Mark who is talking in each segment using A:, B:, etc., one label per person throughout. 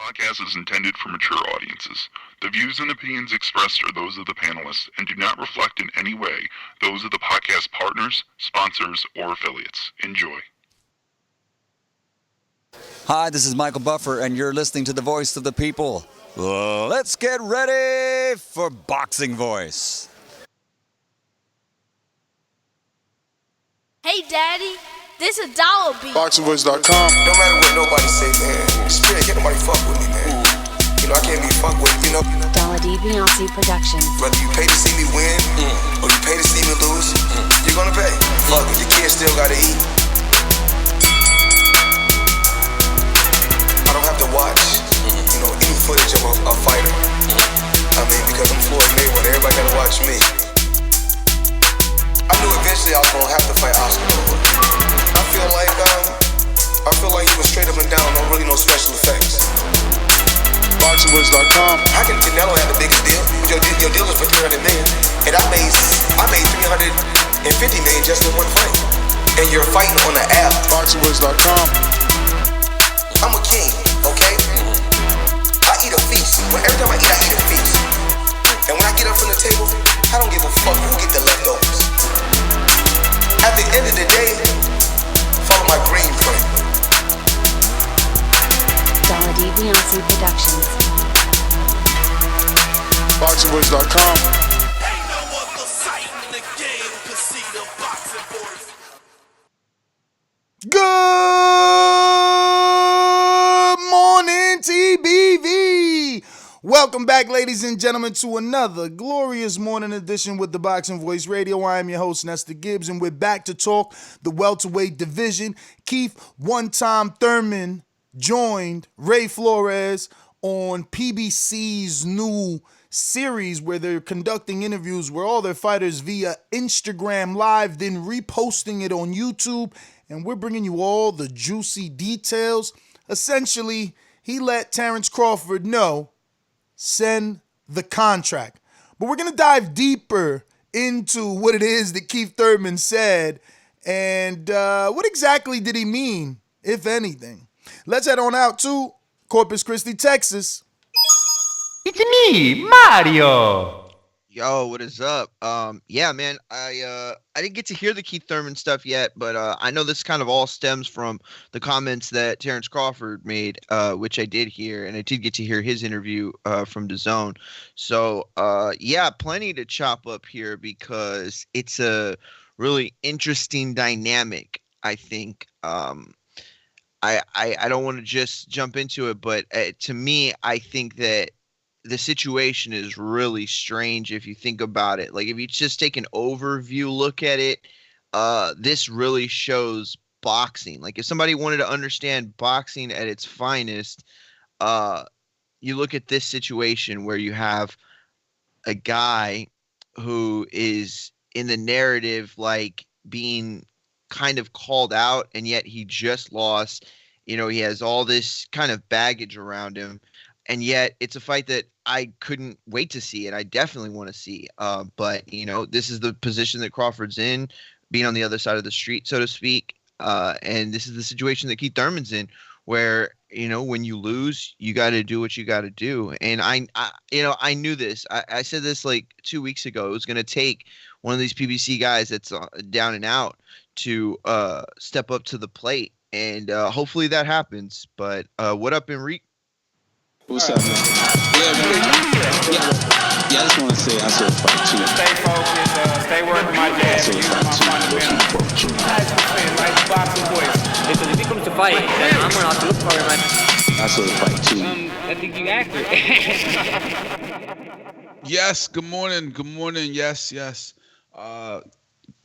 A: podcast is intended for mature audiences. The views and opinions expressed are those of the panelists and do not reflect in any way those of the podcast partners, sponsors, or affiliates. Enjoy.
B: Hi, this is Michael Buffer, and you're listening to the voice of the people. Let's get ready for Boxing Voice.
C: Hey, Daddy, this is $1 beat.
D: BoxingVoice.com.
E: No matter what nobody say, man, spirit, can't nobody fuck with me, man. You know, I can't be fucked with, you know.
F: ThaBoxingvoice Productions.
E: Whether you pay to see me win, or you pay to see me lose, you're gonna pay. Fuck it, your kids still gotta eat. I don't have to watch, you know, any footage of a fighter. I mean, because I'm Floyd Mayweather, everybody gotta watch me. I knew eventually I was gonna have to fight Oscar. I feel like he was straight up and down, no special effects.
D: BoxingVoice.com.
E: How can Canelo have the biggest deal? Your deal is for $300 million, and I made $350 million just in one fight. And you're fighting on the app.
D: BoxingVoice.com.
E: I'm a king, okay? I eat a feast. Every time I eat, I eat a feast. And when I get up from the table, I don't give a fuck who get the leftovers. At the end of the day, follow my green print.
F: ThaBoxingvoice Productions.
D: BoxingVoice.com.
G: Ain't no other sight in the game to see the boxing voice.
H: Good morning, TBV. Welcome back, ladies and gentlemen, to another glorious morning edition with the Boxing Voice Radio. I am your host, Nestor Gibbs, and we're back to talk the welterweight division. Keith "One-Time" Thurman joined Ray Flores on PBC's new series where they're conducting interviews where all their fighters via Instagram Live, then reposting it on YouTube, and we're bringing you all the juicy details. Essentially, he let Terence Crawford know, send the contract. But we're going to dive deeper into what it is that Keith Thurman said and what exactly did he mean, if anything. Let's head on out to Corpus Christi, Texas.
I: It's me, Mario.
J: Yo, what is up? Yeah, man, I didn't get to hear the Keith Thurman stuff yet, but I know this kind of all stems from the comments that Terence Crawford made, which I did hear, and I did get to hear his interview from Dazn. So, yeah, plenty to chop up here because it's a really interesting dynamic, I think. I don't want to just jump into it, but to me, I think that the situation is really strange if you think about it. Like, if you just take an overview look at it, this really shows boxing. Like, if somebody wanted to understand boxing at its finest, you look at this situation where you have a guy who is in the narrative, like, being kind of called out, and yet he just lost. You know, he has all this kind of baggage around him, and yet it's a fight that I couldn't wait to see, and I definitely want to see. But, you know, this is the position that Crawford's in, being on the other side of the street, so to speak. And this is the situation that Keith Thurman's in, where, you know, when you lose, you got to do what you got to do. And I knew this. I said this like 2 weeks ago. It was going to take one of these PBC guys that's down and out to step up to the plate. And hopefully that happens. But what up, Enrique?
K: What's up, man? Yeah, I just want to say I saw fight too.
L: Stay focused, stay working my jab, use my fundamentals. That's what I'm saying, like boxing voice.
M: Listen, if he comes to fight, then I'm going to have to look for him.
K: I saw the fight too.
M: I think you accurate.
N: Yes, good morning. Yes.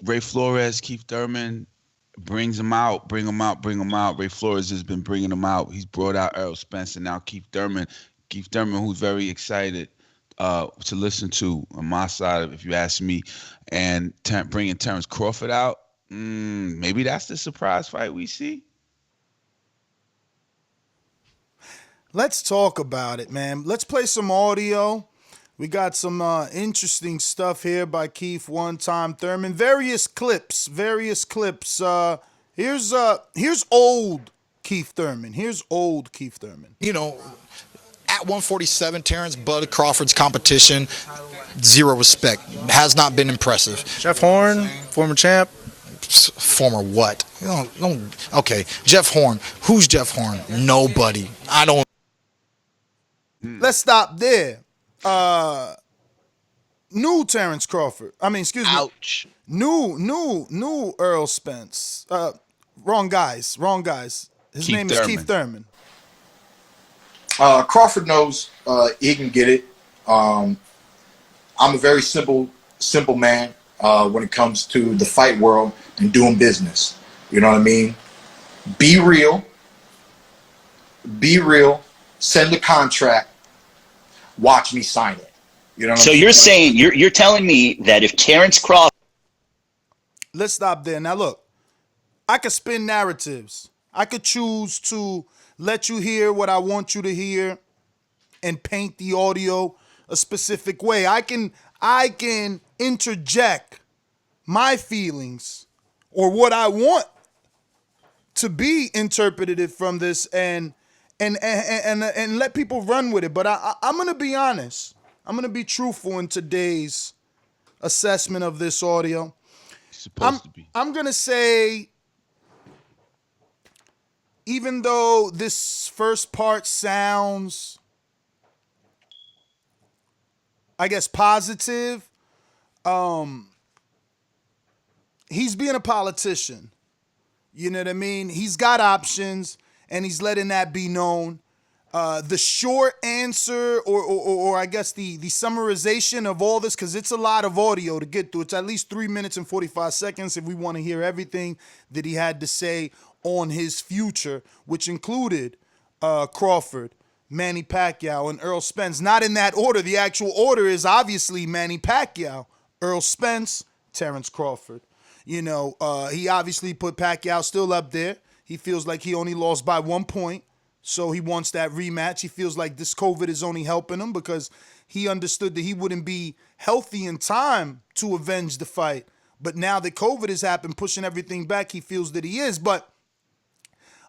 N: Ray Flores, Keith Thurman brings him out. Bring him out. Ray Flores has been bringing him out. He's brought out Errol Spence, and now Keith Thurman, who's very excited to listen to on my side, if you ask me, and bringing Terence Crawford out. Maybe that's the surprise fight we see.
H: Let's talk about it, man. Let's play some audio. We got some interesting stuff here by Keith One-Time Thurman. Various clips. Here's old Keith Thurman. You know,
O: at 147, Terence Bud Crawford's competition, zero respect. Has not been impressive.
P: Jeff Horn, former champ.
O: Former what? Okay, Jeff Horn. Who's Jeff Horn? Nobody. I don't.
H: Let's stop there. New Terence Crawford. Excuse me.
J: Ouch.
H: New Errol Spence. Wrong guys. His name is Keith Thurman.
Q: Crawford knows he can get it. I'm a very simple man when it comes to the fight world and doing business. You know what I mean? Be real. Send the contract. Watch me sign it. You know.
R: So you're saying you're telling me that if Terence Crawford.
H: Let's stop there. Now look, I could spin narratives. I could choose to let you hear what I want you to hear and paint the audio a specific way. I can interject my feelings or what I want to be interpreted from this and let people run with it. But I'm going to be honest. I'm going to be truthful in today's assessment of this audio. I'm going to say, even though this first part sounds, I guess, positive, he's being a politician. You know what I mean? He's got options, and he's letting that be known. The short answer, or I guess the summarization of all this, because it's a lot of audio to get through. It's at least 3 minutes and 45 seconds if we want to hear everything that he had to say on his future, which included Crawford, Manny Pacquiao, and Errol Spence. Not in that order. The actual order is obviously Manny Pacquiao, Errol Spence, Terence Crawford. You know, he obviously put Pacquiao still up there. He feels like he only lost by 1 point, so he wants that rematch. He feels like this COVID is only helping him because he understood that he wouldn't be healthy in time to avenge the fight. But now that COVID has happened, pushing everything back, he feels that he is. But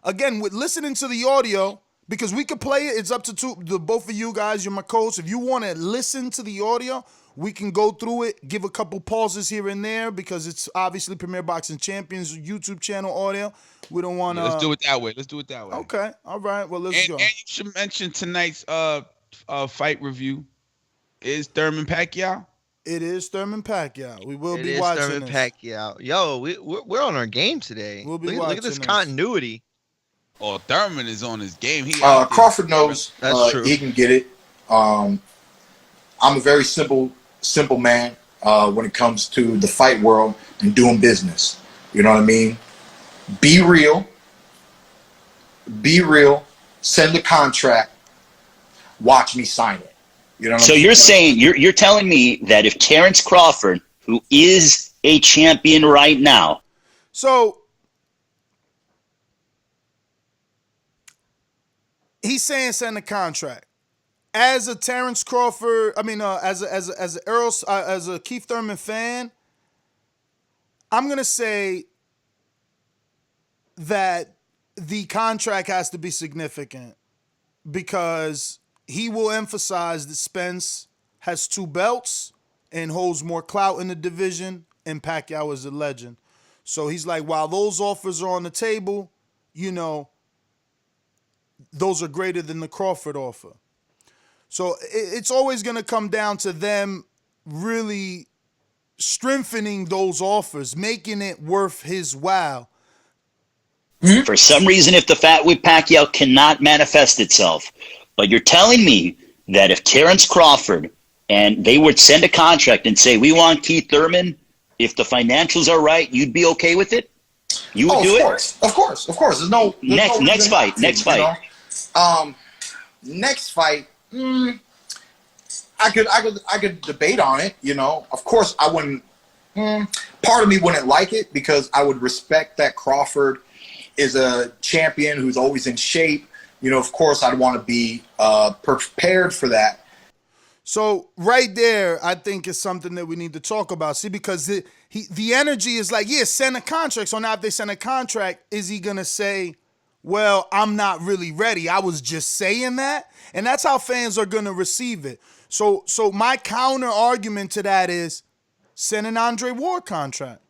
H: again, with listening to the audio, because we could play it, it's up to the both of you guys. You're my coach. If you want to listen to the audio, we can go through it, give a couple pauses here and there because it's obviously Premier Boxing Champions YouTube channel audio. We don't want to.
N: Let's do it that way.
H: Okay. All right. Well, let's go.
N: And you should mention tonight's fight review is Thurman Pacquiao.
H: It is Thurman Pacquiao. We will be
J: It is
H: watching
J: Thurman
H: this.
J: Pacquiao. Yo, we're on our game today.
H: We'll be
J: look at this
H: watching this.
J: continuity.
N: Oh, Thurman is on his game.
Q: Crawford knows
J: That's true.
Q: he can get it. I'm a very simple man when it comes to the fight world and doing business. You know what I mean? Be real. Send the contract. Watch me sign it. You know.
R: So you're saying you're telling me that if Terence Crawford, who is a champion right now,
H: so he's saying send the contract. As a Terence Crawford, as a Keith Thurman fan, I'm gonna say that the contract has to be significant because he will emphasize that Spence has 2 belts and holds more clout in the division, and Pacquiao is a legend. So he's like, while those offers are on the table, you know, those are greater than the Crawford offer. So it's always going to come down to them really strengthening those offers, making it worth his while.
R: for some reason, if the fight with Pacquiao cannot manifest itself, but you're telling me that if Terence Crawford and they would send a contract and say, we want Keith Thurman, if the financials are right, you'd be okay with it? You would do it?
Q: Of course. There's no
R: next fight.
Q: Next fight. I could debate on it. You know, of course I wouldn't. Part of me wouldn't like it because I would respect that Crawford is a champion who's always in shape. You know, of course I'd want to be prepared for that.
H: So right there, I think is something that we need to talk about. See, because the energy is like, yeah, send a contract. So now if they send a contract, is he going to say, well, I'm not really ready. I was just saying that. And that's how fans are going to receive it. So my counter argument to that is send an Andre Ward contract.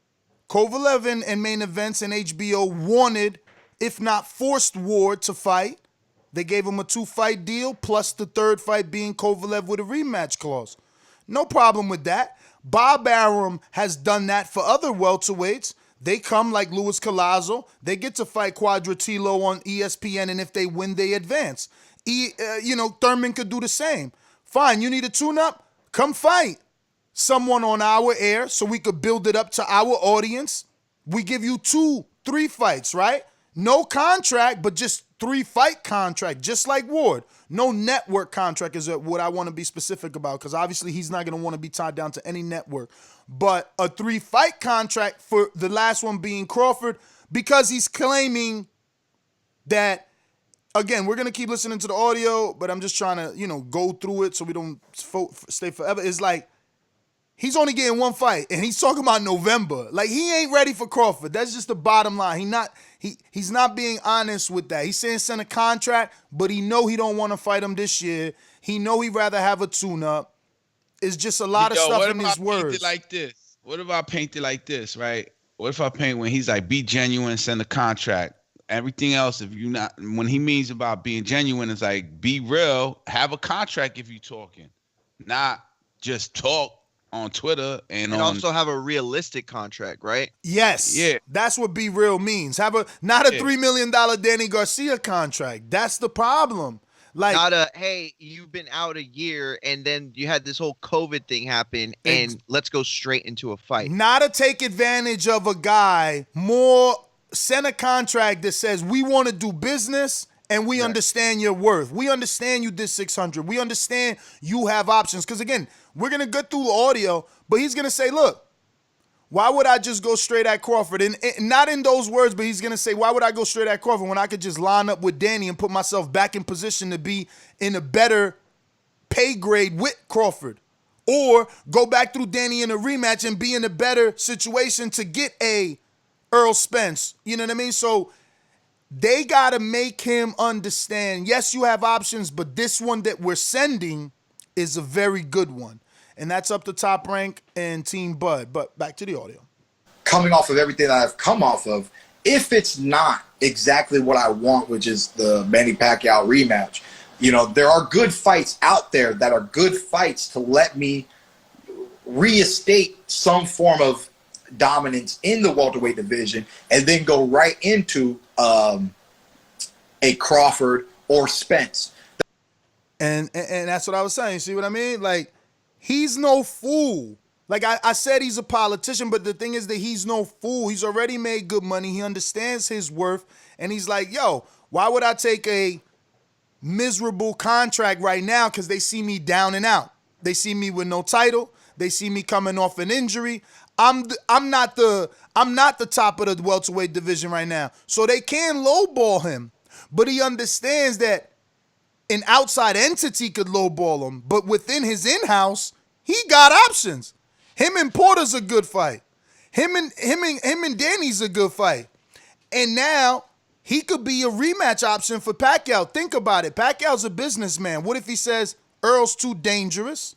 H: Kovalev and Main Events and HBO wanted, if not forced, Ward to fight. They gave him a 2-fight deal, plus the third fight being Kovalev with a rematch clause. No problem with that. Bob Arum has done that for other welterweights. They come like Luis Collazo. They get to fight Quadratilo on ESPN, and if they win, they advance. Thurman could do the same. Fine, you need a tune-up? Come fight someone on our air so we could build it up to our audience. We give you 2-3 fights, right? No contract, but just 3-fight contract, just like Ward. No network contract is what I want to be specific about, because obviously he's not going to want to be tied down to any network. But a 3-fight contract for the last one being Crawford, because he's claiming that, again, we're going to keep listening to the audio, but I'm just trying to, go through it so we don't stay forever. It's like, he's only getting 1 fight, and he's talking about November. Like, he ain't ready for Crawford. That's just the bottom line. He's not being honest with that. He's saying send a contract, but he don't want to fight him this year. He he'd rather have a tune-up. It's just a lot of stuff in his words.
N: What if I paint it like this, right? What if I paint when he's like, be genuine, send a contract. Everything else, if you not, when he means about being genuine, it's like, be real, have a contract if you talking. Not just talk on Twitter and
J: also have a realistic contract, right?
H: Yes. Yeah. That's what be real means. Have not a $3 million Danny Garcia contract. That's the problem. Like,
J: not a, hey, you've been out a year and then you had this whole COVID thing happen and let's go straight into a fight.
H: Not to take advantage of a guy, more send a contract that says we want to do business and we understand your worth. We understand you did 600. We understand you have options. Because again, we're going to go through the audio, but he's going to say, look, why would I just go straight at Crawford? And not in those words, but he's going to say, why would I go straight at Crawford when I could just line up with Danny and put myself back in position to be in a better pay grade with Crawford? Or go back through Danny in a rematch and be in a better situation to get a Errol Spence. You know what I mean? So they got to make him understand, yes, you have options, but this one that we're sending is a very good one. And that's up to Top Rank and Team Bud. But back to the audio.
Q: Coming off of everything that I've come off of, if it's not exactly what I want, which is the Manny Pacquiao rematch, there are good fights out there that are good fights to let me reinstate some form of dominance in the welterweight division and then go right into a Crawford or Spence.
H: And that's what I was saying. See what I mean? Like, he's no fool. Like I said, he's a politician, but the thing is that he's no fool. He's already made good money. He understands his worth. And he's like, yo, why would I take a miserable contract right now? Because they see me down and out. They see me with no title. They see me coming off an injury. I'm not the top of the welterweight division right now. So they can lowball him. But he understands that an outside entity could lowball him, but within his in-house, he got options. Him and Porter's a good fight. Him and Danny's a good fight. And now he could be a rematch option for Pacquiao. Think about it. Pacquiao's a businessman. What if he says Earl's too dangerous?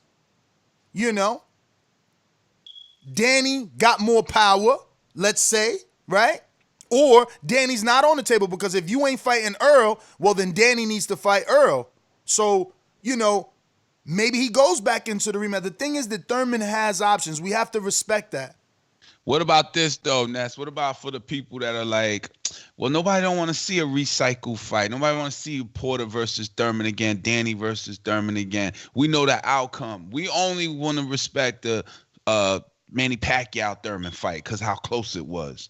H: Danny got more power, let's say, right? Or Danny's not on the table, because if you ain't fighting Earl, well, then Danny needs to fight Earl. So, maybe he goes back into the rematch. The thing is that Thurman has options. We have to respect that.
N: What about this, though, Ness? What about for the people that are like, well, nobody don't want to see a recycle fight. Nobody want to see Porter versus Thurman again, Danny versus Thurman again. We know the outcome. We only want to respect the Manny Pacquiao Thurman fight because how close it was.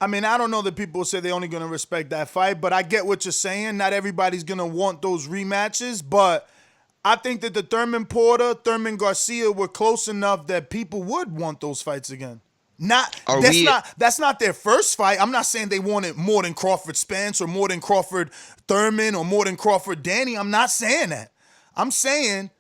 H: I mean, I don't know that people say they're only going to respect that fight, but I get what you're saying. Not everybody's going to want those rematches, but I think that the Thurman Garcia were close enough that people would want those fights again. That's not their first fight. I'm not saying they wanted more than Crawford Spence or more than Crawford Thurman or more than Crawford Danny. I'm not saying that. I'm saying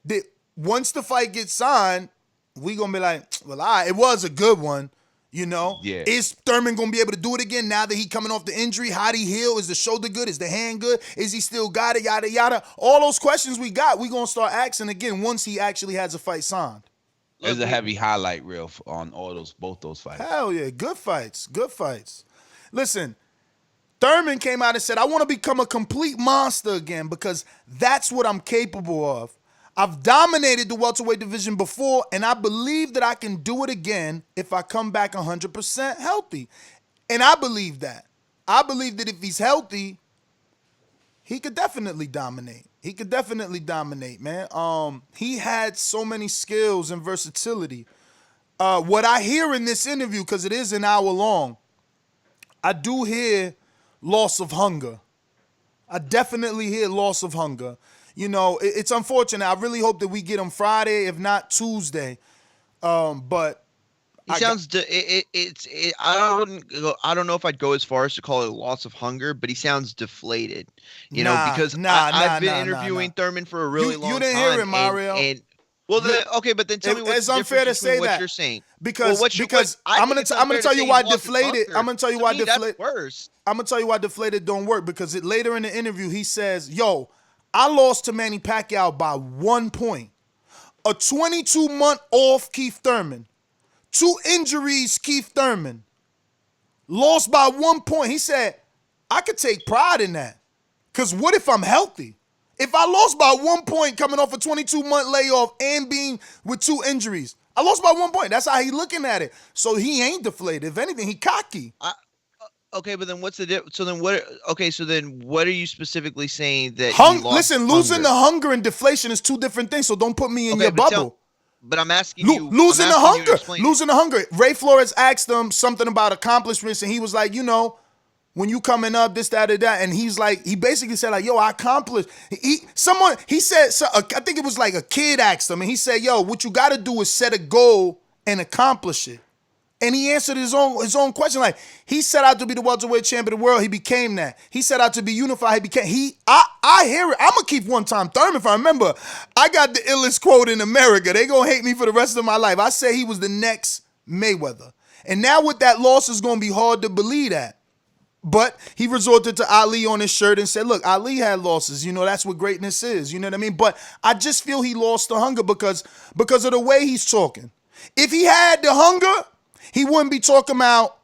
H: that once the fight gets signed, we going to be like, well, it was a good one. You know,
N: Yeah.
H: Is Thurman gonna be able to do it again now that he coming off the injury? How'd he heal? Is the shoulder good? Is the hand good? Is he still got it? Yada yada. All those questions we gonna start asking again once he actually has a fight signed.
N: There's a heavy highlight reel on both those fights.
H: Hell yeah, good fights. Listen, Thurman came out and said, I want to become a complete monster again because that's what I'm capable of. I've dominated the welterweight division before, and I believe that I can do it again if I come back 100% healthy. And I believe that. I believe that if he's healthy, he could definitely dominate. Man. He had so many skills and versatility. What I hear in this interview, because it is an hour long, I do hear loss of hunger. I definitely hear loss of hunger. You know, it's unfortunate. I really hope that we get him Friday, if not Tuesday. But
J: he sounds. I don't know if I'd go as far as to call it a loss of hunger, but he sounds deflated. You know, because I've been interviewing Thurman for a really long time.
H: You didn't hear it, Mario.
J: But then tell me what's
H: it's
J: the
H: unfair to say
J: what
H: that
J: you're saying.
H: Because I'm gonna tell you why deflated. I'm gonna tell you why deflated.
J: Worse.
H: I'm gonna tell you why deflated don't work because later in the interview he says, "Yo, I lost to Manny Pacquiao by 1 point. A 22-month off Keith Thurman. 2 injuries Keith Thurman. Lost by 1 point." He said, I could take pride in that. Because what if I'm healthy? If I lost by 1 point coming off a 22-month layoff and being with 2 injuries, I lost by 1 point. That's how he looking at it. So he ain't deflated. If anything, he cocky.
J: Okay, but then what's the difference? So then what? Okay, so then what are you specifically saying that?
H: Listen, losing the hunger and deflation is 2 different things. So don't put me in your bubble.
J: But I'm asking you.
H: Losing the hunger. Ray Flores asked him something about accomplishments, and he was like, you know, when you coming up, this, that, or that, and he's like, he basically said like, yo, I accomplished. He said, I think it was like a kid asked him, and he said, yo, what you got to do is set a goal and accomplish it. And he answered his own question. Like, he set out to be the welterweight champion of the world. He became that. He set out to be unified. I hear it. I'm going to keep one-time Thurman. If I remember, I got the illest quote in America. They going to hate me for the rest of my life. I say he was the next Mayweather. And now with that loss, it's going to be hard to believe that. But he resorted to Ali on his shirt and said, look, Ali had losses. You know, that's what greatness is. You know what I mean? But I just feel he lost the hunger because of the way he's talking. If he had the hunger, he wouldn't be talking about,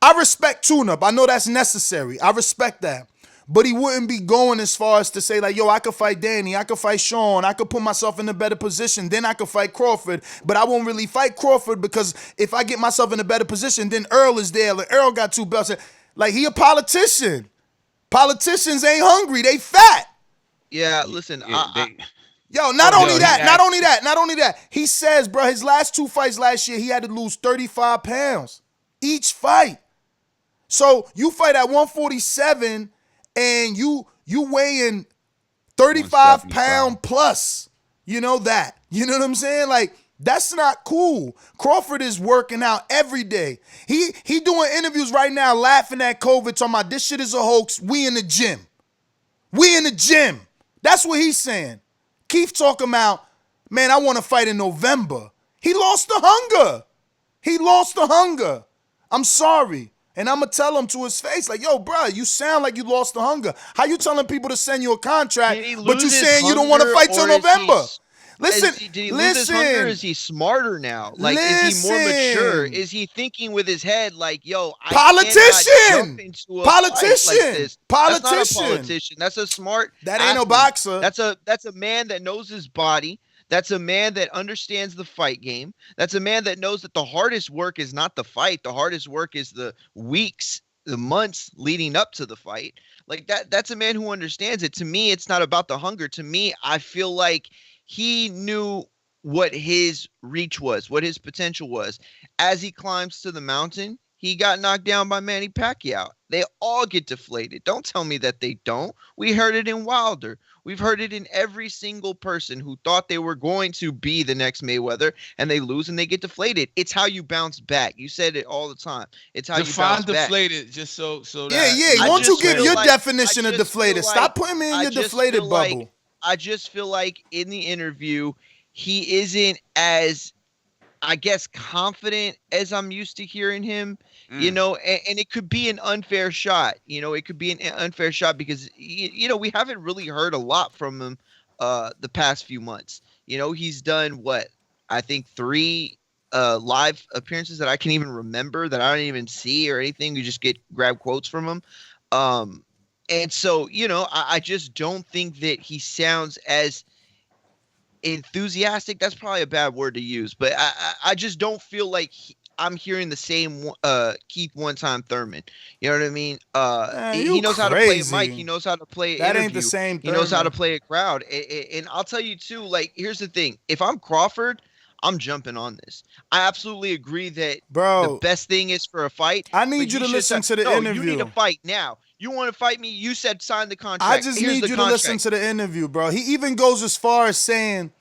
H: I respect tune-up. I know that's necessary. I respect that. But he wouldn't be going as far as to say, like, yo, I could fight Danny. I could fight Sean. I could put myself in a better position. Then I could fight Crawford. But I won't really fight Crawford because if I get myself in a better position, then Earl is there. Like, Earl got 2 belts. Like, he a politician. Politicians ain't hungry. They fat.
J: Yeah, listen.
H: Not only that. He says, bro, his last 2 fights last year, he had to lose 35 pounds each fight. So you fight at 147 and you weighing 35 pound plus. You know that. You know what I'm saying? Like, that's not cool. Crawford is working out every day. He doing interviews right now laughing at COVID, talking about this shit is a hoax. We in the gym. That's what he's saying. Keith talking about, man, I want to fight in November. He lost the hunger. I'm sorry. And I'm going to tell him to his face, like, yo, bro, you sound like you lost the hunger. How you telling people to send you a contract, but you saying you don't want to fight till November? Listen,
J: did he lose his hunger? Is he smarter now? Like, is he more mature? Is he thinking with his head like, yo, I cannot jump into a fight like this? That's not a politician. That's a smart
H: That ain't no boxer.
J: That's a man that knows his body. That's a man that understands the fight game. That's a man that knows that the hardest work is not the fight. The hardest work is the weeks, the months leading up to the fight. Like that's a man who understands it. To me, it's not about the hunger. To me, I feel like he knew what his reach was, what his potential was. As he climbs to the mountain, he got knocked down by Manny Pacquiao. They all get deflated. Don't tell me that they don't. We heard it in Wilder. We've heard it in every single person who thought they were going to be the next Mayweather, and they lose and they get deflated. It's how you bounce back. You said it all the time. It's how you bounce back.
N: Deflated, just so that.
H: Yeah. Won't you give your definition of deflated? Stop putting me in your deflated bubble.
J: I just feel like in the interview, he isn't as I guess, confident as I'm used to hearing him, you know, and it could be an unfair shot. You know, it could be an unfair shot because, you know, we haven't really heard a lot from him the past few months. You know, he's done what, I think 3 live appearances that I can even remember that I don't even see or anything. We just grab quotes from him. And so, you know, I just don't think that he sounds as enthusiastic. That's probably a bad word to use, but I just don't feel like I'm hearing the same Keith one-time Thurman. You know what I mean? He knows how to play a mic. He knows how to play an
H: That
J: interview.
H: ain't the same
J: He knows how to
H: Thurman.
J: play a crowd. And I'll tell you too, like, here's the thing. If I'm Crawford, I'm jumping on this. I absolutely agree that the best thing is for a fight.
H: I need you to listen to the interview.
J: You need to fight now. You want to fight me? You said sign the contract.
H: I just need you to listen to the interview, bro. He even goes as far as saying,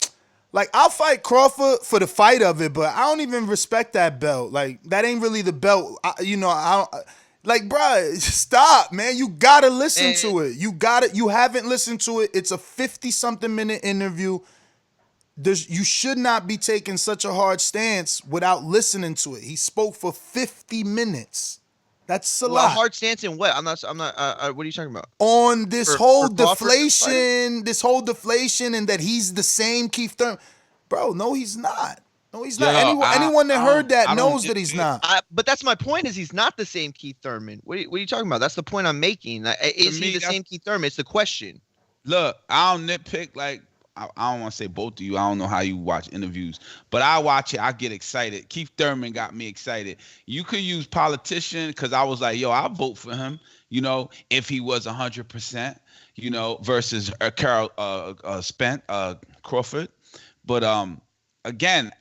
H: like, I'll fight Crawford for the fight of it, but I don't even respect that belt. Like, that ain't really the belt. Like, bro, stop, man. You gotta listen to it. You haven't listened to it. It's a 50-something minute interview. You should not be taking such a hard stance without listening to it. He spoke for 50 minutes. That's a lot.
J: Hard stance in what? I'm not. What are you talking about?
H: On this whole deflation, and that he's the same Keith Thurman. Bro, no, he's not. No, he's not. Anyone that heard that knows that he's not.
J: But that's my point. Is he's not the same Keith Thurman? What are you talking about? That's the point I'm making. Is he the same Keith Thurman? It's the question.
N: Look, I don't nitpick like. I don't want to say both of you. I don't know how you watch interviews, but I watch it. I get excited. Keith Thurman got me excited. You could use politician because I was like, yo, I'll vote for him, you know, if he was 100%, you know, versus Spence, Crawford. But again,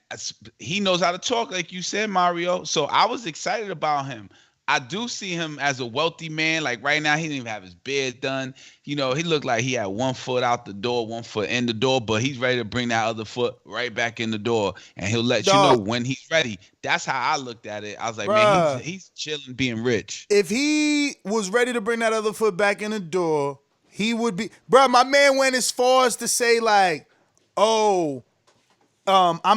N: he knows how to talk, like you said, Mario. So I was excited about him. I do see him as a wealthy man. Like right now, he didn't even have his beard done. You know, he looked like he had 1 foot out the door, 1 foot in the door, but he's ready to bring that other foot right back in the door. And he'll let you know when he's ready. That's how I looked at it. I was like, man, he's chilling, being rich.
H: If he was ready to bring that other foot back in the door, he would be. Bro, my man went as far as to say like, I'm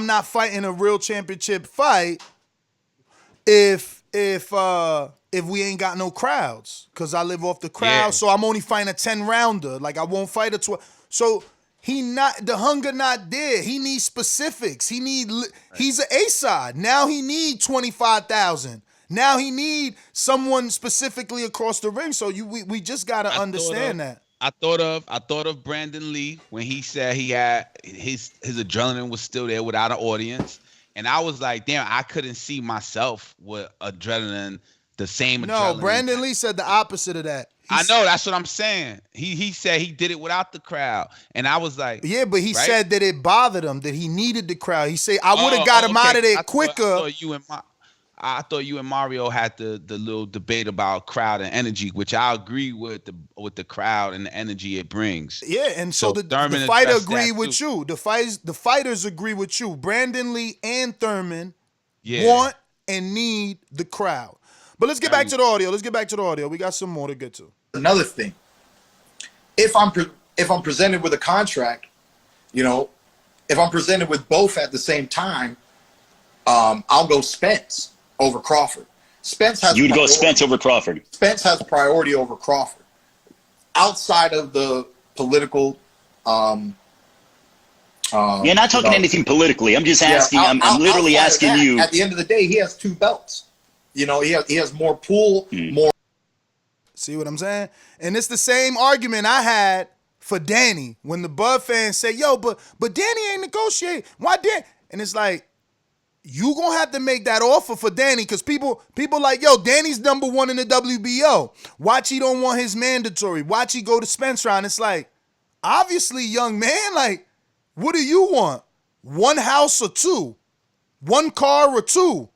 H: not fighting a real championship fight if we ain't got no crowds, because I live off the crowd, so I'm only fighting a 10-rounder. Like, I won't fight a 12. So the hunger not there. He needs specifics. He's an A-side. Now he need 25,000. Now he need someone specifically across the ring. So we just gotta understand that.
N: I thought of Brandon Lee when he said he had his adrenaline was still there without an audience. And I was like, damn, I couldn't see myself with adrenaline, the same adrenaline.
H: No, Brandon Lee said the opposite of that.
N: I know, that's what I'm saying. He said he did it without the crowd. And I was like,
H: yeah, but he said that it bothered him, that he needed the crowd. He said, I would have got him out of there quicker.
N: I thought you and Mario had the little debate about crowd and energy, which I agree with the crowd and the energy it brings.
H: Yeah, and so the fighter agree with you. The fighters agree with you. Brandon Lee and Thurman want and need the crowd. But let's get back to the audio. We got some more to get to.
Q: Another thing, if I'm presented with a contract, you know, if I'm presented with both at the same time, I'll go Spence over Crawford.
R: You'd go Spence over Crawford.
Q: Spence has priority over Crawford. Outside of the political,
R: not talking anything politically. I'm just asking. I'm literally asking you.
Q: At the end of the day, he has 2 belts. You know, he has more pull, more.
H: See what I'm saying? And it's the same argument I had for Danny when the Bud fans say, "Yo, but Danny ain't negotiate. Why Danny?" And it's like, you gonna have to make that offer for Danny, because people like, yo, Danny's #1 in the WBO. Watch he don't want his mandatory. Watch he go to Spence round. It's like, obviously, young man, like, what do you want? 1 house or 2? 1 car or 2?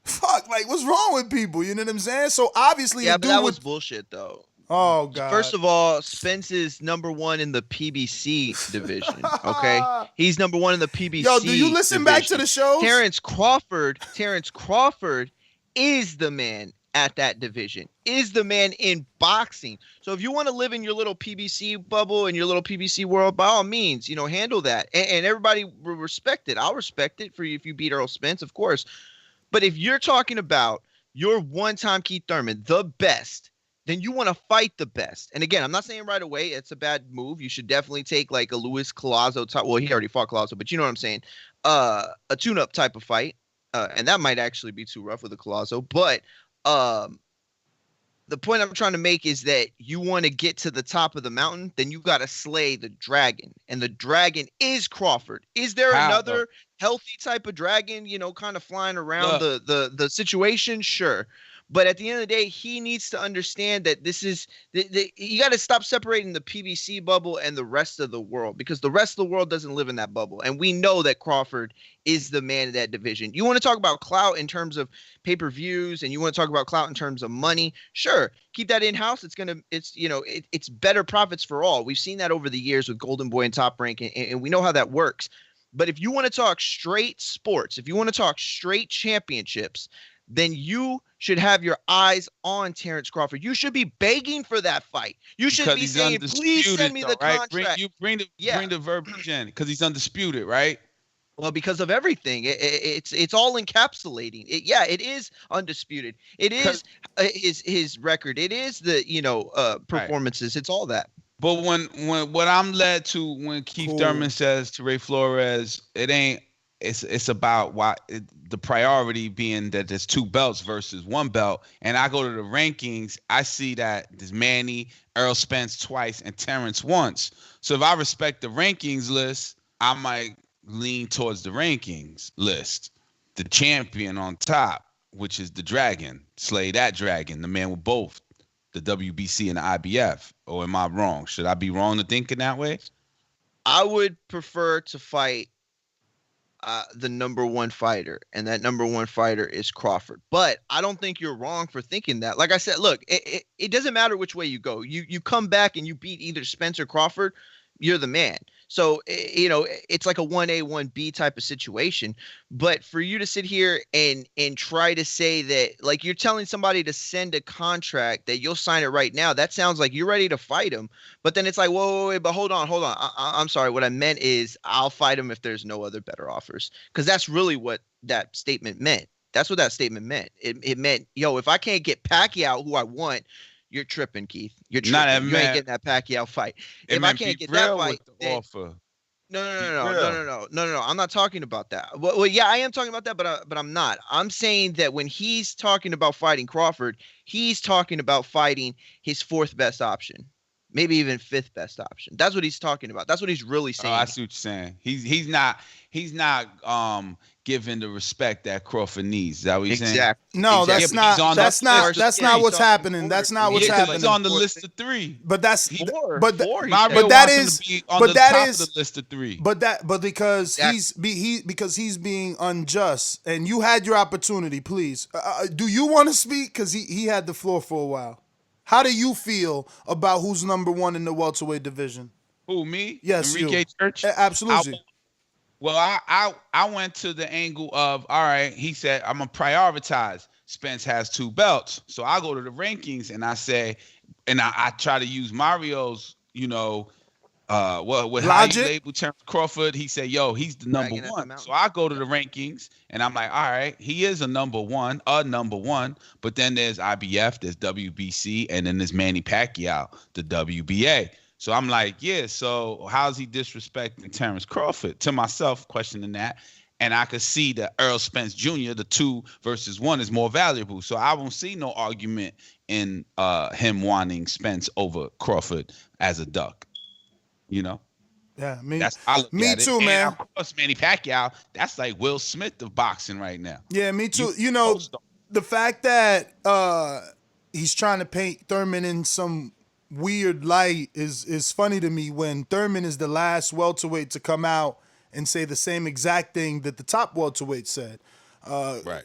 H: Fuck, like, what's wrong with people? You know what I'm saying? So obviously,
J: but that was bullshit though.
H: Oh God!
J: First of all, Spence is #1 in the PBC division. Okay, he's #1 in the PBC.
H: Yo, do you listen back to the shows?
J: Terence Crawford is the man at that division, is the man in boxing. So if you want to live in your little PBC bubble and your little PBC world, by all means, handle that. And everybody will respect it. I'll respect it for you if you beat Errol Spence, of course. But if you're talking about your one-time Keith Thurman, the best, then you want to fight the best. And again, I'm not saying right away it's a bad move. You should definitely take like a Luis Collazo type. Well, he already fought Collazo, but you know what I'm saying? A tune-up type of fight. And that might actually be too rough with a Collazo. But the point I'm trying to make is that you want to get to the top of the mountain, then you got to slay the dragon. And the dragon is Crawford. Is there another healthy type of dragon, kind of flying around the situation? Sure. But at the end of the day, he needs to understand that this is you got to stop separating the PBC bubble and the rest of the world, because the rest of the world doesn't live in that bubble. And we know that Crawford is the man in that division. You want to talk about clout in terms of pay-per-views, and you want to talk about clout in terms of money. Sure. Keep that in-house. It's better profits for all. We've seen that over the years with Golden Boy and Top Rank, and we know how that works. But if you want to talk straight sports, if you want to talk straight championships, then you should have your eyes on Terence Crawford. You should be begging for that fight. You should be saying, please send me the contract.
N: Bring the verbiage in, because he's undisputed, right?
J: Well, because of everything. It's all encapsulating. It is undisputed. It is his record. It is the performances. Right. It's all that.
N: But when what I'm led to when Keith Thurman says to Ray Flores, it's about the priority being that there's 2 belts versus 1 belt. And I go to the rankings, I see that there's Manny, Errol Spence twice, and Terence once. So if I respect the rankings list, I might lean towards the rankings list. The champion on top, which is the dragon, slay that dragon, the man with both the WBC and the IBF. Or am I wrong? Should I be wrong to thinking that way?
J: I would prefer to fight the number 1 fighter, and that number 1 fighter is Crawford. But I don't think you're wrong for thinking that. Like I said, look, it doesn't matter which way you go. You come back and you beat either Spence or Crawford, you're the man. So, it's like a 1A, 1B type of situation. But for you to sit here and try to say that, like, you're telling somebody to send a contract that you'll sign it right now, that sounds like you're ready to fight him. But then it's like, whoa, wait, but hold on. I'm sorry. What I meant is I'll fight him if there's no other better offers. Because that's really what that statement meant. That's what that statement meant. It meant, if I can't get Pacquiao, who I want, you're tripping, Keith. You're tripping. You ain't getting that Pacquiao fight. If I can't get that fight, then,
N: offer.
J: No. I'm not talking about that. Well, yeah, I am talking about that, but I'm not. I'm saying that when he's talking about fighting Crawford, he's talking about fighting his 4th best option, maybe even 5th best option. That's what he's talking about. That's what he's really saying.
N: I see what you're saying. He's not giving the respect that Crawford needs. Is that what you're saying?
J: Exactly.
H: No, that's not what's happening. That's not what's happening.
N: He's on the list of 3.
H: But that's
N: four.
H: But
N: Mario
H: that
N: wants
H: is
N: him to be on the top of the list of 3.
H: But because he's being unjust, and you had your opportunity. Please, do you want to speak? Because he had the floor for a while. How do you feel about who's number 1 in the welterweight division?
N: Who, me?
H: Yes,
N: Enrique Church?
H: Absolutely.
N: I went to the angle of, all right, he said, I'm going to prioritize. Spence has 2 belts. So I go to the rankings and I say, and I try to use Mario's, how you label Terence Crawford. He said, he's the number 1. So I go to the rankings and I'm like, all right, he is a number 1. But then there's IBF, there's WBC, and then there's Manny Pacquiao, the WBA. So I'm like, so how's he disrespecting Terence Crawford? To myself, questioning that. And I could see that Errol Spence Jr., the 2 versus 1, is more valuable. So I won't see no argument in him wanting Spence over Crawford as a duck.
H: Yeah, me too,
N: and
H: man.
N: Of course, Manny Pacquiao, that's like Will Smith of boxing right now.
H: Yeah, me too. The fact that he's trying to paint Thurman in some weird light is funny to me, when Thurman is the last welterweight to come out and say the same exact thing that the top welterweight said.
N: Right.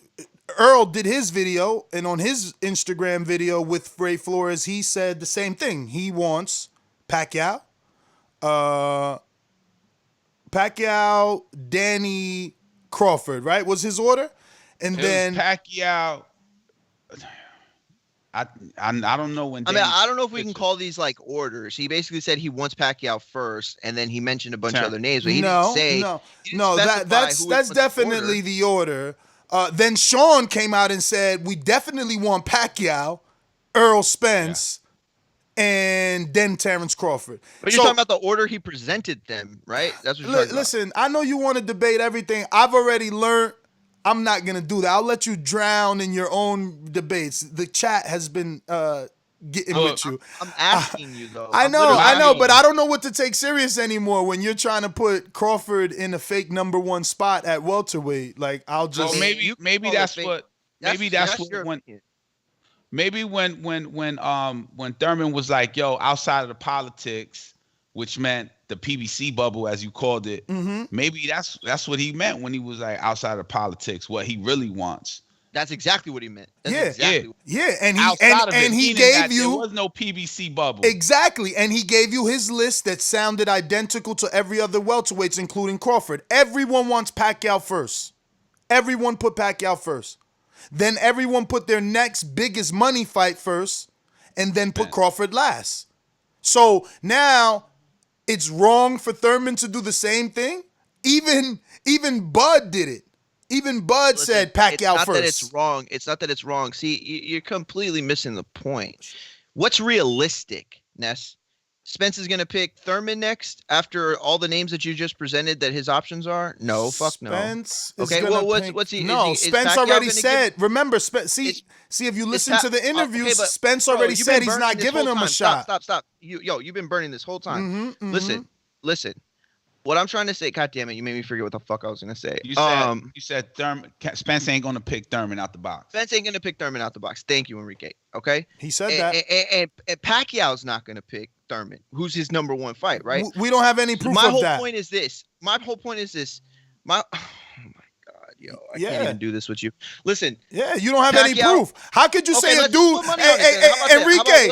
H: Earl did his video, and on his Instagram video with Ray Flores, he said the same thing. He wants Pacquiao, Danny, Crawford, right? Was his order? And then
N: Pacquiao. I don't know when.
J: I mean, I don't know if we can call these like orders. He basically said he wants Pacquiao first, and then he mentioned a bunch of other names, but he didn't say.
H: No. That's definitely the order. Then Sean came out and said we definitely want Pacquiao, Errol Spence, and then Terence Crawford.
J: But you're talking about the order he presented them, right? That's what you're talking about.
H: Listen, I know you want to debate everything. I've already learned. I'm not going to do that. I'll let you drown in your own debates. The chat has been getting with you.
J: I'm asking you, though.
H: I know, but I don't know what to take serious anymore when you're trying to put Crawford in a fake number 1 spot at welterweight. Like, I'll just...
N: Well, maybe that's what when Thurman was like, yo, outside of the politics, which meant the PBC bubble, as you called it, maybe that's what he meant when he was like outside of politics, what he really wants.
J: That's exactly what he meant.
H: And
N: and
H: he gave you
N: there was no PBC bubble.
H: Exactly, and he gave you his list that sounded identical to every other welterweights, including Crawford. Everyone wants Pacquiao first. Everyone put Pacquiao first. Then everyone put their next biggest money fight first, and then put Crawford last. So now it's wrong for Thurman to do the same thing. Even Bud did it. Even Bud said Pacquiao first.
J: It's not that it's wrong. It's not that it's wrong. See, you're completely missing the point. What's realistic, Ness? Spence is going to pick Thurman next after all the names that you just presented that his options are? No, fuck no.
H: Spence
J: okay, well, what's he?
H: No, Spence already said. Remember, see if you listen to the interviews, Spence already said he's not giving him a shot.
J: Stop. You've been burning this whole time. Listen. What I'm trying to say, God damn it, you made me forget what the fuck I was gonna say.
N: You said Thurman. Spence ain't gonna pick Thurman out the box.
J: Spence ain't gonna pick Thurman out the box. Thank you, Enrique. Okay.
H: He said that.
J: And Pacquiao's not gonna pick Thurman, who's his number 1 fight, right?
H: We don't have any proof of that.
J: My whole point is this. Yo, I can't even do this with you. Listen.
H: Yeah, you don't have any proof. How could you say a dude? Enrique,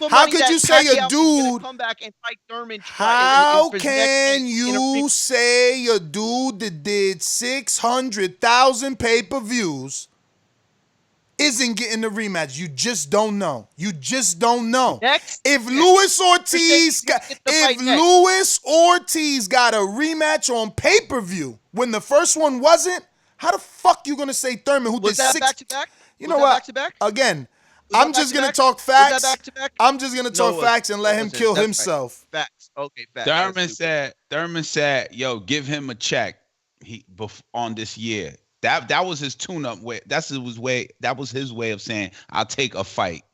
H: how could you say a dude?
J: Come back and fight Thurman.
H: How can you say a dude that did 600,000 pay-per-views isn't getting the rematch? You just don't know. If Luis Ortiz got a rematch on pay-per-view when the first one wasn't, how the fuck you gonna say Thurman, who did six?
J: Back-to-back?
H: You know what? Again, I'm just gonna talk facts. I'm just gonna talk facts and let him kill himself.
J: Facts. Okay, facts.
N: Thurman said, "Yo, give him a check." On this year. That was his tune-up way. That was his way of saying, I'll take a fight.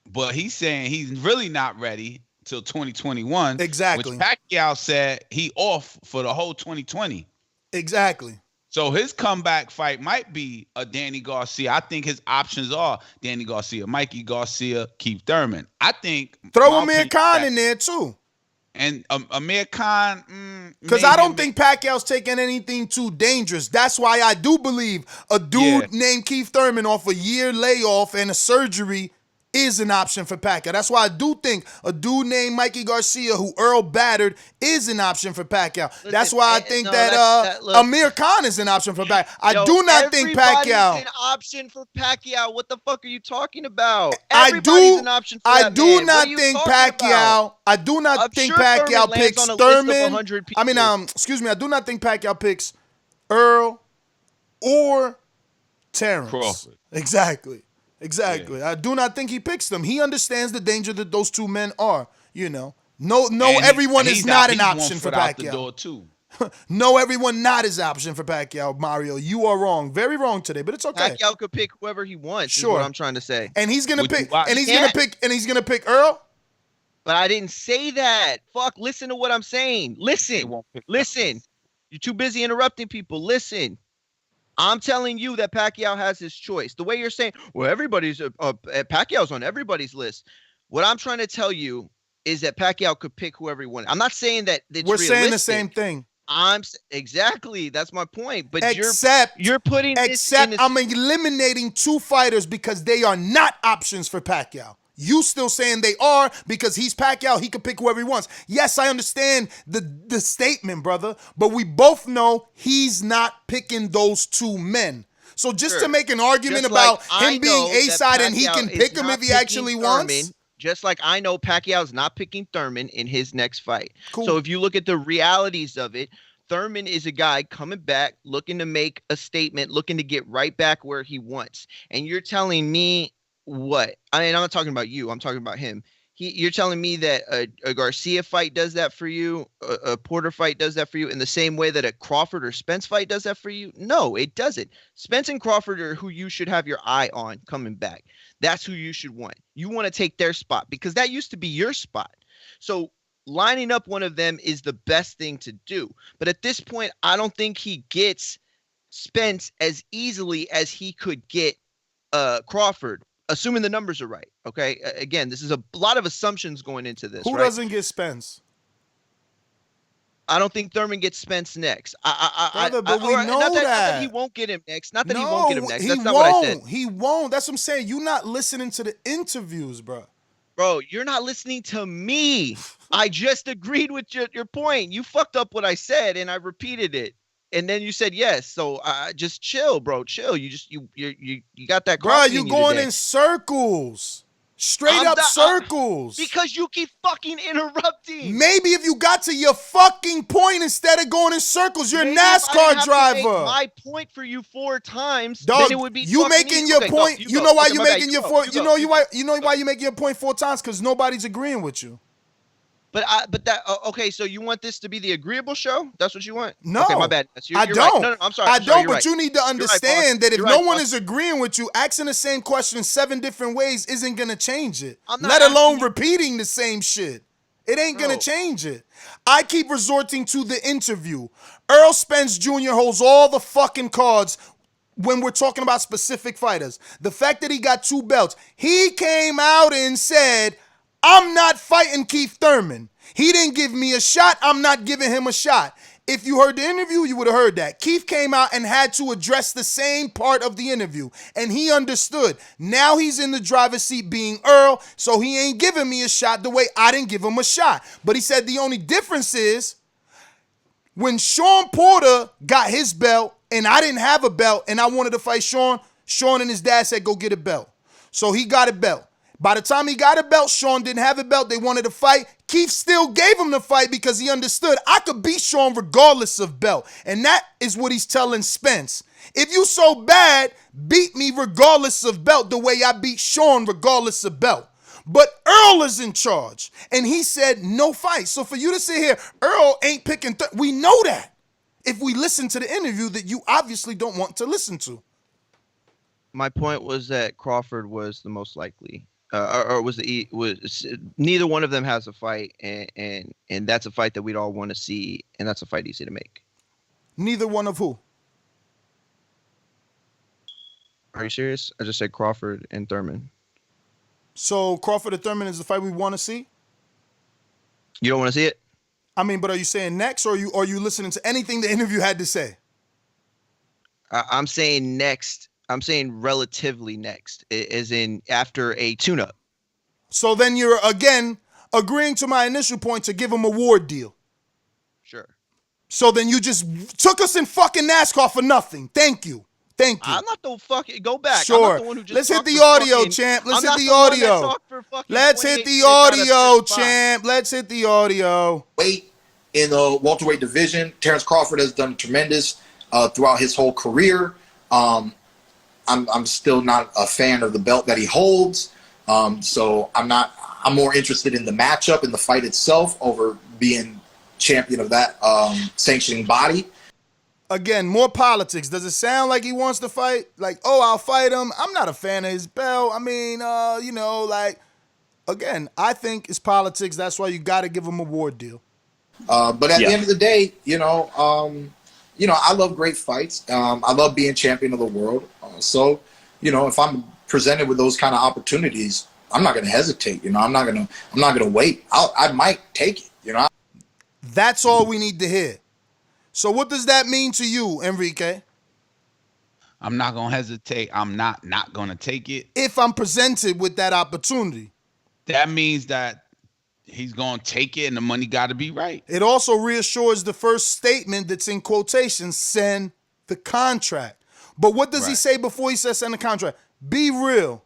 N: But he's saying he's really not ready till 2021.
H: Exactly.
N: Which Pacquiao said he off for the whole 2020.
H: Exactly.
N: So his comeback fight might be a Danny Garcia. I think his options are Danny Garcia, Mikey Garcia, Keith Thurman. I think
H: throw Amir Khan in there too.
N: And Amir Khan,
H: because I don't think Pacquiao's taking anything too dangerous. That's why I do believe a dude named Keith Thurman off a year layoff and a surgery is an option for Pacquiao. That's why I do think a dude named Mikey Garcia, who Earl battered, is an option for Pacquiao. That's why I think Amir Khan is an option for Pacquiao. I do not think Pacquiao
J: is an option for Pacquiao. What the fuck are you talking about? Everybody's an option for
H: I do not think Pacquiao picks Thurman. I do not think Pacquiao picks Earl or Terence.
N: Crawford.
H: Exactly. Yeah. I do not think he picks them. He understands the danger that those two men are. Everyone is not an option for Pacquiao.
N: The door too.
H: No, everyone not his option for Pacquiao, Mario. You are wrong. Very wrong today, but it's okay.
J: Pacquiao could pick whoever he wants.
H: Sure.
J: Is what I'm trying to say.
H: And he's gonna pick. And he's gonna pick Earl.
J: But I didn't say that. Fuck. Listen to what I'm saying. Listen. You're too busy interrupting people. Listen. I'm telling you that Pacquiao has his choice. The way you're saying, well, everybody's Pacquiao's on everybody's list. What I'm trying to tell you is that Pacquiao could pick whoever he wanted. I'm not saying that it's
H: we're
J: realistic.
H: Saying the same thing.
J: Exactly. That's my point. But
H: you're putting I'm eliminating 2 fighters because they are not options for Pacquiao. You still saying they are because he's Pacquiao. He can pick whoever he wants. Yes, I understand the statement, brother. But we both know he's not picking those 2 men. So just
J: Sure.
H: to make an argument
J: Just
H: about
J: like I
H: him being
J: know that
H: A-side and he
J: Pacquiao
H: can
J: is
H: pick him
J: not
H: if he
J: picking
H: actually
J: Thurman,
H: wants.
J: just like I know Pacquiao's not picking Thurman in his next fight.
H: Cool.
J: So if you look at the realities of it, Thurman is a guy coming back, looking to make a statement, looking to get right back where he wants. And you're telling me what? I mean, I'm not talking about you. I'm talking about him. You're telling me that a Garcia fight does that for you, a Porter fight does that for you in the same way that a Crawford or Spence fight does that for you? No, it doesn't. Spence and Crawford are who you should have your eye on coming back. That's who you should want. You want to take their spot because that used to be your spot. So lining up one of them is the best thing to do. But at this point, I don't think he gets Spence as easily as he could get Crawford, assuming the numbers are right. Okay. Again, this is a lot of assumptions going into this.
H: Who doesn't get Spence?
J: I don't think Thurman gets Spence next.
H: Brother, but we know
J: not
H: that.
J: Not that he won't get him next. Not that he won't get him next.
H: He
J: That's not
H: won't.
J: what I said.
H: He won't. That's what I'm saying. You're not listening to the interviews, bro.
J: Bro, you're not listening to me. I just agreed with your point. You fucked up what I said, and I repeated it. And then you said yes. So just chill, bro. Chill. You got that.
H: Bro, you going in circles. Straight up circles.
J: Because you keep fucking interrupting.
H: Maybe if you got to your fucking point instead of going in circles, you're a NASCAR driver.
J: To make my point for you 4 times,
H: dog,
J: then it would be
H: you making
J: easy.
H: your
J: Okay,
H: point.
J: go,
H: you know why
J: okay,
H: you making your point. You know why you making your point 4 times? Because nobody's agreeing with you.
J: Okay, so you want this to be the agreeable show? That's what you want?
H: No,
J: okay, my bad.
H: I don't.
J: Right. No, I'm sorry.
H: I don't. But
J: right.
H: you need to understand that if no one is agreeing with you, asking the same question 7 different ways isn't gonna change it. Let alone repeating the same shit. It ain't gonna change it. I keep resorting to the interview. Errol Spence Jr. holds all the fucking cards when we're talking about specific fighters. The fact that he got 2 belts, he came out and said, I'm not fighting Keith Thurman. He didn't give me a shot. I'm not giving him a shot. If you heard the interview, you would have heard that. Keith came out and had to address the same part of the interview, and he understood. Now he's in the driver's seat being Earl, so he ain't giving me a shot the way I didn't give him a shot. But he said the only difference is when Sean Porter got his belt and I didn't have a belt and I wanted to fight Sean and his dad said, go get a belt. So he got a belt. By the time he got a belt, Sean didn't have a belt. They wanted to fight. Keith still gave him the fight because he understood I could beat Sean regardless of belt. And that is what he's telling Spence. If you so bad, beat me regardless of belt the way I beat Sean regardless of belt. But Earl is in charge. And he said no fight. So for you to sit here, Earl ain't picking. We know that. If we listen to the interview that you obviously don't want to listen to.
J: My point was that Crawford was the most likely. Was neither one of them has a fight, and that's a fight that we'd all want to see, and that's a fight easy to make.
H: Neither one of who?
J: Are you serious? I just said Crawford and Thurman.
H: So Crawford and Thurman is the fight we want to see?
J: You don't want to see it?
H: I mean, but are you saying next, or are you listening to anything the interview had to say?
J: I'm saying next. I'm saying relatively next, as in after a tune-up.
H: So then you're, again, agreeing to my initial point to give him a award deal.
J: Sure.
H: So then you just took us in fucking NASCAR for nothing. Thank you. Thank you.
J: I'm not the fucking, go back.
H: Sure.
J: I'm not the one who just
H: Let's hit the
J: for
H: audio,
J: fucking,
H: champ. Let's
J: I'm
H: hit the
J: not
H: audio.
J: one that for
H: Let's hit the audio, champ. Let's hit the audio.
Q: Weight in the welterweight division, Terence Crawford has done tremendous throughout his whole career. I'm still not a fan of the belt that he holds. So I'm more interested in the matchup and the fight itself over being champion of that sanctioning body.
H: Again, more politics. Does it sound like he wants to fight? Like, oh, I'll fight him. I'm not a fan of his belt. I mean, again, I think it's politics. That's why you got to give him a award deal.
Q: But at the end of the day, I love great fights. I love being champion of the world. So, if I'm presented with those kind of opportunities, I'm not going to hesitate. I'm not going to wait. I might take it.
H: That's all we need to hear. So what does that mean to you, Enrique?
N: I'm not going to hesitate. I'm not going to take it.
H: If I'm presented with that opportunity.
N: That means that he's going to take it and the money got to be right.
H: It also reassures the first statement that's in quotations, send the contract. But what does he say before he says send the contract? Be real.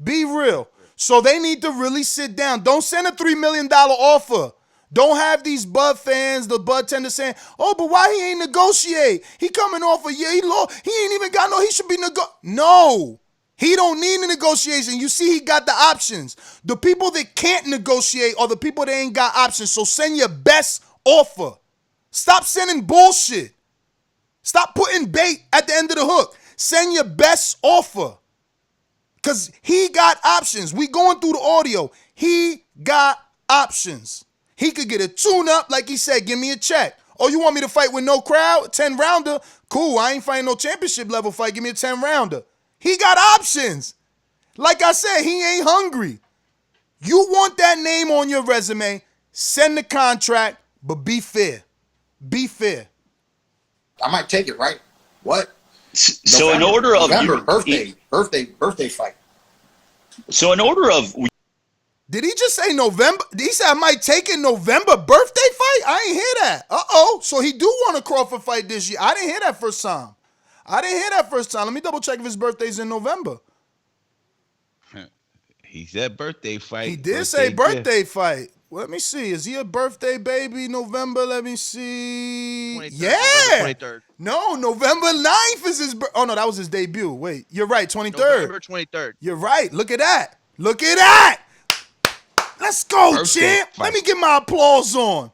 H: Be real. So they need to really sit down. Don't send a $3 million offer. Don't have these Bud fans, the Bud tenders saying, oh, but why he ain't negotiate? He coming off a year. He ain't even got he should be No. He don't need a negotiation. You see, he got the options. The people that can't negotiate are the people that ain't got options. So send your best offer. Stop sending bullshit. Stop putting bait at the end of the hook. Send your best offer. Because he got options. We going through the audio. He got options. He could get a tune-up, like he said, give me a check. Oh, you want me to fight with no crowd? 10-rounder? Cool, I ain't fighting no championship level fight. Give me a 10-rounder. He got options. Like I said, he ain't hungry. You want that name on your resume, send the contract, but be fair. Be fair.
Q: I might take it, right? What?
R: So in order of...
Q: birthday fight.
R: So in order of...
H: Did he just say November? He said I might take it November birthday fight? I ain't hear that. Uh-oh. So he do want a Crawford fight this year. I didn't hear that first time. Let me double check if his birthday's in November.
N: He said birthday fight.
H: He did say birthday fight. Let me see. Is he a birthday baby? November, let me see.
J: 23rd,
H: yeah.
J: November 23rd.
H: No, November 9th is his birthday. Oh, no, that was his debut. Wait, you're right, 23rd.
J: November 23rd.
H: You're right. Look at that. Look at that. Let's go,
N: birthday
H: champ.
N: fight.
H: Let me get my applause on.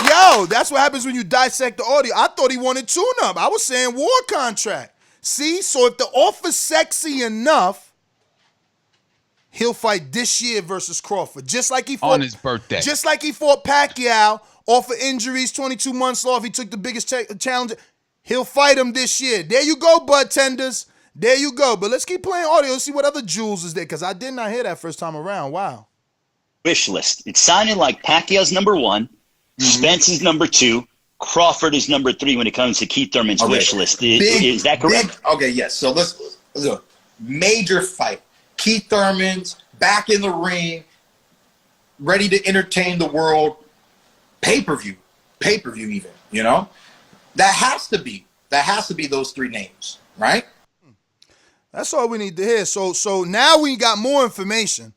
H: Yo, that's what happens when you dissect the audio. I thought he wanted tune-up. I was saying war contract. See, so if the offer's sexy enough, he'll fight this year versus Crawford. Just like he fought
N: on his birthday.
H: Just like he fought Pacquiao off of injuries, 22 months off. He took the biggest challenge. He'll fight him this year. There you go, bud tenders. There you go. But let's keep playing audio. Let's see what other jewels is there, because I did not hear that first time around. Wow.
R: Wish list. It's sounding like Pacquiao's number 1, Spence is number 2, Crawford is number 3 when it comes to Keith Thurman's wish list. Is that correct?
Q: Okay, yes. So let's go. Major fight. Keith Thurman's back in the ring, ready to entertain the world. Pay-per-view even, you know? That has to be those 3 names, right?
H: That's all we need to hear. So now we got more information.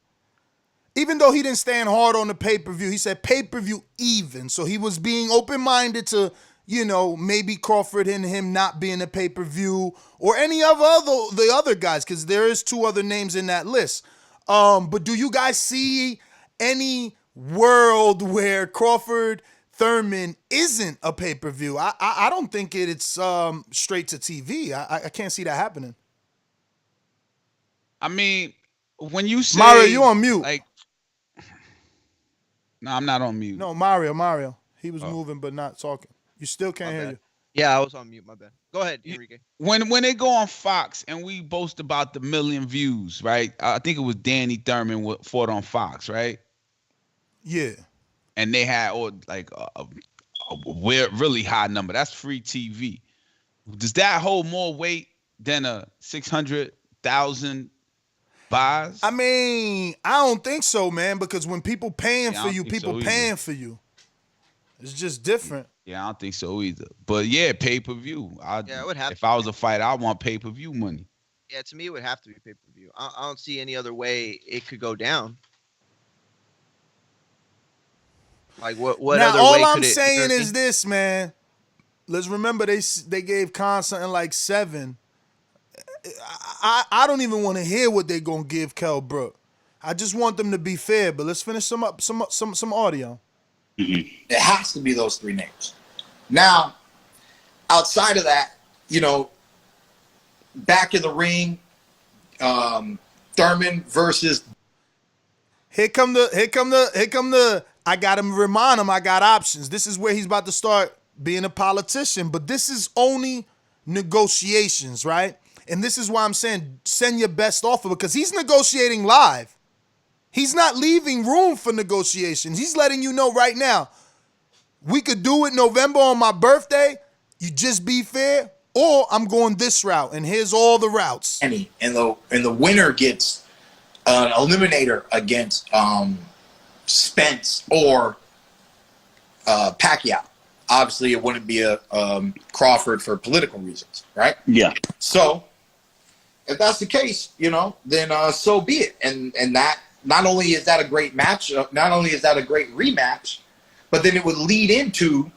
H: Even though he didn't stand hard on the pay-per-view, he said pay-per-view even. So he was being open-minded to, maybe Crawford and him not being a pay-per-view or any of the other guys, because there is 2 other names in that list. But do you guys see any world where Crawford Thurman isn't a pay-per-view? I don't think it's straight to TV. I can't see that happening.
N: I mean, when you say
H: Mario, you on mute.
N: No, I'm not on mute.
H: No, Mario. He was moving but not talking. You still can't hear you.
J: Yeah, I was on mute. My bad. Go ahead, Enrique.
N: When they go on Fox and we boast about the 1 million views, right? I think it was Danny Thurman fought on Fox, right?
H: Yeah.
N: And they had a really high number. That's free TV. Does that hold more weight than a 600,000 buys?
H: I mean, I don't think so, man, because when people paying for you, people paying for you. It's just different.
N: Yeah, I don't think so either. But yeah, pay-per-view.
J: It would have
N: if I was a fighter, I want pay-per-view money.
J: Yeah, to me, it would have to be pay-per-view. I don't see any other way it could go down. Like what
H: now,
J: other
H: all
J: way
H: I'm
J: could it?
H: saying is this, man. Let's remember they gave Khan something like 7. I don't even want to hear what they're gonna give Kell Brook. I just want them to be fair. But let's finish some audio.
Q: It has to be those 3 names. Now, outside of that, back in the ring, Thurman versus.
H: Here come the. I got to remind him I got options. This is where he's about to start being a politician. But this is only negotiations, right? And this is why I'm saying send your best offer, because he's negotiating live. He's not leaving room for negotiations. He's letting you know right now, we could do it November on my birthday. You just be fair, or I'm going this route, and here's all the routes.
Q: And the winner gets an eliminator against Spence or Pacquiao. obviously it wouldn't be a Crawford for political reasons, right?
R: Yeah.
Q: So if that's the case, then so be it. And that not only is that a great match, not only is that a great rematch, but then it would lead into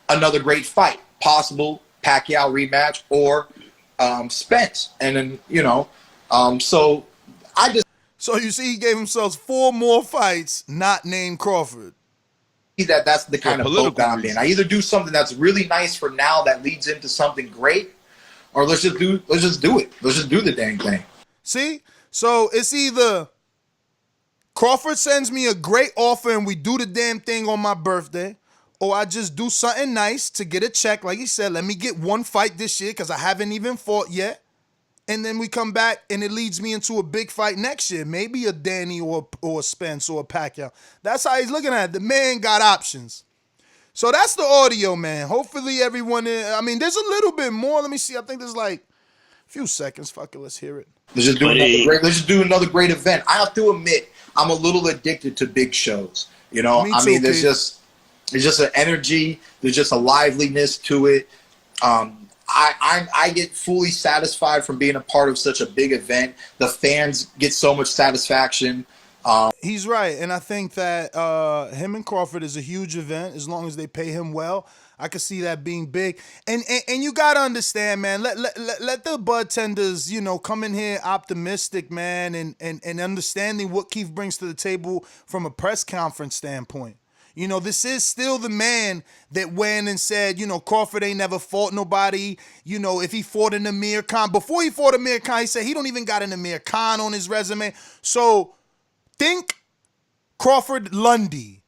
Q: another great fight, possible Pacquiao rematch or Spence. And then, so I just.
H: So you see, he gave himself 4 more fights, not named Crawford.
Q: That's the kind of boat that I'm in. I either do something that's really nice for now that leads into something great, or let's just do it. Let's just do the dang thing.
H: See? So it's either Crawford sends me a great offer and we do the damn thing on my birthday, or I just do something nice to get a check. Like he said, let me get 1 fight this year because I haven't even fought yet. And then we come back and it leads me into a big fight next year. Maybe a Danny or a Spence or a Pacquiao. That's how he's looking at it. The man got options. So that's the audio, man. Hopefully everyone, there's a little bit more. Let me see. I think there's like a few seconds. Fuck it. Let's hear it.
Q: Let's just do another great event. I have to admit, I'm a little addicted to big shows. Me too, there's just an energy. There's just a liveliness to it. I get fully satisfied from being a part of such a big event. The fans get so much satisfaction.
H: He's right, and I think that him and Crawford is a huge event. As long as they pay him well, I could see that being big. And you gotta understand, man. Let the bud tenders, come in here optimistic, man, and understanding what Keith brings to the table from a press conference standpoint. This is still the man that went and said, Crawford ain't never fought nobody. If he fought an Amir Khan. Before he fought Amir Khan, he said he don't even got an Amir Khan on his resume. So think Crawford Lundy.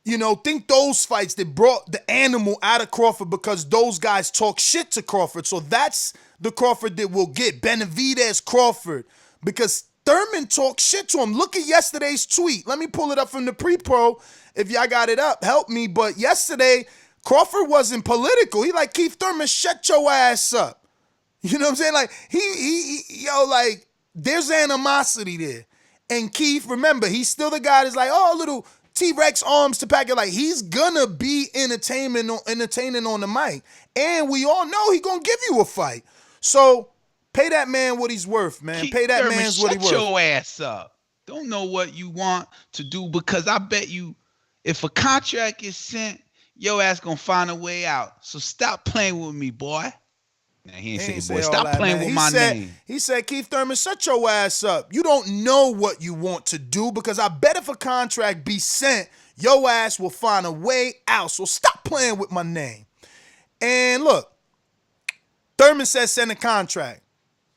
H: Think those fights that brought the animal out of Crawford because those guys talk shit to Crawford. So that's the Crawford that we'll get. Benavidez Crawford. Because Thurman talked shit to him. Look at yesterday's tweet. Let me pull it up from the pre-pro. If y'all got it up, help me. But yesterday, Crawford wasn't political. He like, Keith Thurman, shut your ass up. You know what I'm saying? Like, there's animosity there. And Keith, remember, he's still the guy that's like, oh, little T-Rex arms to Pacquiao. Like, he's gonna be entertaining on the mic. And we all know he gonna give you a fight. So, pay that man what he's worth, man.
N: Keith
H: Pay that
N: Thurman,
H: man's what he's worth.
N: Shut your ass up. Don't know what you want to do because I bet you if a contract is sent, your ass gonna find a way out. So stop playing with me, boy. Nah, he ain't say boy. Stop playing with my name.
H: He said, Keith Thurman, shut your ass up. You don't know what you want to do because I bet if a contract be sent, your ass will find a way out. So stop playing with my name. And look, Thurman said send a contract.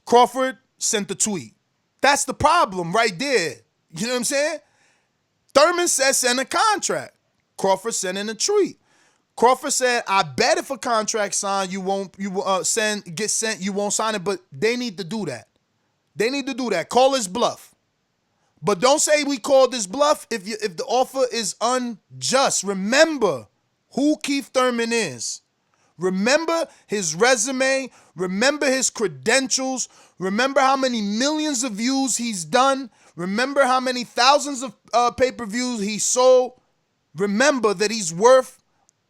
H: Crawford sent the tweet. That's the problem right there. You know what I'm saying? Thurman said send a contract. Crawford sent in a tweet. Crawford said, I bet if a contract signed, you won't get sent, you won't sign it, but they need to do that. They need to do that. Call his bluff. But don't say we called this bluff if the offer is unjust. Remember who Keith Thurman is. Remember his resume. Remember his credentials. Remember how many millions of views he's done. Remember how many thousands of pay-per-views he sold. Remember that he's worth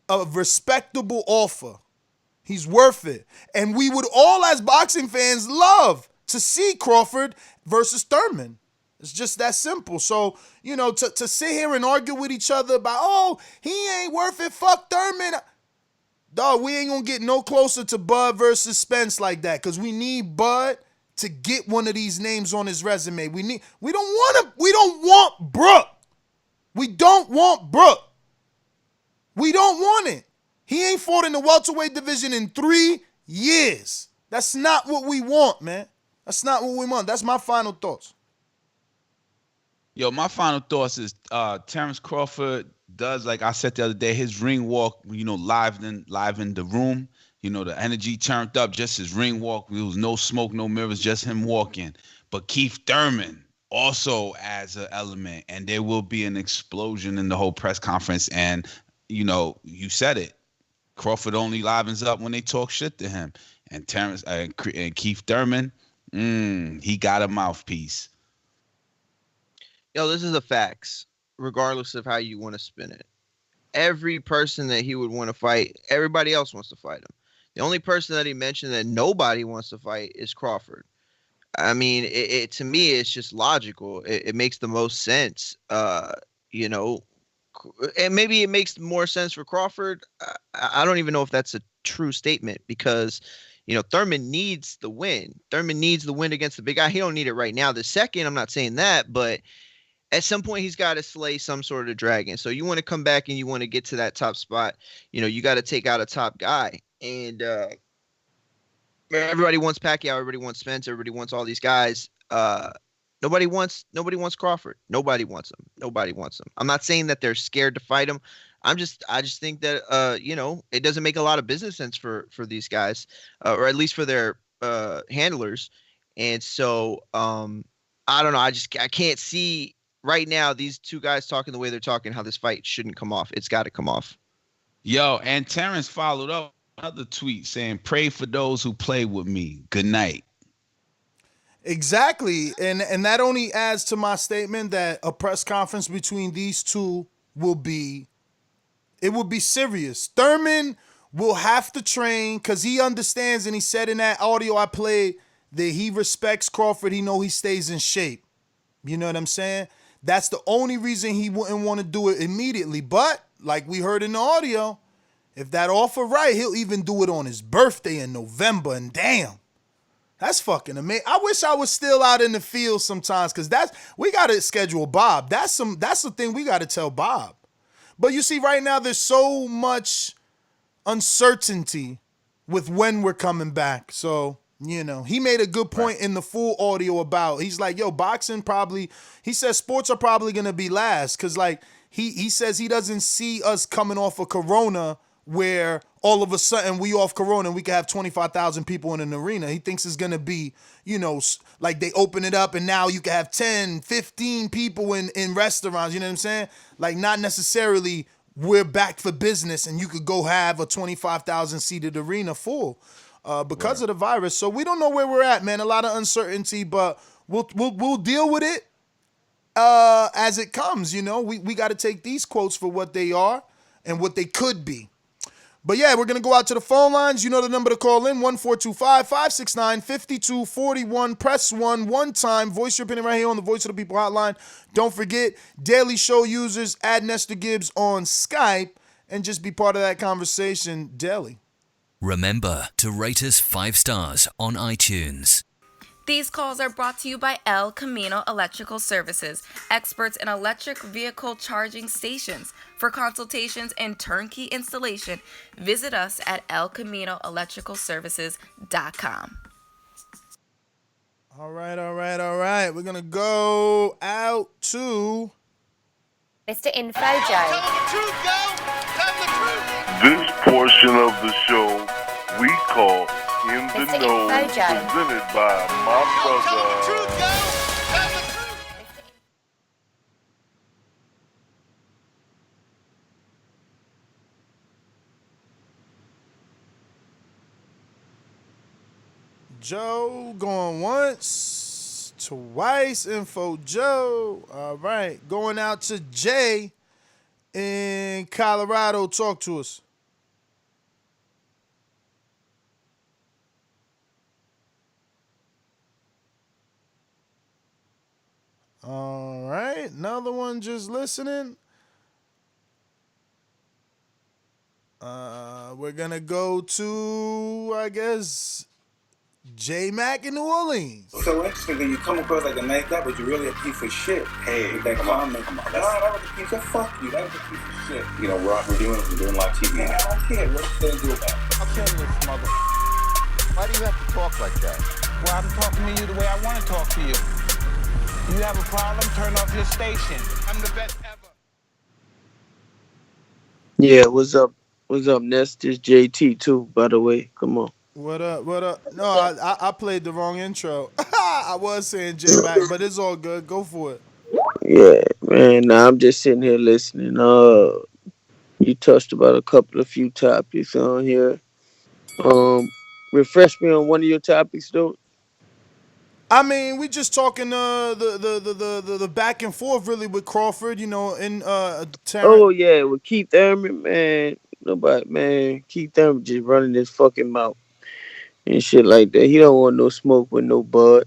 H: a respectable offer. He's worth it. And we would all as boxing fans love to see Crawford versus Thurman. It's just that simple. So, to sit here and argue with each other about, oh, he ain't worth it, fuck Thurman. Dog, we ain't gonna get no closer to Bud versus Spence like that because we need Bud to get one of these names on his resume. We don't want Brook. We don't want Brook. We don't want it. He ain't fought in the welterweight division in 3 years. That's not what we want, man. That's not what we want. That's my final thoughts.
N: Yo, my final thoughts is Terence Crawford does, like I said the other day, his ring walk, live in the room. The energy turned up, just his ring walk. There was no smoke, no mirrors, just him walking. But Keith Thurman also adds an element, and there will be an explosion in the whole press conference. And, you said it. Crawford only livens up when they talk shit to him. And Terence and Keith Thurman, he got a mouthpiece.
J: Yo, this is the facts, regardless of how you want to spin it. every person that he would want to fight, everybody else wants to fight him. The only person that he mentioned that nobody wants to fight is Crawford. I mean, it to me, it's just logical. It makes the most sense. You know, and maybe it makes more sense for Crawford. I don't even know if that's a true statement because, you know, Thurman needs the win. Thurman needs the win against the big guy. He don't need it right now. The second, I'm not saying that, but at some point he's got to slay some sort of dragon. So you want to come back and you want to get to that top spot. You know, you got to take out a top guy. And everybody wants Pacquiao, everybody wants Spence, everybody wants all these guys. Nobody wants Crawford. Nobody wants him. Nobody wants him. I'm not saying that they're scared to fight him. I just think that you know, it doesn't make a lot of business sense for these guys, or at least for their handlers. And so I don't know. I can't see right now these two guys talking the way they're talking how this fight shouldn't come off. It's got to come off.
N: Yo, and Terence followed up another tweet saying, "Pray for those who play with me. Good night."
H: Exactly. And that only adds to my statement that a press conference between these two will be serious. Thurman will have to train because he understands, and he said in that audio I played that he respects Crawford. He know he stays in shape. You know what I'm saying? That's the only reason he wouldn't want to do it immediately. But like we heard in the audio, if that offer right, he'll even do it on his birthday in November. And damn, that's fucking amazing. I wish I was still out in the field sometimes because we got to schedule Bob. That's the thing we got to tell Bob. But you see, right now there's so much uncertainty with when we're coming back. So, you know, he made a good point in the full audio about, he's like, yo, boxing probably, he says sports are probably going to be last because, like, he says he doesn't see us coming off of Corona where all of a sudden we off Corona and we can have 25,000 people in an arena. He thinks it's going to be, you know, like they open it up and now you can have 10, 15 people in restaurants, you know what I'm saying? Like not necessarily we're back for business and you could go have a 25,000 seated arena full because of the virus. So we don't know where we're at, man. A lot of uncertainty, but we'll deal with it as it comes, you know. We got to take these quotes for what they are and what they could be. But yeah, we're going to go out to the phone lines. You know the number to call in, 1-425-569-5241. Press 1 one time. Voice your opinion right here on the Voice of the People hotline. Don't forget, Daily Show users, add Nestor Gibbs on Skype and just be part of that conversation daily.
S: Remember to rate us 5 stars on iTunes.
T: These calls are brought to you by El Camino Electrical Services, experts in electric vehicle charging stations. For consultations and turnkey installation, visit us at elcaminoelectricalservices.com.
H: All right. We're going to go out to
U: Mr. Info Joe.
V: This portion of the show we call In the
U: Mr.
V: Know,
U: Info Joe.
V: presented by my brother.
H: Joe going once, twice. Info Joe. All right. Going out to Jay in Colorado. Talk to us. All right. Another one just listening. We're going to go to, I guess, J-Mac in New Orleans.
W: So interesting that you come across like a nice guy, but you're really a piece of shit. Hey, with that comment. Come on. That was a piece of fuck you. That was a piece of shit. You know, we're doing live TV. Man, I don't care. What you gonna do about it?
X: I'll tell you this, mother. Why do you have to talk like that? Well, I'm talking to you the way I want to talk to you. You have a problem, turn off your station. I'm the best ever.
Y: Yeah, what's up? What's up, Ness? This JT too, by the way. Come on.
H: What up? No, I played the wrong intro. I was saying J-Mac, but it's all good. Go for it.
Y: Yeah, man. Nah, I'm just sitting here listening. You touched about a few topics on here. Refresh me on one of your topics, though.
H: I mean, we just talking the back and forth really with Crawford, you know, and Terrence.
Y: Oh yeah, with Keith Thurman, man. Nobody, man. Keith Thurman just running his fucking mouth and shit like that. He don't want no smoke with no bud.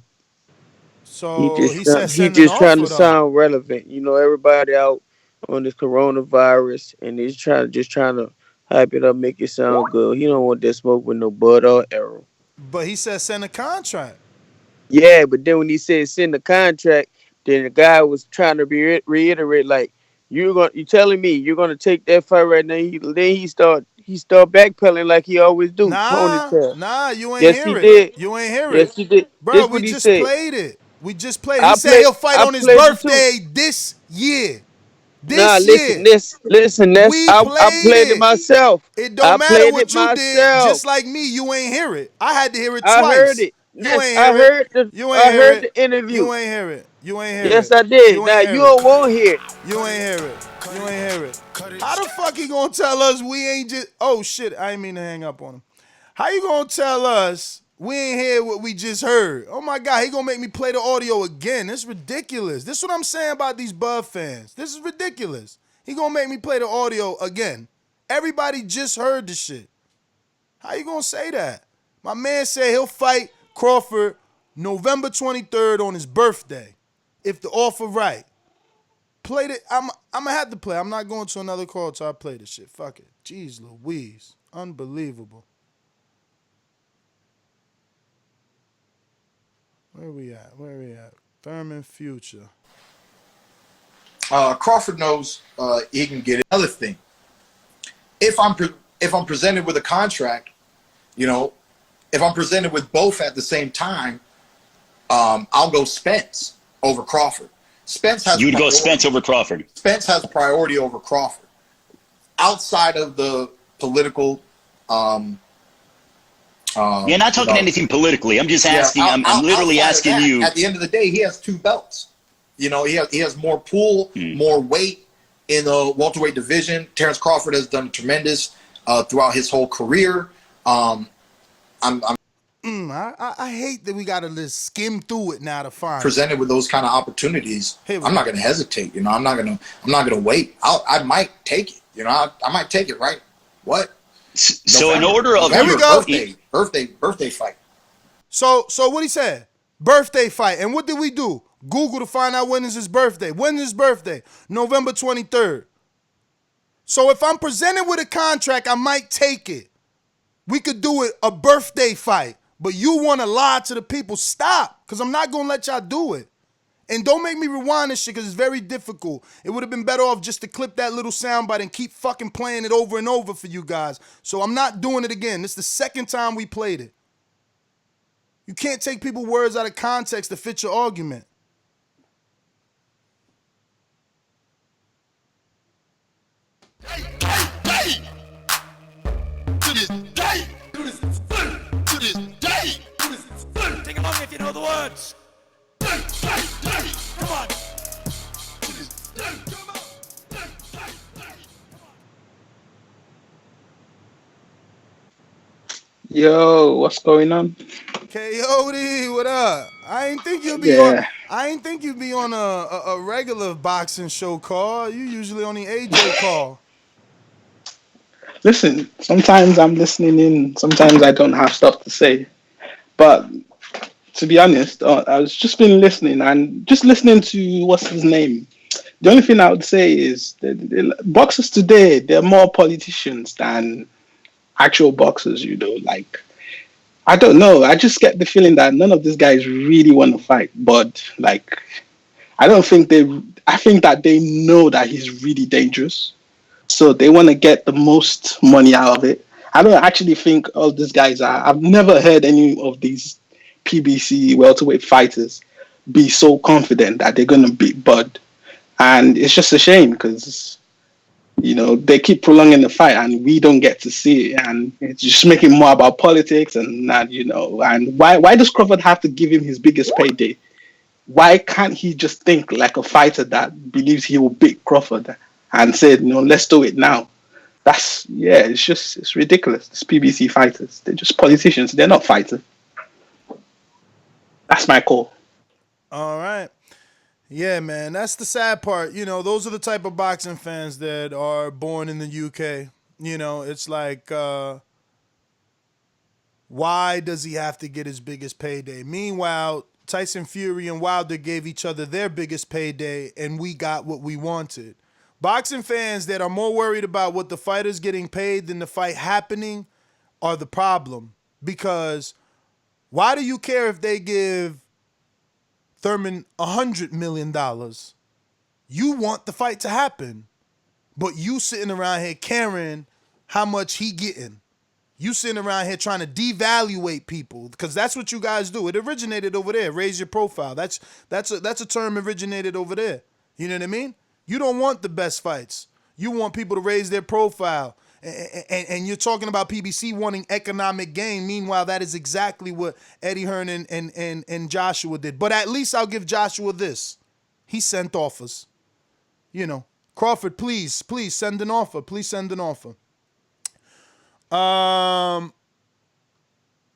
H: So he said
Y: He
H: send an
Y: just trying to
H: offer though.
Y: sound relevant. You know, everybody out on this coronavirus, and he's trying to hype it up, make it sound good. He don't want that smoke with no bud or Errol.
H: But he said send a contract.
Y: Yeah, but then when he said send the contract, then the guy was trying to reiterate like you telling me you're gonna take that fight right now. Then he start backpedaling like he always do.
H: Nah, you ain't
Y: Yes, he
H: hear it.
Y: did.
H: You ain't hear it.
Y: Yes, he did.
H: Bro,
Y: This
H: we
Y: what he
H: just
Y: said.
H: played it. We just played it. He said he'll fight
Y: I
H: on his
Y: played it too.
H: birthday this year.
Y: Nah,
H: This
Y: listen,
H: year.
Y: listen.
H: We
Y: I
H: played
Y: played it
H: it.
Y: myself.
H: It
Y: I
H: don't matter
Y: played it
H: what you did.
Y: myself.
H: Just like me, you ain't hear it. I had to hear it
Y: I heard
H: twice.
Y: it.
H: You
Y: Yes,
H: ain't hear it. You ain't
Y: I
H: hear
Y: heard
H: it.
Y: the interview.
H: You ain't hear it. You ain't hear
Y: Yes,
H: it.
Y: I did.
H: You
Y: Now
H: ain't
Y: you
H: hear
Y: don't
H: it.
Y: want to hear it.
H: You ain't hear it. You ain't hear it. How the fuck he gonna tell us we ain't just? Oh shit! I didn't mean to hang up on him. How you gonna tell us we ain't hear what we just heard? Oh my god, he gonna make me play the audio again. This is ridiculous. This is what I'm saying about these Bud fans. This is ridiculous. He gonna make me play the audio again. Everybody just heard the shit. How you gonna say that? My man said he'll fight Crawford November 23rd on his birthday. If the offer right. Played it. I'm gonna have to play. I'm not going to another call till I play this shit. Fuck it. Jeez Louise. Unbelievable. Where we at? Thurman Future.
Q: Crawford knows he can get it. Another thing, if I'm presented with a contract, you know, if I'm presented with both at the same time, I'll go Spence over Crawford.
R: You'd go Spence over Crawford.
Q: Spence has priority over Crawford. Outside of the political,
R: You're not talking anything politically. I'm just asking. I'm literally asking you.
Q: At the end of the day, he has 2 belts. You know, he has more pull, more weight in the welterweight division. Terence Crawford has done tremendous throughout his whole career. I
H: hate that we gotta just skim through it now to find.
Q: Presented with those kind of opportunities, I'm not going to hesitate. You know, I'm not going to wait. I might take it. You know, I might take it. Right? What?
R: So in order of
H: here we go.
Q: Birthday fight.
H: So what he said? Birthday fight. And what did we do? Google to find out when is his birthday. When is his birthday? November 23rd. So if I'm presented with a contract, I might take it. We could do it a birthday fight. But you want to lie to the people. Stop. Because I'm not going to let y'all do it. And don't make me rewind this shit because it's very difficult. It would have been better off just to clip that little soundbite and keep fucking playing it over and over for you guys. So I'm not doing it again. This is the second time we played it. You can't take people's words out of context to fit your argument.
G: Sing along if you know the words. Come on.
A: Yo, what's going on?
H: Coyote, what up? I ain't think you'd be on a regular boxing show call. You usually on the AJ call.
A: Listen, sometimes I'm listening in, sometimes I don't have stuff to say. But to be honest, I was just been listening and just listening to what's his name. The only thing I would say is that boxers today, they're more politicians than actual boxers, you know. Like, I don't know. I just get the feeling that none of these guys really want to fight. But, like, I think that they know that he's really dangerous. So they want to get the most money out of it. I don't actually think all these guys are. I've never heard any of these PBC welterweight fighters be so confident that they're going to beat Bud. And it's just a shame because, you know, they keep prolonging the fight and we don't get to see it. And it's just making more about politics and that, you know. And why does Crawford have to give him his biggest payday? Why can't he just think like a fighter that believes he will beat Crawford and said, you know, let's do it now? It's ridiculous. These PBC fighters, they're just politicians. They're not fighters. That's my call.
H: All right. Yeah, man, that's the sad part. Those are the type of boxing fans that are born in the UK. It's like, why does he have to get his biggest payday? Meanwhile, Tyson Fury and Wilder gave each other their biggest payday, and we got what we wanted. Boxing fans that are more worried about what the fighter's getting paid than the fight happening are the problem. Because why do you care if they give Thurman $100 million? You want the fight to happen, but you sitting around here caring how much he getting. You sitting around here trying to devaluate people because that's what you guys do. It originated over there. Raise your profile. That's a term originated over there. You know what I mean? You don't want the best fights. You want people to raise their profile. And you're talking about PBC wanting economic gain. Meanwhile, that is exactly what Eddie Hearn and Joshua did. But at least I'll give Joshua this. He sent offers. Crawford, please send an offer. Please send an offer.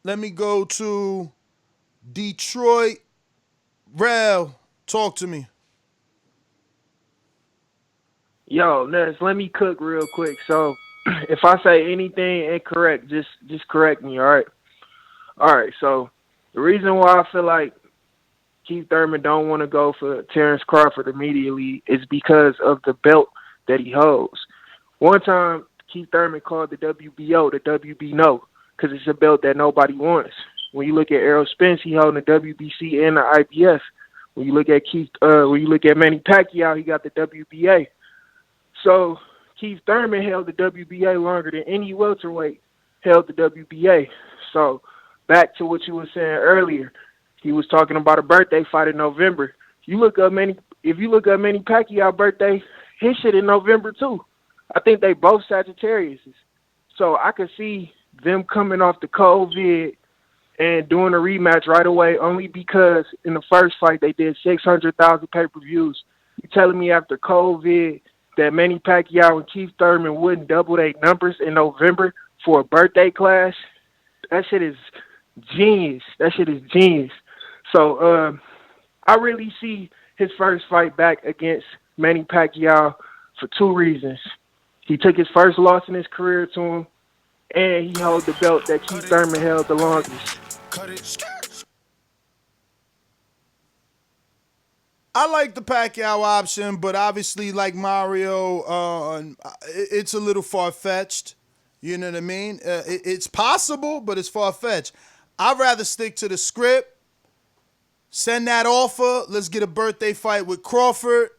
H: Let me go to Detroit. Rel, talk to me.
B: Yo, Ness, let me cook real quick. So, if I say anything incorrect, just correct me, all right? All right, so the reason why I feel like Keith Thurman don't want to go for Terence Crawford immediately is because of the belt that he holds. One time, Keith Thurman called the WBO the WB no, because it's a belt that nobody wants. When you look at Errol Spence, he holding the WBC and the IBF. When you look at Manny Pacquiao, he got the WBA. So Keith Thurman held the WBA longer than any welterweight held the WBA. So back to what you were saying earlier, he was talking about a birthday fight in November. If you look up Manny Pacquiao birthday, his shit in November too. I think they both Sagittarius. So I could see them coming off the COVID and doing a rematch right away only because in the first fight they did 600,000 pay-per-views. You telling me after COVID that Manny Pacquiao and Keith Thurman wouldn't double their numbers in November for a birthday clash? That shit is genius. So I really see his first fight back against Manny Pacquiao for two reasons. He took his first loss in his career to him, and he held the belt that Keith Thurman held the longest.
H: I like the Pacquiao option, but obviously, like Mario, it's a little far-fetched. You know what I mean? It's possible, but it's far-fetched. I'd rather stick to the script, send that offer, let's get a birthday fight with Crawford.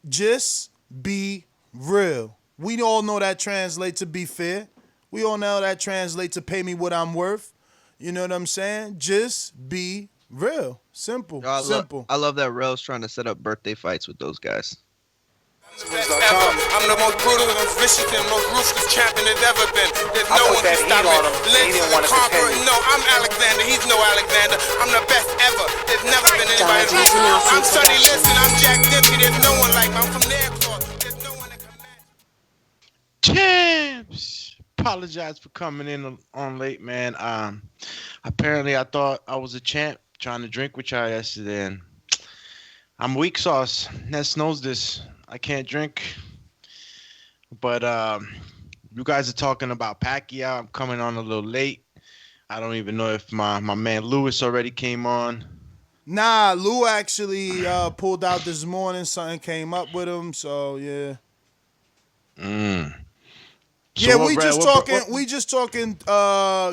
H: Just be real. We all know that translates to be fair. We all know that translates to pay me what I'm worth. You know what I'm saying? Just be real. Simple. Simple.
J: I love that Rel's trying to set up birthday fights with those guys.
G: I'm the most brutal, most vicious, and most ruthless champion there's ever been. There's no one can stop me. Lynch is a conqueror. No, I'm Alexander. He's no Alexander. I'm the best ever. There's never been anybody like me. I'm Sonny Liston. I'm Jack Dempsey. There's no one like me. I'm from Nairclaw. There's no one that can match.
C: Champs! Apologize for coming in on late, man. Apparently I thought I was a champ trying to drink with y'all yesterday, and I'm weak sauce. Ness knows this. I can't drink. But you guys are talking about Pacquiao. I'm coming on a little late. I don't even know if my man Lewis already came on.
H: Nah, Lou actually pulled out this morning. Something came up with him, so yeah.
C: So
H: Yeah, we just talking.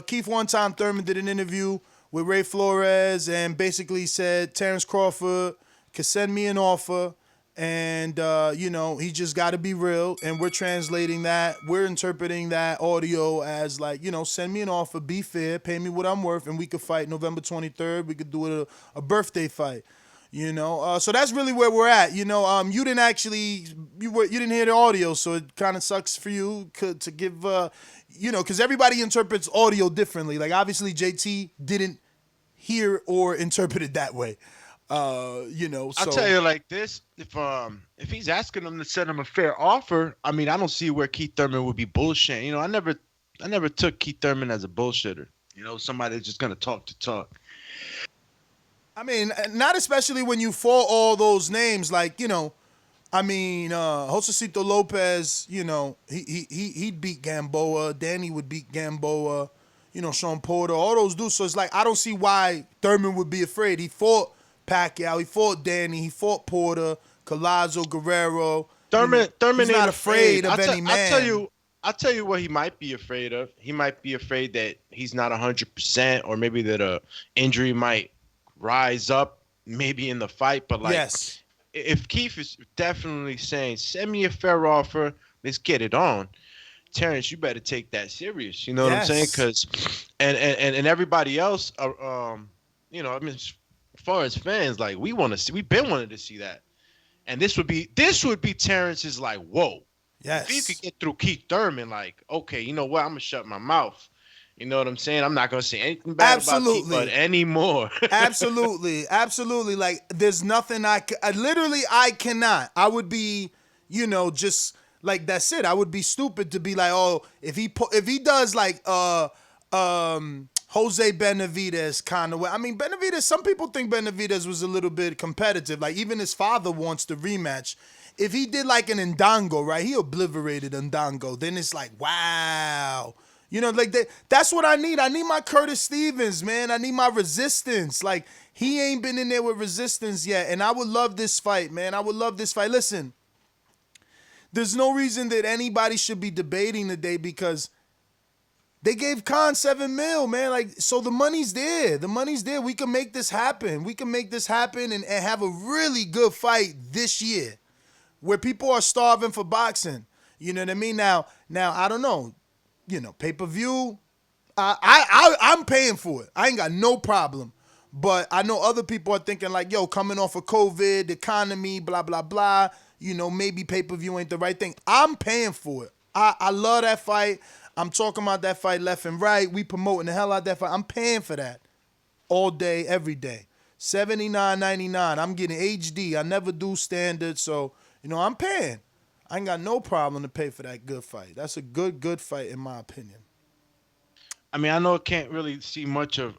H: Keith one time Thurman did an interview with Ray Flores and basically said Terence Crawford could send me an offer, and he just got to be real. And we're translating that. We're interpreting that audio as like, send me an offer, be fair, pay me what I'm worth, and we could fight November 23rd. We could do a birthday fight. So that's really where we're at. You didn't actually, you didn't hear the audio, so it kind of sucks for you to give, because everybody interprets audio differently. Like obviously JT didn't hear or interpret it that way. So
C: I'll tell you like this: if he's asking them to send him a fair offer, I mean, I don't see where Keith Thurman would be bullshitting. I never took Keith Thurman as a bullshitter. Somebody that's just gonna talk to talk.
H: I mean, not especially when you fought all those names. Like, you know, I mean, Josecito Lopez, you know, he'd beat Gamboa. Danny would beat Gamboa. You know, Sean Porter, all those dudes. So it's like, I don't see why Thurman would be afraid. He fought Pacquiao. He fought Danny. He fought Porter, Collazo, Guerrero.
C: Thurman
H: he's
C: ain't
H: not afraid of any man.
C: I'll tell you what he might be afraid of. He might be afraid that he's not 100%, or maybe that a injury might rise up maybe in the fight. But like,
H: yes.
C: If Keith is definitely saying, send me a fair offer, let's get it on, Terence, you better take that serious. You know what I'm saying? Because and everybody else, you know, I mean, as far as fans, like, we've been wanting to see that. And this would be Terence's like, whoa.
H: Yes.
C: If he could get through Keith Thurman, like, okay, you know what? I'm gonna shut my mouth. You know what I'm saying? I'm not gonna say anything bad about Keith Bud anymore.
H: Absolutely. Like, there's nothing I cannot. I would be, you know, just like, that's it. I would be stupid to be like, oh, if he does like Jose Benavidez kind of way. I mean, Benavidez, some people think Benavidez was a little bit competitive. Like, even his father wants the rematch. If he did like an Ndango, right? He obliterated Ndango. Then it's like, wow. You know, like that's what I need. I need my Curtis Stevens, man. I need my resistance. Like, he ain't been in there with resistance yet. And I would love this fight, man. I would love this fight. Listen, there's no reason that anybody should be debating today, because they gave Khan $7 million, man. Like, so the money's there. The money's there. We can make this happen. We can make this happen and have a really good fight this year, where people are starving for boxing. You know what I mean? Now I don't know. You know, pay-per-view, I'm paying for it. I ain't got no problem. But I know other people are thinking like, yo, coming off of COVID, economy, blah, blah, blah. You know, maybe pay-per-view ain't the right thing. I'm paying for it. I love that fight. I'm talking about that fight left and right. We promoting the hell out of that fight. I'm paying for that all day, every day. $79.99. I'm getting HD. I never do standard. So, you know, I'm paying. I ain't got no problem to pay for that good fight. That's a good fight, in my opinion.
C: I mean, I know I can't really see much of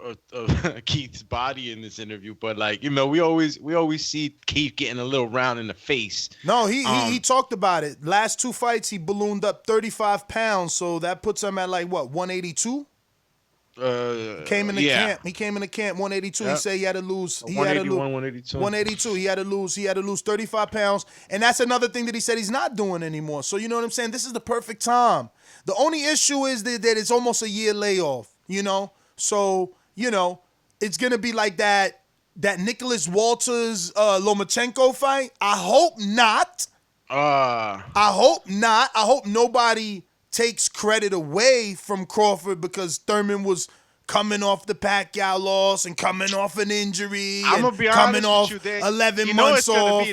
C: Keith's body in this interview, but like, you know, we always see Keith getting a little round in the face.
H: No, he talked about it. Last two fights, he ballooned up 35 pounds, so that puts him at like what, 182? Came in the camp. He came in the camp 182. Yep. He said he had to lose.
C: 182.
H: 182. He had to lose 35 pounds, and that's another thing that he said he's not doing anymore. So you know what I'm saying? This is the perfect time. The only issue is that it's almost a year layoff. You know, so you know it's gonna be like that Nicholas Walters Lomachenko fight. I hope not. I hope not. I hope nobody takes credit away from Crawford, because Thurman was coming off the Pacquiao loss and coming off an injury.
C: I'm gonna be
H: coming
C: honest
H: off
C: with you,
H: 11 months off.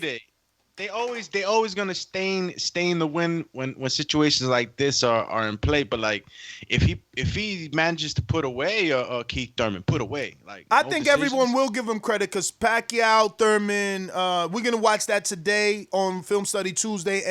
C: They always gonna stain the win when situations like this are in play. But like, if he manages to put away Keith Thurman, put away, like,
H: I think everyone will give him credit, because Pacquiao, Thurman, we're gonna watch that today on Film Study Tuesday,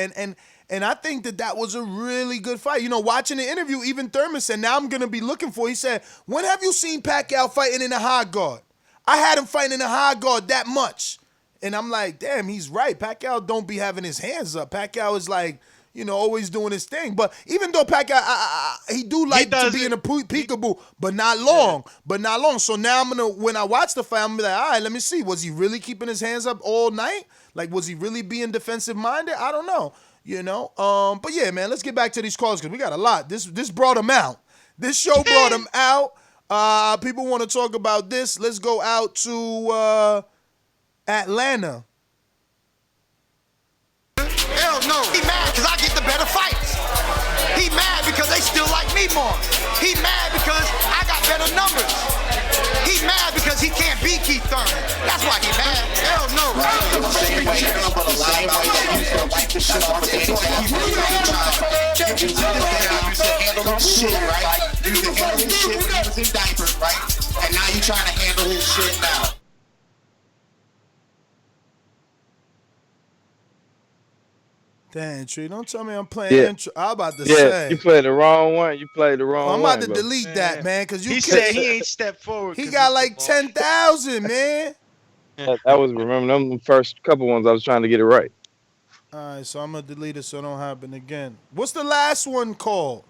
H: and I think that was a really good fight. You know, watching the interview, even Thurman said, now I'm going to be looking for, he said, when have you seen Pacquiao fighting in a high guard? I had him fighting in a high guard that much. And I'm like, damn, he's right. Pacquiao don't be having his hands up. Pacquiao is like, you know, always doing his thing. But even though Pacquiao, he do like to be in a peekaboo, but not long. But not long. So now when I watch the fight, I'm going to be like, all right, let me see. Was he really keeping his hands up all night? Like, was he really being defensive minded? I don't know. You know, but yeah, man, let's get back to these calls, because we got a lot. This brought them out. This show brought them out. People want to talk about this. Let's go out to Atlanta.
D: Hell no. He mad because I get the better fights. He mad because they still like me more. He mad because I got better numbers. He mad because he can't beat Keith Thurman. That's why he mad. Hell no. And now you trying to handle his shit now.
H: Damn, Trey, don't tell me I'm playing intro. I'm about to say.
Y: You played the wrong one. You played the wrong one.
H: I'm about to delete that, man, because
C: he said he ain't stepped forward.
H: He got like 10,000, man.
E: That was, remember them the first couple ones I was trying to get it right.
H: All right, so I'm gonna delete it so it don't happen again. What's the last one called?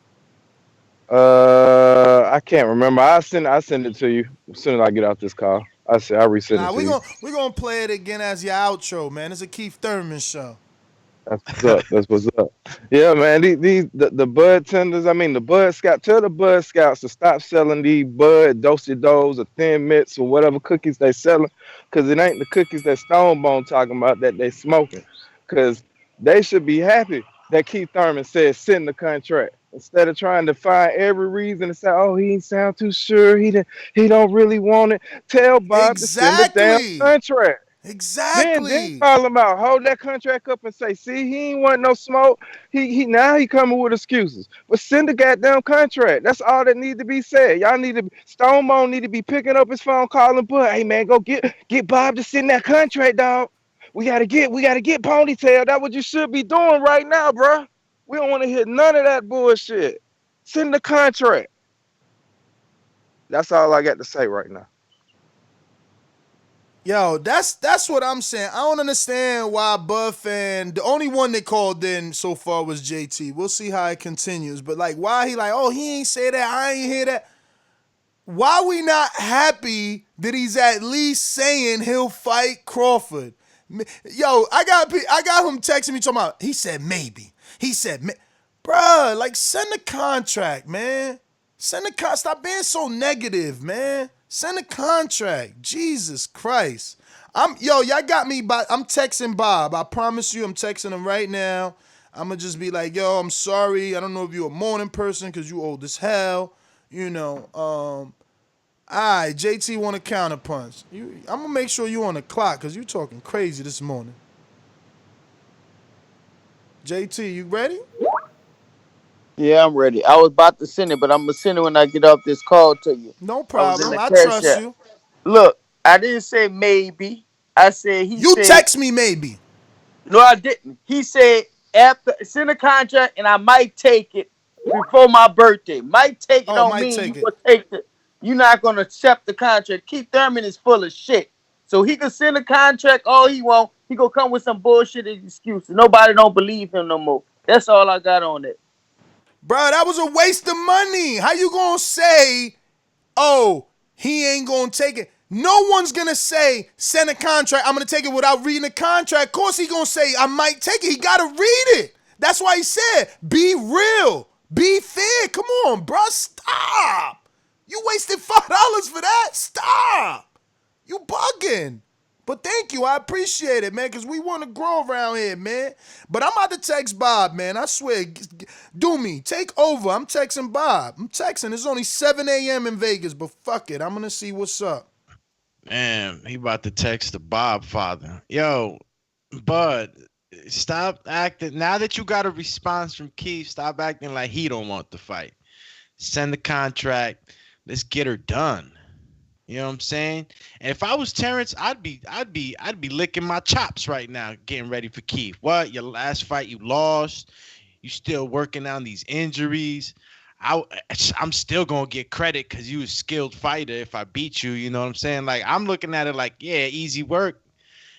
E: I can't remember. I send it to you as soon as I get off this call. I resend it
H: Nah,
E: to you.
H: we gonna play it again as your outro, man. It's a Keith Thurman show.
E: That's what's up. That's what's up. Yeah, man. The bud tenders. I mean, the bud scout. Tell the bud scouts to stop selling these bud dosey doughs or thin mints or whatever cookies they selling, because it ain't the cookies that Stonebone talking about that they smoking. Because they should be happy that Keith Thurman said send the contract instead of trying to find every reason to say, oh, he ain't sound too sure. He don't really want it. Tell Bob to send the damn
H: Exactly.
E: contract. Then
H: Exactly.
E: call him out, hold that contract up and say, see, he ain't want no smoke. He now he coming with excuses. But send the goddamn contract. That's all that need to be said. Y'all need to Stonebone need to be picking up his phone, calling Bud. Hey man, go get Bob to send that contract, dog. We gotta get Ponytail. That's what you should be doing right now, bro. We don't want to hear none of that bullshit. Send the contract. That's all I got to say right now.
H: Yo, that's what I'm saying. I don't understand why Buff and the only one that called in so far was JT. We'll see how it continues. But like, why he like, oh, he ain't say that, I ain't hear that. Why we not happy that he's at least saying he'll fight Crawford? Yo, I got him texting me talking about. He said maybe. He said, bruh, like send the contract, man. Stop being so negative, man. Send a contract. Jesus Christ. Y'all got me I'm texting Bob. I promise you I'm texting him right now. I'ma just be like, yo, I'm sorry. I don't know if you're a morning person because you old as hell. You know, alright, JT want a counterpunch. I'm gonna make sure you on the clock because you talking crazy this morning. JT, you ready?
Y: Yeah, I'm ready. I was about to send it, but I'm gonna send it when I get off this call to you.
H: No
Y: I was in
H: problem.
Y: the
H: I
Y: cash
H: trust
Y: app.
H: you.
Y: Look, I didn't say maybe. I said he
H: You
Y: said
H: text me maybe.
Y: no, I didn't. He said after send a contract and I might take it before my birthday. Might take it
H: Oh,
Y: don't
H: might
Y: mean you
H: take it.
Y: will take it. You're not gonna accept the contract. Keith Thurman is full of shit. So he can send a contract all he want. He gonna come with some bullshit excuses. Nobody don't believe him no more. That's all I got on it.
H: Bro, that was a waste of money. How you gonna say, oh, he ain't gonna take it? No one's gonna say, send a contract, I'm gonna take it without reading the contract. Of course he gonna say, I might take it. He gotta read it. That's why he said, be real. Be fair. Come on, bro. Stop. You wasted $5 for that? Stop. You bugging. But thank you. I appreciate it, man, because we want to grow around here, man. But I'm about to text Bob, man. I swear. Do me. Take over. I'm texting Bob. I'm texting. It's only 7 a.m. in Vegas, but fuck it. I'm going to see what's up.
C: Man, he about to text the Bob father. Yo, Bud, stop acting. Now that you got a response from Keith, stop acting like he don't want the fight. Send the contract. Let's get her done. You know what I'm saying? And if I was Terence, I'd be licking my chops right now, getting ready for Keith. What? Your last fight you lost. You still working on these injuries. I'm still gonna get credit because you a skilled fighter if I beat you. You know what I'm saying? Like I'm looking at it like, yeah, easy work.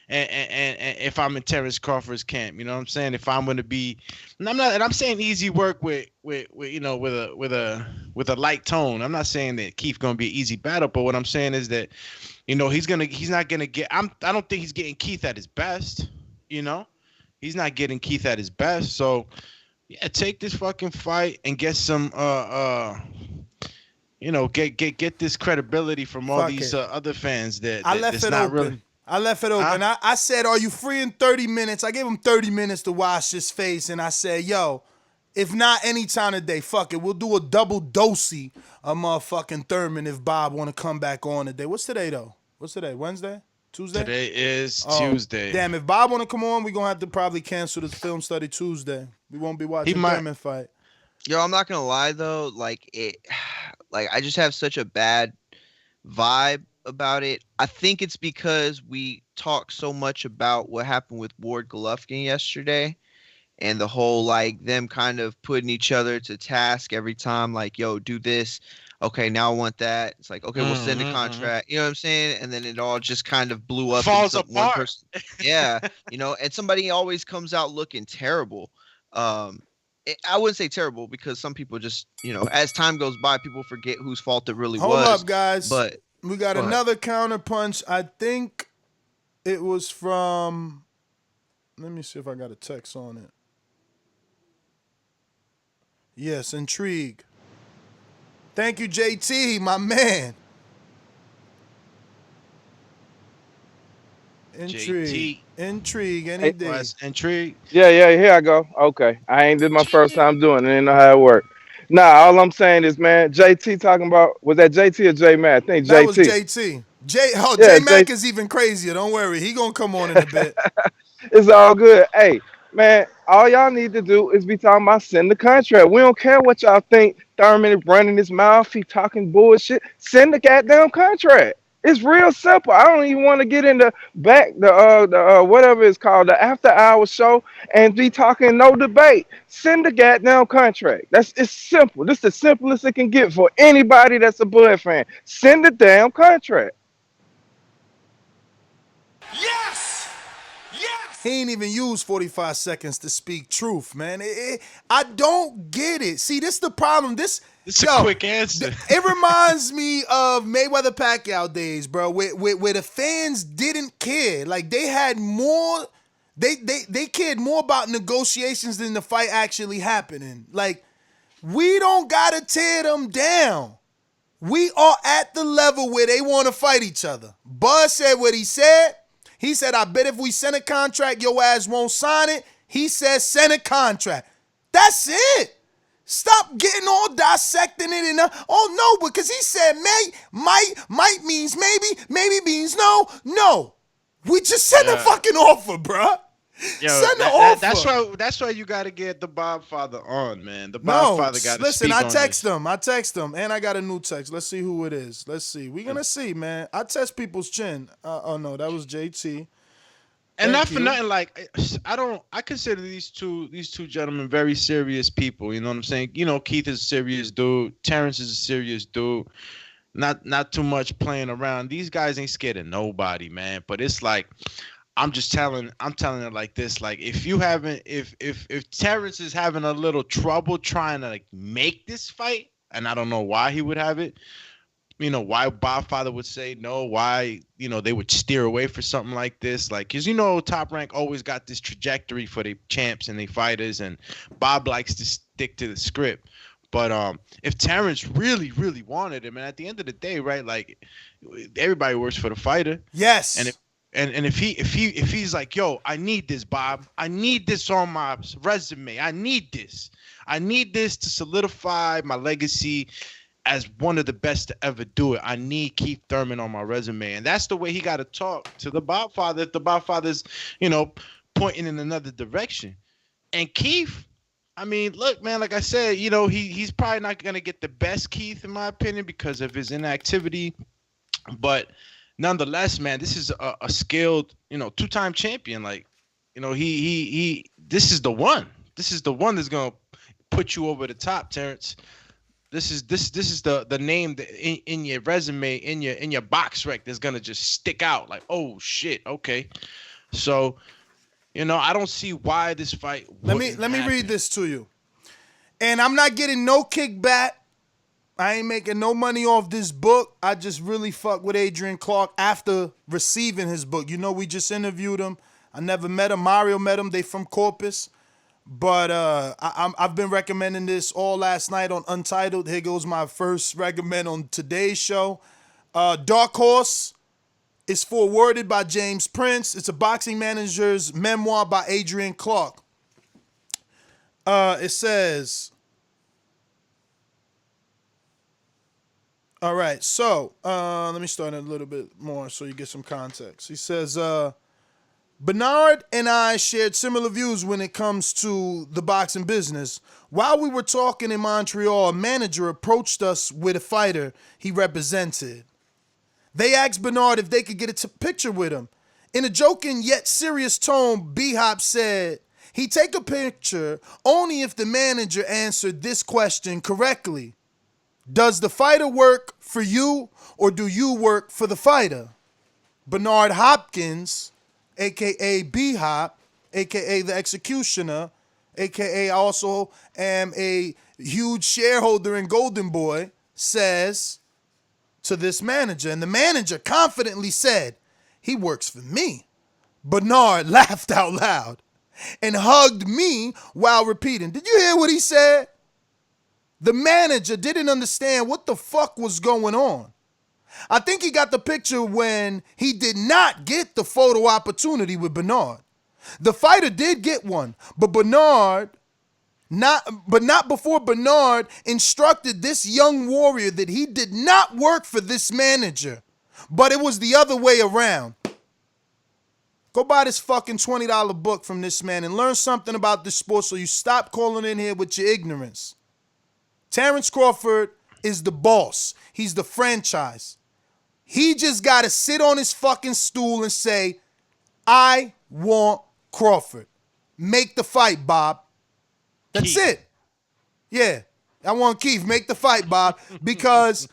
C: And if I'm in Terence Crawford's camp, you know what I'm saying? If I'm going to be, and I'm saying easy work with you know with a light tone. I'm not saying that Keith going to be an easy battle, but what I'm saying is that, you know, he's not going to get. I don't think he's getting Keith at his best. You know, he's not getting Keith at his best. So yeah, take this fucking fight and get some you know, get this credibility from all these other fans that
H: I left
C: that's
H: it
C: not
H: open.
C: really.
H: I left it open. I said, are you free in 30 minutes? I gave him 30 minutes to wash his face, and I said, yo, if not any time today, fuck it. We'll do a double dosey of motherfucking Thurman if Bob want to come back on today. What's today, though? What's today? Wednesday? Tuesday?
C: Today is Tuesday.
H: Damn, if Bob want to come on, we're going to have to probably cancel this film study Tuesday. We won't be watching Thurman fight.
J: Yo, I'm not going to lie, though. Like, I just have such a bad vibe about it. I think it's because we talked so much about what happened with Ward Golovkin yesterday and the whole like them kind of putting each other to task every time, like, yo, do this. okay, now I want that. It's like, okay, we'll send a contract. You know what I'm saying? And then it all just kind of blew up.
C: Falls
J: and one
C: apart.
J: person, yeah, and somebody always comes out looking terrible. I wouldn't say terrible because some people just, as time goes by, people forget whose fault it really
H: Hold
J: was.
H: up, guys.
J: But
H: we got another counterpunch. I think it was from. Let me see if I got a text on it. Yes, Intrigue. Thank you, JT, my man. Intrigue. Intrigue, any day.
C: Intrigue.
E: Yeah, here I go. Okay. I ain't did my first time doing it. I didn't know how it worked. Nah, all I'm saying is, man, JT talking about, was that JT or J Mac? I think JT.
H: That was JT.
E: Yeah,
H: J Mac is even crazier. Don't worry. He gonna come on in a bit.
E: It's all good. Hey, man, all y'all need to do is be talking about send the contract. We don't care what y'all think. Thurman is running his mouth. He talking bullshit. Send the goddamn contract. It's real simple. I don't even want to get into the whatever it's called, the after hour show, and be talking no debate. Send the goddamn contract. It's simple. This is the simplest it can get for anybody that's a Bud fan. Send the damn contract.
D: Yes!
H: He ain't even used 45 seconds to speak truth, man. I don't get it. See, this is the problem. It's
C: a quick answer.
H: It reminds me of Mayweather Pacquiao days, bro, where the fans didn't care. Like, they had more, they cared more about negotiations than the fight actually happening. Like, we don't gotta tear them down. We are at the level where they want to fight each other. Bud said what he said. He said, I bet if we send a contract, your ass won't sign it. He said, send a contract. That's it. Stop getting all dissecting it. No, because he said might means maybe means no. We just send a fucking offer, bruh. Send the offer.
C: That's why you got to get the Bobfather on, man. The Bobfather got to speak on
H: I text him, and I got a new text. Let's see who it is. Let's see. We're gonna see, man. I test people's chin. Oh no, that was JT.
C: And not for nothing, like I consider these two gentlemen very serious people. You know what I'm saying? Keith is a serious dude. Terence is a serious dude. Not too much playing around. These guys ain't scared of nobody, man. But it's like, I'm telling it like this. Like, if Terence is having a little trouble trying to make this fight, and I don't know why he would have it, why Bobfather would say no, why they would steer away for something like this, like, because Top Rank always got this trajectory for the champs and the fighters, and Bob likes to stick to the script. But if Terence really wanted him, and at the end of the day, right, like, everybody works for the fighter.
H: Yes.
C: And if he's like, yo, I need this, Bob. I need this on my resume. I need this to solidify my legacy as one of the best to ever do it. I need Keith Thurman on my resume. And that's the way he got to talk to the Bobfather if the Bobfather's, pointing in another direction. And Keith, I mean, look, man, like I said, he's probably not going to get the best Keith, in my opinion, because of his inactivity. But nonetheless, man, this is a skilled, two-time champion. Like, this is the one. This is the one that's gonna put you over the top, Terence. This is the name that in your resume, in your box rec, that's gonna just stick out. Like, oh shit, okay. So, I don't see why this fight.
H: Let me read this to you. And I'm not getting no kickback. I ain't making no money off this book. I just really fuck with Adrian Clark after receiving his book. We just interviewed him. I never met him. Mario met him. They from Corpus. But I've been recommending this all last night on Untitled. Here goes my first recommend on today's show. Dark Horse is forwarded by James Prince. It's a boxing manager's memoir by Adrian Clark. It says... All right, so let me start a little bit more so you get some context. He says, Bernard and I shared similar views when it comes to the boxing business. While we were talking in Montreal, a manager approached us with a fighter he represented. They asked Bernard if they could get a picture with him. In a joking yet serious tone, B-Hop said he'd take a picture only if the manager answered this question correctly. Does the fighter work for you or do you work for the fighter? Bernard Hopkins, a.k.a. B-Hop, a.k.a. the Executioner, a.k.a. I also am a huge shareholder in Golden Boy, says to this manager, and the manager confidently said, he works for me. Bernard laughed out loud and hugged me while repeating. Did you hear what he said? The manager didn't understand what the fuck was going on. I think he got the picture when he did not get the photo opportunity with Bernard. The fighter did get one, but not before Bernard instructed this young warrior that he did not work for this manager, but it was the other way around. Go buy this fucking $20 book from this man and learn something about this sport so you stop calling in here with your ignorance. Terence Crawford is the boss. He's the franchise. He just got to sit on his fucking stool and say, I want Crawford. Make the fight, Bob. That's Keith. It. Yeah, I want Keith. Make the fight, Bob, because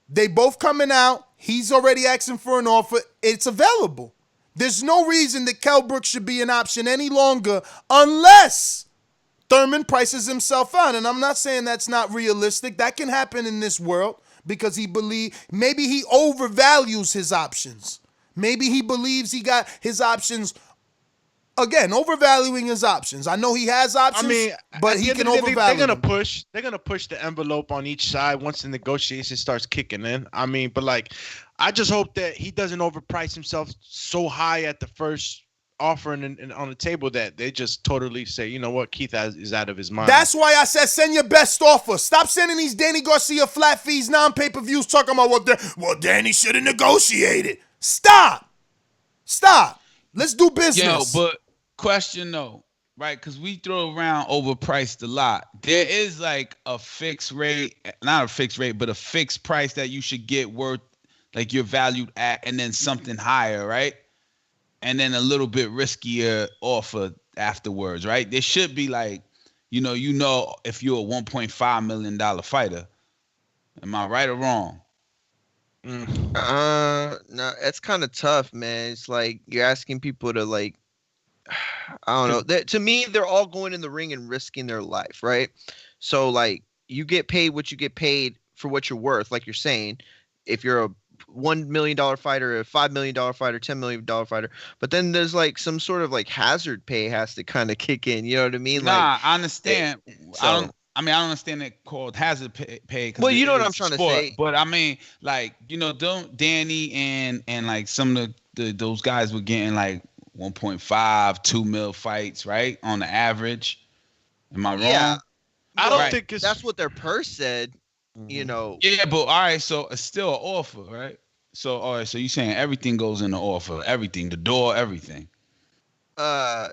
H: they both coming out. He's already asking for an offer. It's available. There's no reason that Kell Brooks should be an option any longer unless Thurman prices himself out. And I'm not saying that's not realistic. That can happen in this world because maybe he overvalues his options. Maybe he believes he got his options. Again, overvaluing his options. I know he has options, but he can overvalue them.
C: They're gonna push the envelope on each side once the negotiation starts kicking in. I just hope that he doesn't overprice himself so high at the first offer and on the table that they just totally say, you know what, Keith is out of his mind.
H: That's why I said send your best offer. Stop sending these Danny Garcia flat fees, non-pay-per-views, talking about Danny should have negotiated. Stop. Let's do business.
N: Yo, but question though, right? Because we throw around overpriced a lot. There is like a fixed rate, not a fixed rate, but a fixed price that you should get worth like you're valued at, and then something higher, right? And then a little bit riskier offer afterwards, right? There should be like, you know, if you're a $1.5 million fighter. Am I right or wrong?
J: No, it's kind of tough, man. It's like you're asking people to like, I don't know. To me, they're all going in the ring and risking their life, right? So like you get paid what you get paid for what you're worth, like you're saying. If you're a $1 million fighter, a $5 million fighter, $10 million fighter, but then there's like some sort of like hazard pay has to kind of kick in. You know what I mean?
N: Nah, I understand. I don't understand it called hazard pay.
J: Well, you know what I'm trying to say.
N: But I mean, like, you know, don't Danny and like some of those guys were getting like 1.5, 2 mil fights, right? On the average. Am I wrong?
J: Yeah.
C: I don't think
J: that's what their purse said. You know.
N: Yeah, but all right, so it's still an offer, right? So all right, so you're saying everything goes in the offer, everything, the door, everything.
J: Yeah,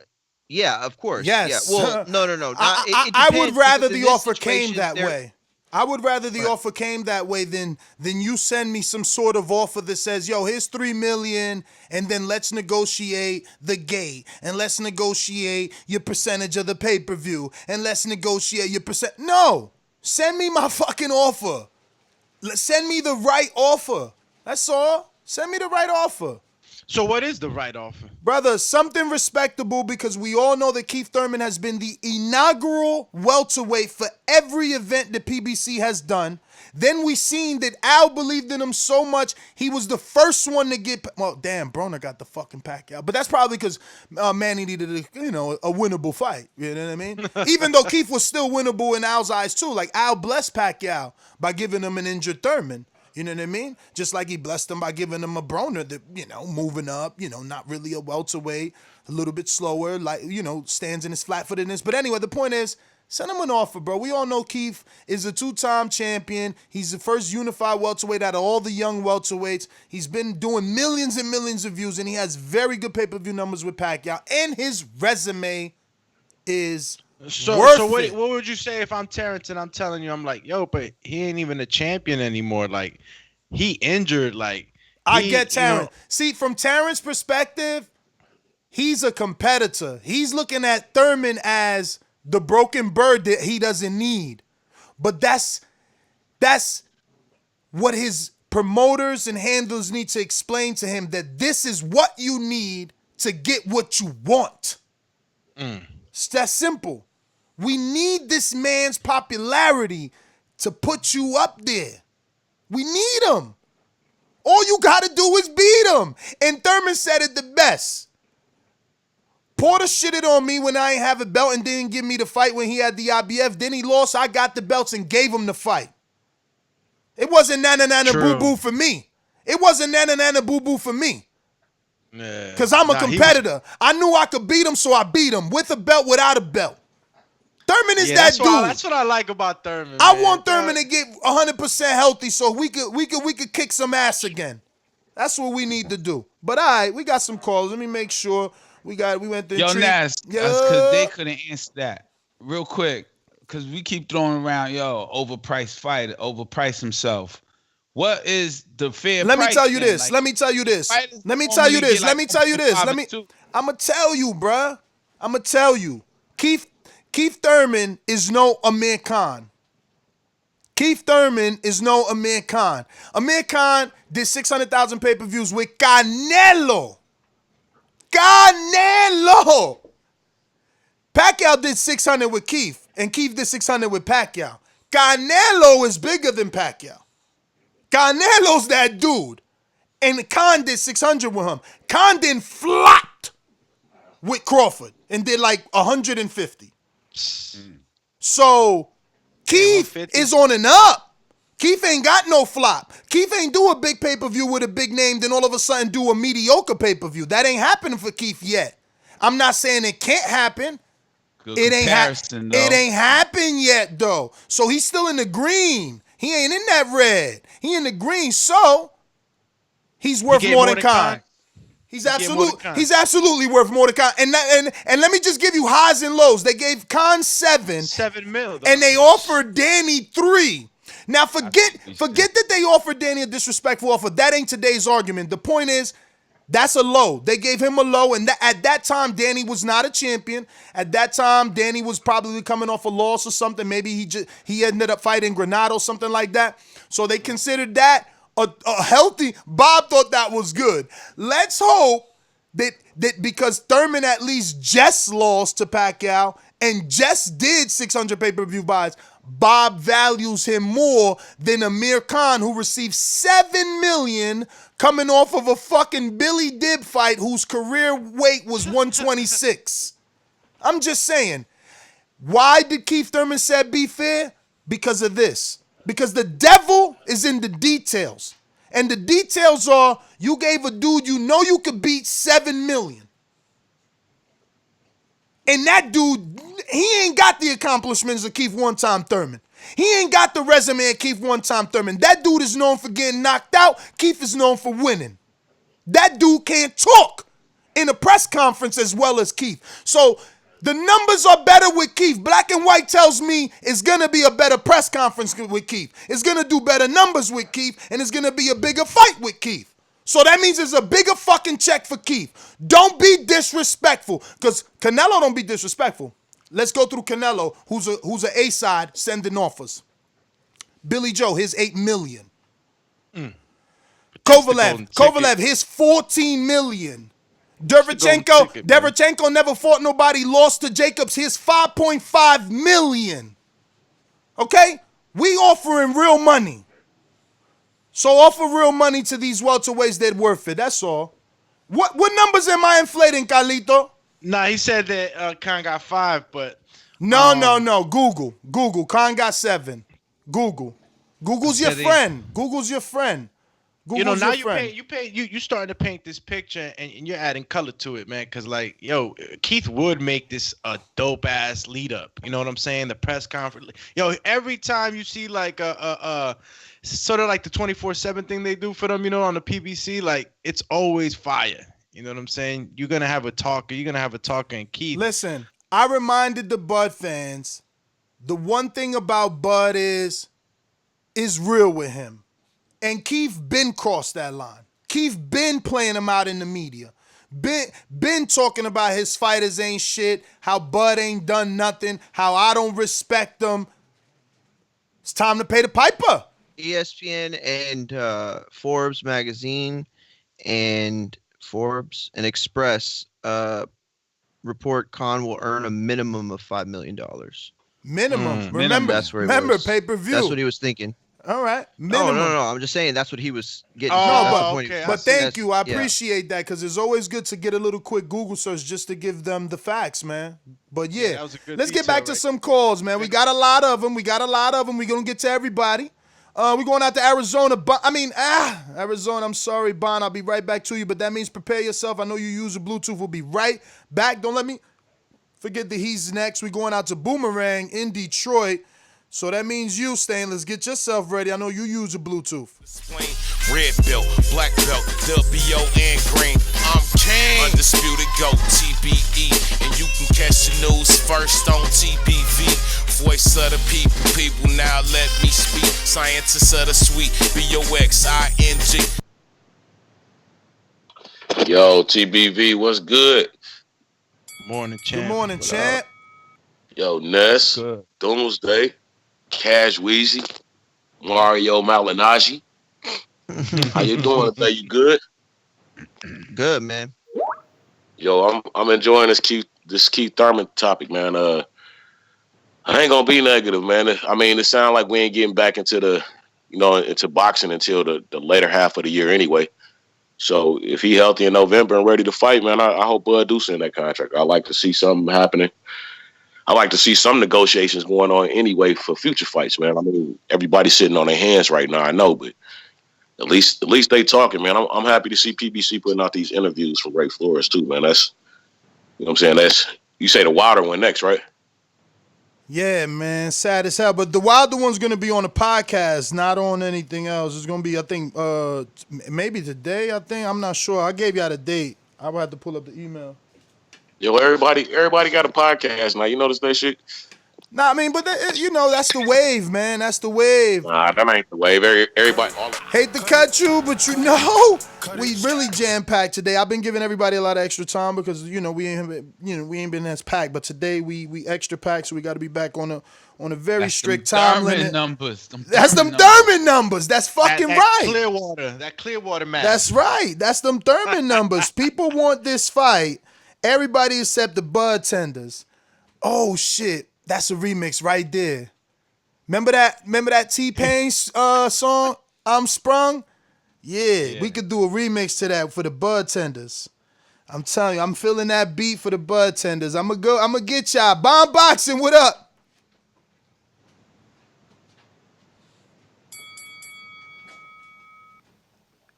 J: of course.
H: Yes.
J: Yeah. Well, no.
H: I would rather the offer came that way. I would rather the offer came that way than you send me some sort of offer that says, yo, here's $3 million, and then let's negotiate the gate, and let's negotiate your percentage of the pay-per-view, and let's negotiate your percent. No. Send me my fucking offer. Send me the right offer. That's all. Send me the right offer.
C: So what is the right offer?
H: Brother, something respectable, because we all know that Keith Thurman has been the inaugural welterweight for every event that PBC has done. Then we seen that Al believed in him so much, he was the first one to get... Well, damn, Broner got the fucking Pacquiao. But that's probably because Manny needed a winnable fight. You know what I mean? Even though Keith was still winnable in Al's eyes too. Like, Al blessed Pacquiao by giving him an injured Thurman. You know what I mean? Just like he blessed him by giving him a Broner that, moving up, not really a welterweight, a little bit slower, like, stands in his flat-footedness. But anyway, the point is, send him an offer, bro. We all know Keith is a two-time champion. He's the first unified welterweight out of all the young welterweights. He's been doing millions and millions of views, and he has very good pay-per-view numbers with Pacquiao. And his resume is worth it.
C: What would you say if I'm Terence and I'm telling you, I'm like, yo, but he ain't even a champion anymore. Like, he injured. Like,
H: I get Terence. See, from Terence's perspective, he's a competitor. He's looking at Thurman as the broken bird that he doesn't need. But that's That's what his promoters and handlers need to explain to him, that this is what you need to get what you want. It's that simple. We need this man's popularity to put you up there. We need him. All you got to do is beat him. And Thurman said it the best. Porter shitted on me when I ain't have a belt and didn't give me the fight when he had the IBF. Then he lost. I got the belts and gave him the fight. It wasn't nana boo-boo for me. It wasn't nana boo-boo for me. Because I'm a competitor. I knew I could beat him, so I beat him. With a belt, without a belt. Thurman is that dude.
C: That's what I like about Thurman.
H: I want Thurman to get 100% healthy so we could kick some ass again. That's what we need to do. But all right, we got some calls. Let me make sure we went through.
N: Yo, Nas, because they couldn't answer that real quick. Because we keep throwing around, overpriced fighter, overpriced himself. What is the fair price?
H: Let me tell you this. Let me tell you this. I'ma tell you, bruh. I'ma tell you. Keith Thurman is no Amir Khan. Keith Thurman is no Amir Khan. Amir Khan did 600,000 pay-per-views with Canelo. Pacquiao did 600 with Keith, and Keith did 600 with Pacquiao. Canelo is bigger than Pacquiao. Canelo's that dude. And Khan did 600 with him. Khan then flopped with Crawford and did like 150. So Keith is on and up. Keith ain't got no flop. Keith ain't do a big pay-per-view with a big name, then all of a sudden do a mediocre pay-per-view. That ain't happening for Keith yet. I'm not saying it can't happen. It ain't happened yet, though. So he's still in the green. He ain't in that red. He in the green. So he's worth more than Khan. He's absolutely worth more than Khan. And let me just give you highs and lows. They gave Khan $7 million, and they offered Danny $3 million. Now forget that they offered Danny a disrespectful offer. That ain't today's argument. The point is, that's a low. They gave him a low, and at that time, Danny was not a champion. At that time, Danny was probably coming off a loss or something. Maybe he ended up fighting Granado, something like that. So they considered that a healthy. Bob thought that was good. Let's hope that because Thurman at least just lost to Pacquiao and just did 600 pay-per-view buys, Bob values him more than Amir Khan, who received $7 million coming off of a fucking Billy Dib fight whose career weight was 126. I'm just saying. Why did Keith Thurman say be fair? Because of this. Because the devil is in the details. And the details are, you gave a dude you know you could beat $7 million. And that dude, he ain't got the accomplishments of Keith One-Time Thurman. He ain't got the resume of Keith One-Time Thurman. That dude is known for getting knocked out. Keith is known for winning. That dude can't talk in a press conference as well as Keith. So the numbers are better with Keith. Black and White tells me it's going to be a better press conference with Keith. It's going to do better numbers with Keith, and it's going to be a bigger fight with Keith. So that means it's a bigger fucking check for Keith. Don't be disrespectful, because Canelo don't be disrespectful. Let's go through Canelo, who's an A-side sending offers. Billy Joe, his $8 million. Kovalev, his $14 million. Derevchenko never fought nobody, lost to Jacobs, his $5.5 million. Okay? We offering real money. So offer real money to these welterweights that worth it. That's all. What numbers am I inflating, Carlito?
C: Nah, he said that Khan got 5, but
H: no. Google. Khan got 7. Google's your friend. Google's your friend.
C: Google's now you starting to paint this picture and you're adding color to it, man. Because Keith would make this a dope ass lead up. You know what I'm saying? The press conference. Every time you see like sort of like the 24/7 thing they do for them, on the PBC, it's always fire. You know what I'm saying? You're gonna have a talker. And Keith.
H: Listen, I reminded the Bud fans, the one thing about Bud is real with him. And Keith been crossed that line. Keith been playing him out in the media. Been talking about his fighters ain't shit, how Bud ain't done nothing, how I don't respect them. It's time to pay the piper.
J: ESPN and Forbes magazine and Forbes and Express report Khan will earn a minimum of $5 million.
H: Minimum.
J: Remember, that's where it was.
H: pay-per-view.
J: That's what he was thinking.
H: All right. Minimum.
J: No. I'm just saying that's what he was getting.
H: But thank you. I appreciate that because it's always good to get a little quick Google search just to give them the facts, man. But yeah, let's get back to some calls, man. We got a lot of them. We're going to get to everybody. We're going out to Arizona. Arizona, I'm sorry, Bon. I'll be right back to you, but that means prepare yourself. I know you use a Bluetooth. We'll be right back. Don't let me forget that he's next. We're going out to Boomerang in Detroit. So that means you, Stainless. Get yourself ready. I know you use a Bluetooth.
F: Red belt, black belt, WO and green. I'm king. Undisputed GOAT, TBE. And you can catch the news first on TBV. Voice of the people now let me speak. Scientists of the sweet, BOXING.
I: Yo, TBV, what's good?
C: Morning, champ.
H: Good morning, champ.
I: Yo, Ness, Doomsday, Cash Wheezy, Mario Malinaji. How you doing today? You good?
J: Good, man.
I: Yo, I'm enjoying this Keith Thurman topic, man. I ain't gonna be negative, man. I mean, it sounds like we ain't getting back into into boxing until the later half of the year anyway. So if he healthy in November and ready to fight, man, I hope Bud do send that contract. I like to see something happening. I like to see some negotiations going on anyway for future fights, man. I mean, everybody's sitting on their hands right now, I know, but at least they talking, man. I'm happy to see PBC putting out these interviews from Ray Flores too, man. That's, you know what I'm saying? You say the Wilder one next, right?
H: Yeah, man, sad as hell. But the Wilder one's gonna be on the podcast, not on anything else. It's gonna be, I think, maybe today. I'm not sure. I gave y'all the date. I would have to pull up the email.
I: Yo, everybody got a podcast now. You notice that shit?
H: Nah, I mean, but that's the wave, man. That's the wave.
I: Nah, that ain't the wave. Everybody.
H: Hate to cut you, but we really jam packed today. I've been giving everybody a lot of extra time because we ain't been as packed. But today we extra packed, so we got to be back on a very strict time limit. That's them Thurman numbers. That's fucking right.
C: That Clearwater match.
H: That's right. That's them Thurman numbers. People want this fight. Everybody except the bud tenders. Oh shit. That's a remix right there. Remember that T-Pain song, I'm Sprung? Yeah, we could do a remix to that for the bud tenders. I'm telling you, I'm feeling that beat for the bud tenders. I'm gonna get y'all. Bomb Boxing, what up?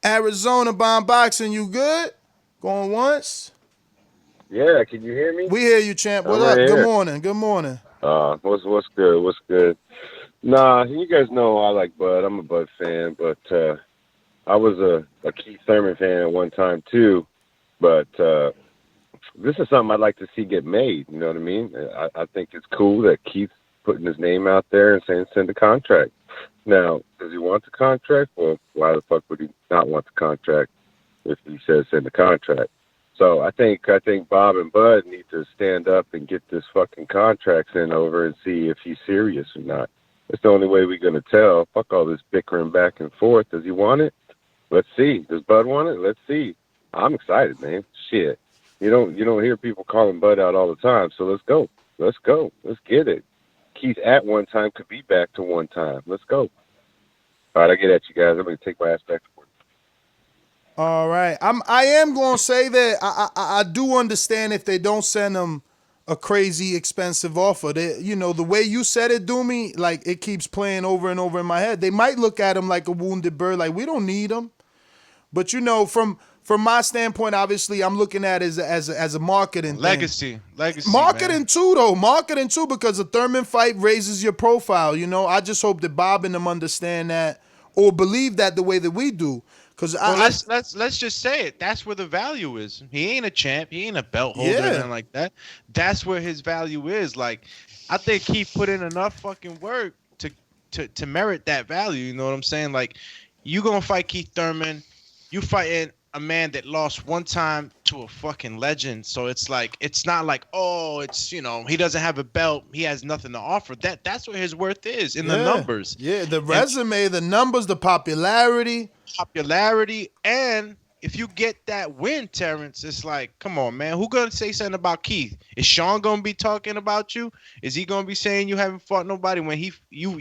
H: Arizona Bomb Boxing, you good? Going once?
K: Yeah, can you hear me?
H: We hear you, champ. What up? Good morning. Good morning.
K: What's good? What's good? Nah, you guys know I like Bud. I'm a Bud fan, but I was a Keith Thurman fan at one time too. But this is something I'd like to see get made. You know what I mean? I think it's cool that Keith's putting his name out there and saying send a contract. Now, does he want the contract? Well, why the fuck would he not want the contract if he says send the contract? So I think Bob and Bud need to stand up and get this fucking contract sent over and see if he's serious or not. That's the only way we're gonna tell. Fuck all this bickering back and forth. Does he want it? Let's see. Does Bud want it? Let's see. I'm excited, man. Shit. You don't hear people calling Bud out all the time. So let's go. Let's go. Let's get it. Keith at one time could be back to one time. Let's go. All right, I get at you guys. I'm gonna take my ass back to work.
H: All right. I am going to say that I do understand if they don't send him a crazy expensive offer. The way you said it, Doomy, like it keeps playing over and over in my head. They might look at him like a wounded bird, like we don't need him. But from my standpoint, obviously, I'm looking at it as a marketing
C: legacy,
H: marketing
C: man.
H: Too, though. Marketing too, because the Thurman fight raises your profile. I just hope that Bob and them understand that or believe that the way that we do.
C: Let's just say it. That's where the value is. He ain't a champ. He ain't a belt holder or anything like that. That's where his value is. Like, I think he put in enough fucking work to merit that value. You know what I'm saying? Like, you gonna fight Keith Thurman. You fighting a man that lost one time to a fucking legend. So it's not like, oh, it's, he doesn't have a belt, he has nothing to offer. That's where his worth is, in the numbers.
H: Yeah, the
C: And
H: resume, the numbers, the popularity.
C: And if you get that win, Terence, it's like, come on, man, who gonna say something about Keith? Is Sean gonna be talking about you? Is he gonna be saying you haven't fought nobody when he you know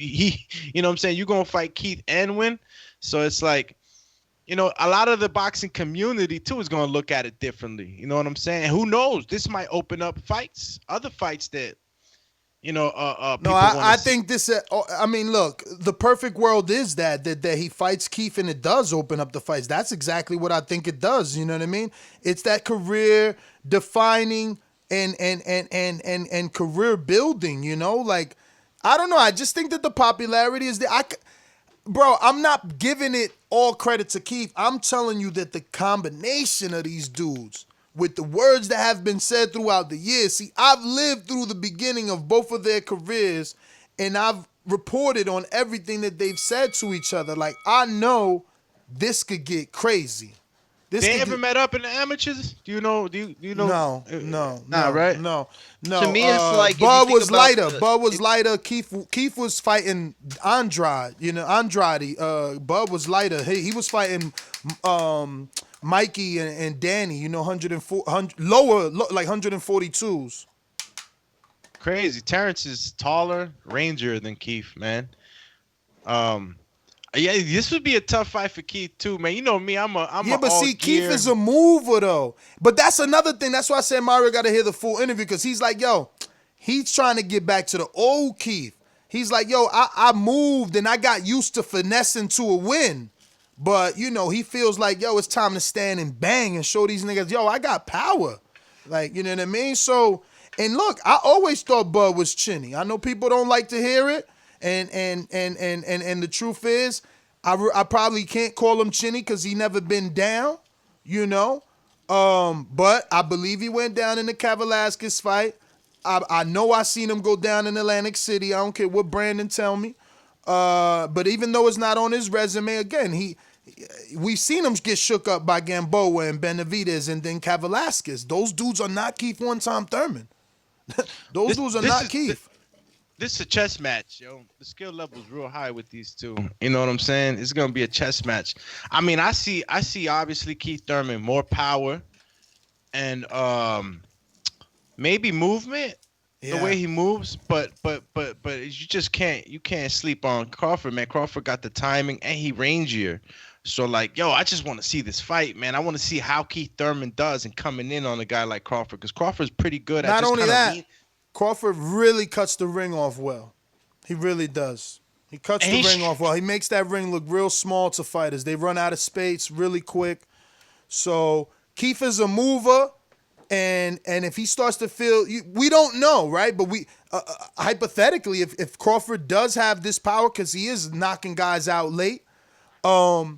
C: what I'm saying, you gonna fight Keith and win? So it's like, a lot of the boxing community too is going to look at it differently. You know what I'm saying? And who knows? This might open up other fights that,
H: No,
C: people
H: I
C: see.
H: think this. I mean, look, the perfect world is that he fights Keith and it does open up the fights. That's exactly what I think it does. You know what I mean? It's that career defining and career building. Like, I don't know. I just think that the popularity is there. Bro, I'm not giving it all credit to Keith. I'm telling you that the combination of these dudes with the words that have been said throughout the years. See, I've lived through the beginning of both of their careers, and I've reported on everything that they've said to each other. Like, I know this could get crazy.
C: They ever met up in the amateurs? Do you know? Do you know?
H: No,
C: right?
H: No.
J: To me, it's like, if you
H: Bud
J: think
H: was
J: about
H: lighter.
J: the-
H: Bud was lighter. Keith was fighting Andrade. Andrade. Bud was lighter. He was fighting Mikey and Danny. 104, lower, like 142s.
C: Crazy. Terrence is taller, rangier than Keith, man. Yeah, this would be a tough fight for Keith too, man. You know me, I'm
H: but see, Keith is a mover though. But that's another thing. That's why I said Mario got to hear the full interview, because he's like, yo, he's trying to get back to the old Keith. He's like, yo, I moved and I got used to finessing to a win. But, he feels like, yo, it's time to stand and bang and show these niggas, yo, I got power. Like, you know what I mean? So, and look, I always thought Bud was chinny. I know people don't like to hear it. And the truth is, I probably can't call him chinny because he never been down, but I believe he went down in the Kavalaskis fight. I know I seen him go down in Atlantic City. I don't care what Brandon tell me. But even though it's not on his resume, again, we've seen him get shook up by Gamboa and Benavidez and then Kavalaskis. Those dudes are not Keith one-time Thurman. Those dudes are not Keith.
C: This is a chess match, yo. The skill level is real high with these two. You know what I'm saying? It's gonna be a chess match. I mean, I see obviously Keith Thurman more power and maybe movement, the way he moves, but you just can't sleep on Crawford, man. Crawford got the timing and he rangier. So like, yo, I just want to see this fight, man. I want to see how Keith Thurman does in coming in on a guy like Crawford, because Crawford's pretty good at
H: not
C: just
H: only
C: kind
H: that. Crawford really cuts the ring off well. He really does. He cuts the ring off well. He makes that ring look real small to fighters. They run out of space really quick. So Keith is a mover, and if he starts to feel, we don't know, right? But we hypothetically, if Crawford does have this power, because he is knocking guys out late, and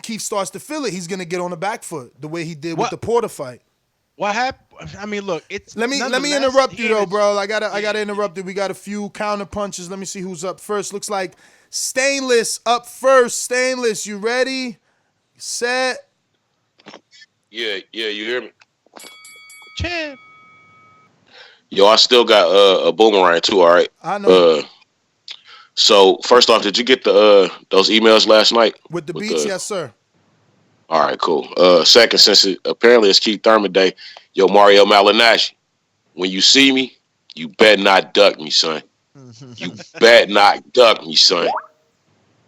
H: Keith starts to feel it, he's gonna get on the back foot the way he did with the Porter fight.
C: What happened? I mean, look, it's
H: let me interrupt you though, bro. I gotta interrupt you. We got a few counter punches. Let me see who's up first. Looks like Stainless up first. Stainless, you ready? Set.
I: Yeah, you hear me?
C: Champ.
I: Yo, I still got a boomerang too. All right.
H: I know.
I: So first off, did you get the those emails last night
H: with the beats? Yes, sir.
I: All right, cool. Second, since apparently it's Keith Thurman Day, yo, Mario Malignaggi, when you see me, you bet not duck me, son. You bet not duck me, son.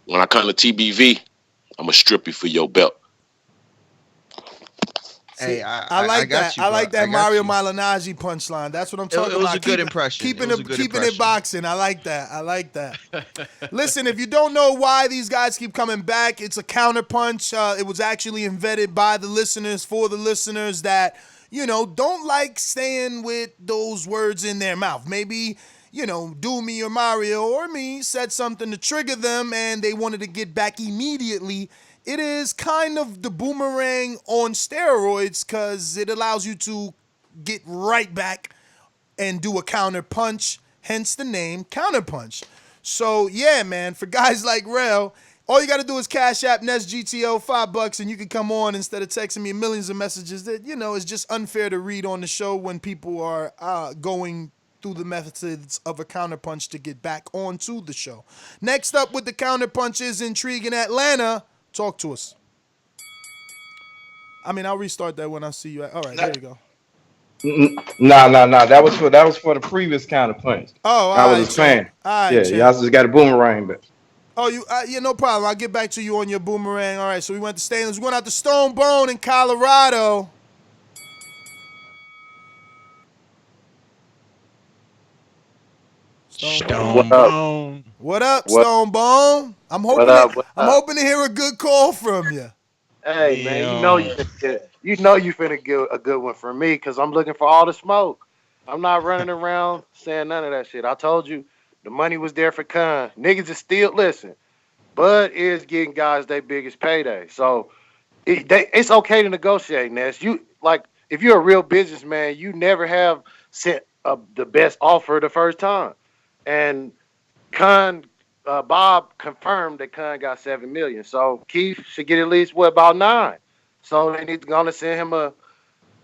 I: When I come to TBV, I'm going to strip you for your belt.
J: Hey,
H: I like that.
J: you,
H: I like that Mario
J: you.
H: Malignaggi punchline. That's what I'm talking about.
J: It was a good impression.
H: Keeping it boxing. I like that. Listen, if you don't know why these guys keep coming back, it's a counterpunch. It was actually invented by the listeners for the listeners that, don't like staying with those words in their mouth. Maybe, Do Me or Mario or me said something to trigger them and they wanted to get back immediately. It is kind of the Boomerang on steroids, because it allows you to get right back and do a counter punch, hence the name Counterpunch. So, yeah, man, for guys like Rel, All you got to do is Cash App Nest GTO $5, and you can come on instead of texting me millions of messages that, it's just unfair to read on the show when people are going through the methods of a counterpunch to get back onto the show. Next up with the counterpunch is Intrigue in Atlanta. Talk to us. I'll restart that when I see you. All right, there you go.
E: Nah. That was for the previous counterpunch.
H: Oh,
E: I was a fan.
H: All right,
E: Yeah, y'all just got a boomerang, but.
H: Oh, no problem. I'll get back to you on your boomerang. All right, so we went to Stainless. We went out to Stone Bone in Colorado.
C: Stone Bone.
H: What up, Stone Bone? I'm hoping to hear a good call from you.
L: Hey, man, you know you finna get a good one from me because I'm looking for all the smoke. I'm not running around saying none of that shit. I told you the money was there for Khan. Niggas is still, listen, Bud is getting guys their biggest payday. So it's okay to negotiate, Ness. If you're a real businessman, you never have sent the best offer the first time. And Khan, Bob confirmed that Khan got $7 million. So Keith should get at least about $9 million. So they need to go and send him a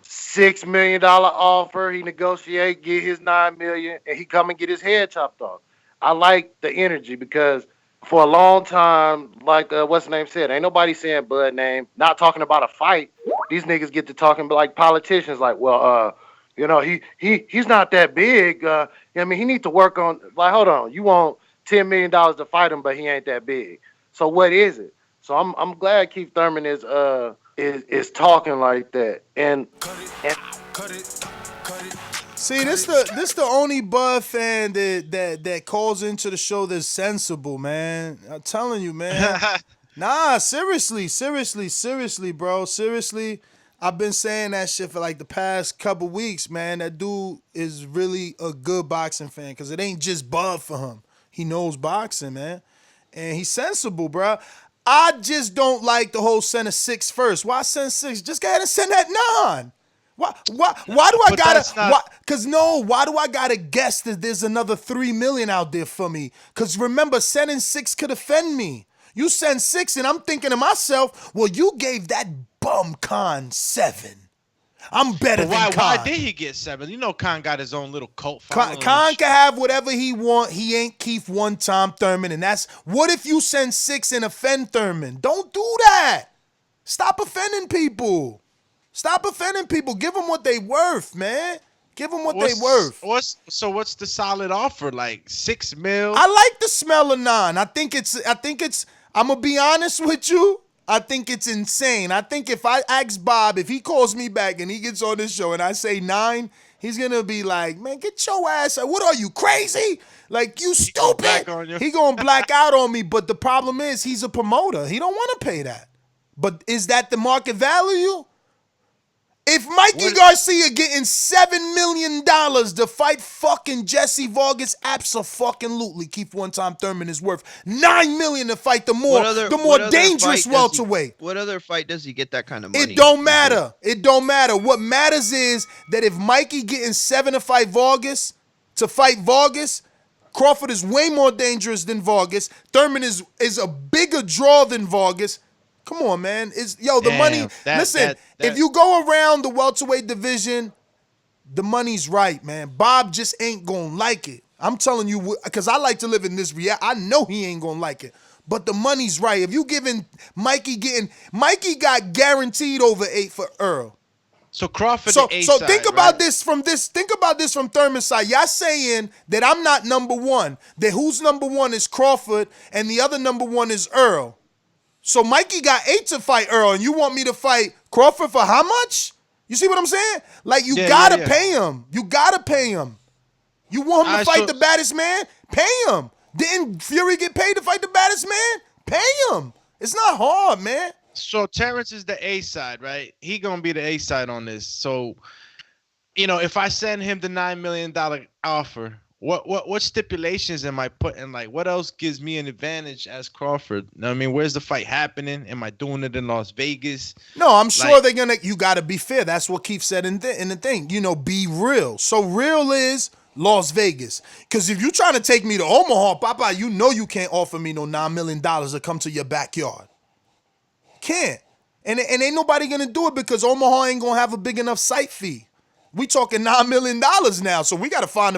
L: $6 million offer. He negotiate, get his $9 million, and he come and get his head chopped off. I like the energy because for a long time, like what's the name said, ain't nobody saying Bud name, not talking about a fight. These niggas get to talking like politicians, like, well, he's not that big. He need to work on. Like, hold on, you want $10 million to fight him, but he ain't that big. So what is it? So I'm glad Keith Thurman is talking like that. And
H: see, this the only Bud fan that calls into the show that's sensible, man. I'm telling you, man. Nah, seriously, bro. Seriously. I've been saying that shit for like the past couple weeks, man. That dude is really a good boxing fan because it ain't just Bud for him. He knows boxing, man. And he's sensible, bro. I just don't like the whole send a 6 first. Why send 6? Just go ahead and send that 9. Why do I gotta guess that there's another $3 million out there for me? Because remember, sending 6 could offend me. You send 6 and I'm thinking to myself, well, you gave that bum Khan 7. I'm better than Khan.
C: Why did he get 7? You know Khan got his own little cult following.
H: Khan can have whatever he want. He ain't Keith one-time Thurman, and that's what if you send 6 and offend Thurman? Don't do that. Stop offending people. Give them what they worth, man. Give them what they worth.
C: What's the solid offer? Like $6 million?
H: I like the smell of 9. I think it's. I'm gonna be honest with you. I think it's insane. I think if I ask Bob, if he calls me back and he gets on this show and I say 9, he's gonna be like, man, get your ass out. What are you, crazy? Like, you stupid. He gonna black out on me. But the problem is he's a promoter. He don't want to pay that. But is that the market value? If Mikey Garcia getting $7 million to fight fucking Jesse Vargas, absolutely, Keith one-time Thurman is worth $9 million to fight the more dangerous welterweight.
J: What other fight does he get that kind of money?
H: It don't matter. What matters is that if Mikey getting 7 to fight Vargas, Crawford is way more dangerous than Vargas. Thurman is a bigger draw than Vargas. Come on, man. Money. Listen, if you go around the welterweight division, the money's right, man. Bob just ain't gonna like it. I'm telling you, because I like to live in this reality. I know he ain't gonna like it. But the money's right. If you giving Mikey got guaranteed over 8 for Earl.
C: So Crawford.
H: So think about this from Thurman's side. Y'all saying that I'm not number one. That who's number one is Crawford and the other number one is Earl. So Mikey got 8 to fight Earl, and you want me to fight Crawford for how much? You see what I'm saying? Like, you gotta pay him. You gotta pay him. You want him to fight the baddest man? Pay him. Didn't Fury get paid to fight the baddest man? Pay him. It's not hard, man.
C: So Terence is the A side, right? He gonna be the A side on this. So, if I send him the $9 million offer, what stipulations am I putting? Like, what else gives me an advantage as Crawford? I mean, where's the fight happening? Am I doing it in Las Vegas?
H: No, I'm sure you got to be fair. That's what Keith said in the thing. Be real. So real is Las Vegas. Because if you're trying to take me to Omaha, Papa, you know you can't offer me no $9 million to come to your backyard. Can't. And ain't nobody going to do it because Omaha ain't going to have a big enough site fee. We talking $9 million now, so we got to find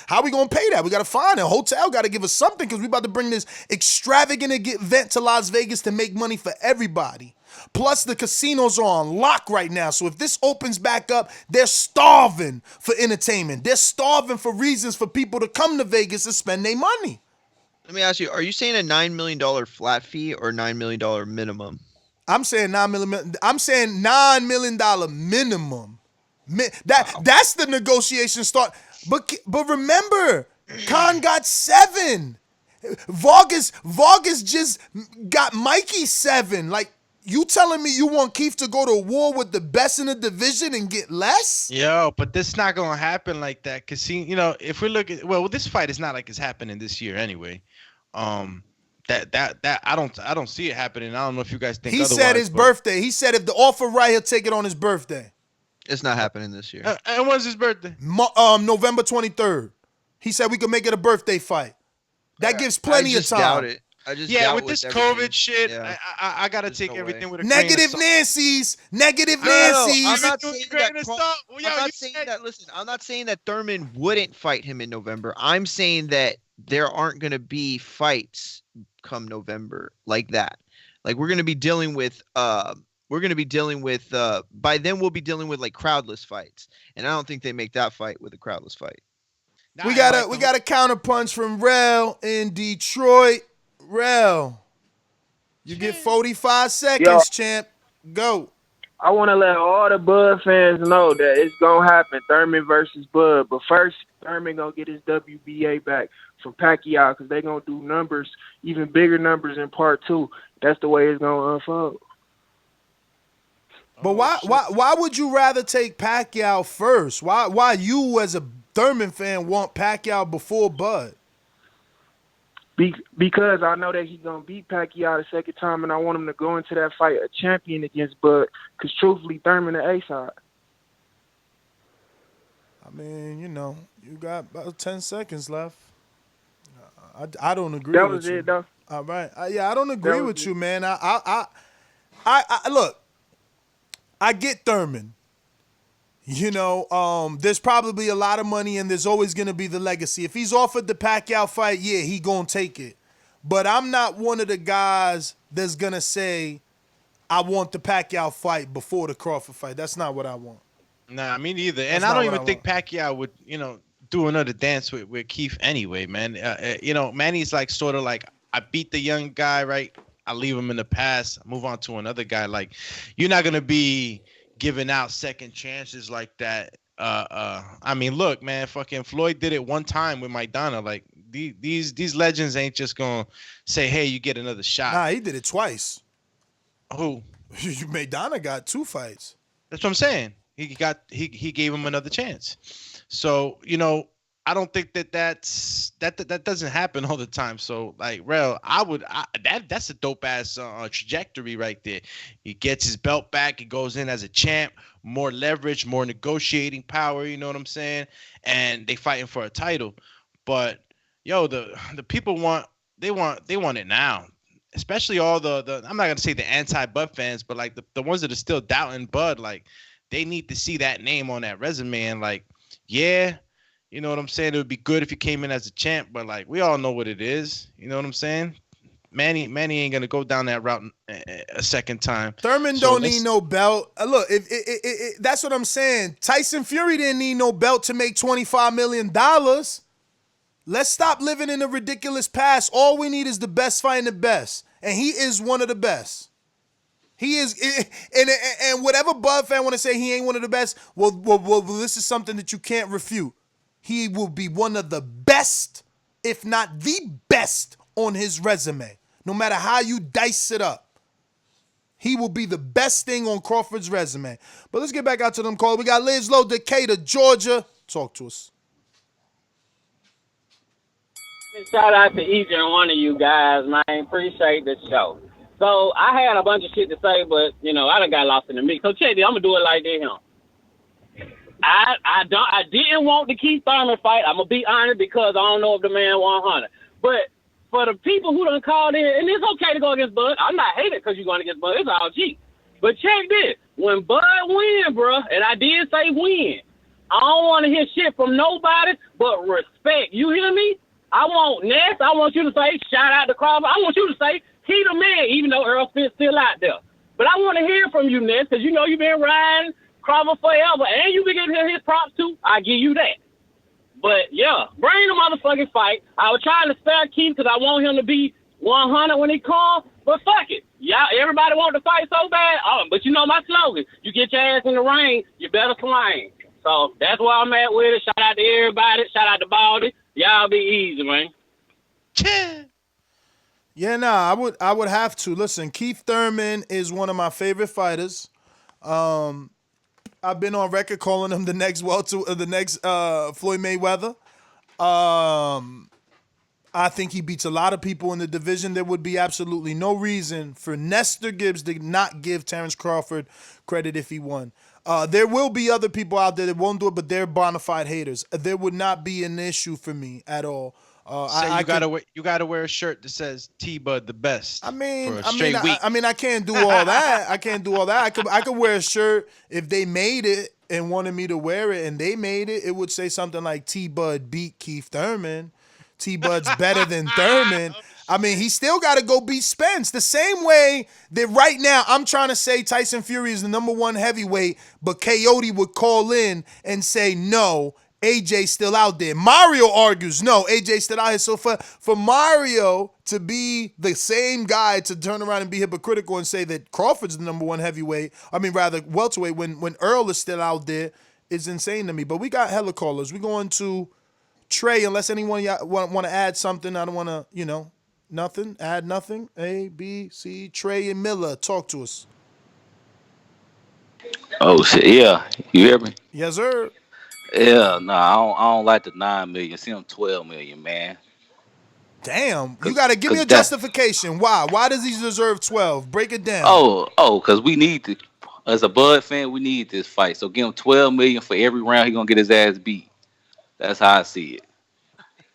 H: how we going to pay that? We got to find a hotel, got to give us something because we about to bring this extravagant event to Las Vegas to make money for everybody. Plus, the casinos are on lock right now. So if this opens back up, they're starving for entertainment. They're starving for reasons for people to come to Vegas and spend their money.
J: Let me ask you, are you saying a $9 million flat fee or $9 million minimum?
H: I'm saying $9 million minimum. That's the negotiation start. But remember, Khan got 7. Vargas just got Mikey 7. Like, you telling me you want Keith to go to war with the best in the division and get less?
C: Yo, but this not gonna happen like that. Cause if we look at this fight is not like it's happening this year anyway. That I don't see it happening. I don't know if you guys think.
H: He said his birthday. He said if the offer right, he'll take it on his birthday.
J: It's not happening this year.
C: And when's his birthday?
H: November 23rd. He said we could make it a birthday fight. That gives plenty of time.
J: Doubt it. I just doubt
C: with this COVID shit, yeah. I gotta take everything with a
H: negative
C: grain of salt.
H: Negative Nancy's.
J: I'm not saying that. Listen, I'm not saying that Thurman wouldn't fight him in November. I'm saying that there aren't going to be fights come November like that. Like we're going to be dealing with. By then we'll be dealing with like crowdless fights, and I don't think they make that fight with a crowdless fight.
H: We got a counterpunch from Rel in Detroit. Rel, you get 45 seconds, champ. Go.
B: I want to let all the Bud fans know that it's going to happen, Thurman versus Bud. But first, Thurman going to get his WBA back from Pacquiao because they're going to do numbers, even bigger numbers in part 2. That's the way it's going to unfold.
H: But why would you rather take Pacquiao first? Why you as a Thurman fan want Pacquiao before Bud?
B: Because I know that he's going to beat Pacquiao the second time, and I want him to go into that fight a champion against Bud, because truthfully, Thurman the A-side.
H: I mean, you got about 10 seconds left. I don't agree with you. That was it, though. All right. I don't agree with you, man. I look, I get Thurman. There's probably a lot of money and there's always going to be the legacy. If he's offered the Pacquiao fight, yeah, he going to take it. But I'm not one of the guys that's going to say, I want the Pacquiao fight before the Crawford fight. That's not what I want.
C: Nah, me neither. And I don't even think Pacquiao would, do another dance with Keith anyway, man. Manny's like sort of like, I beat the young guy, right? I leave him in the past, move on to another guy. Like, you're not going to be giving out second chances like that. I mean, look, man, fucking Floyd did it one time with Maidana. Like these legends ain't just gonna say, "Hey, you get another shot."
H: Nah, he did it twice.
C: Who?
H: Maidana got 2 fights.
C: That's what I'm saying. He gave him another chance. So I don't think that doesn't happen all the time. So like, Rel, that's a dope ass trajectory right there. He gets his belt back. He goes in as a champ, more leverage, more negotiating power. You know what I'm saying? And they fighting for a title. But the people want it now. Especially all the I'm not gonna say the anti-Bud fans, but like the ones that are still doubting Bud, like they need to see that name on that resume and like, yeah. You know what I'm saying? It would be good if he came in as a champ, but like we all know what it is. You know what I'm saying? Manny ain't gonna go down that route a second time.
H: Thurman don't need no belt. Look, that's what I'm saying. Tyson Fury didn't need no belt to make $25 million. Let's stop living in a ridiculous past. All we need is the best fighting the best, and he is one of the best. He is, and whatever Bud fan want to say he ain't one of the best. Well, this is something that you can't refute. He will be one of the best, if not the best, on his resume. No matter how you dice it up. He will be the best thing on Crawford's resume. But let's get back out to them calls. We got Liz Low, Decatur, Georgia. Talk to us.
M: Shout out to each and one of you guys, man. Appreciate the show. So I had a bunch of shit to say, but, I done got lost in the mix. So check this, I'm going to do it like this, I didn't want the Keith Thurman fight. I'm gonna be honest because I don't know if the man 100. But for the people who done called in, and it's okay to go against Bud. I'm not hating because you're going against Bud. It's all G. But check this: when Bud win, bro, and I did say win, I don't want to hear shit from nobody but respect. You hear me? I want Ness. I want you to say shout out to Crawford. I want you to say he the man, even though Errol Spence still out there. But I want to hear from you, Ness, because you know you've been riding Crawford forever, and you been getting his props too. I give you that. But yeah, bring the motherfucking fight. I was trying to spare Keith because I want him to be 100 when he comes. But fuck it, y'all. Everybody want to fight so bad. Oh, but you know my slogan: you get your ass in the ring, you better swing. So that's where I'm at with it. Shout out to everybody. Shout out to Baldy. Y'all be easy, man.
H: Yeah, nah, I would have to. Listen, Keith Thurman is one of my favorite fighters. I've been on record calling him the next Floyd Mayweather. I think he beats a lot of people in the division. There would be absolutely no reason for Nestor Gibbs to not give Terence Crawford credit if he won. There will be other people out there that won't do it, but they're bona fide haters. There would not be an issue for me at all.
C: You gotta wear a shirt that says T-Bud the best.
H: I mean,
C: for a straight week.
H: I can't do all that. I could wear a shirt if they made it and wanted me to wear it, and they made it. It would say something like T-Bud beat Keith Thurman. T-Bud's better than Thurman. I mean, he still got to go beat Spence. The same way that right now I'm trying to say Tyson Fury is the number one heavyweight, but Coyote would call in and say no. AJ's still out there. Mario argues, no, AJ's still out here. So for Mario to be the same guy to turn around and be hypocritical and say that Crawford's the number one heavyweight, welterweight, when Earl is still out there, is insane to me. But we got hella callers. We going to Trey, unless anyone want to add something. I don't want to, nothing. Add nothing. A, B, C, Trey and Miller, talk to us.
O: Oh shit, yeah. You hear me?
H: Yes, sir.
O: Yeah, I don't like the 9 million. See them 12 million, man.
H: Damn, you gotta give me a justification. Why? Why does he deserve 12? Break it down.
O: Because we need to, as a Bud fan, we need this fight. So give him 12 million for every round he gonna get his ass beat. That's how I see it.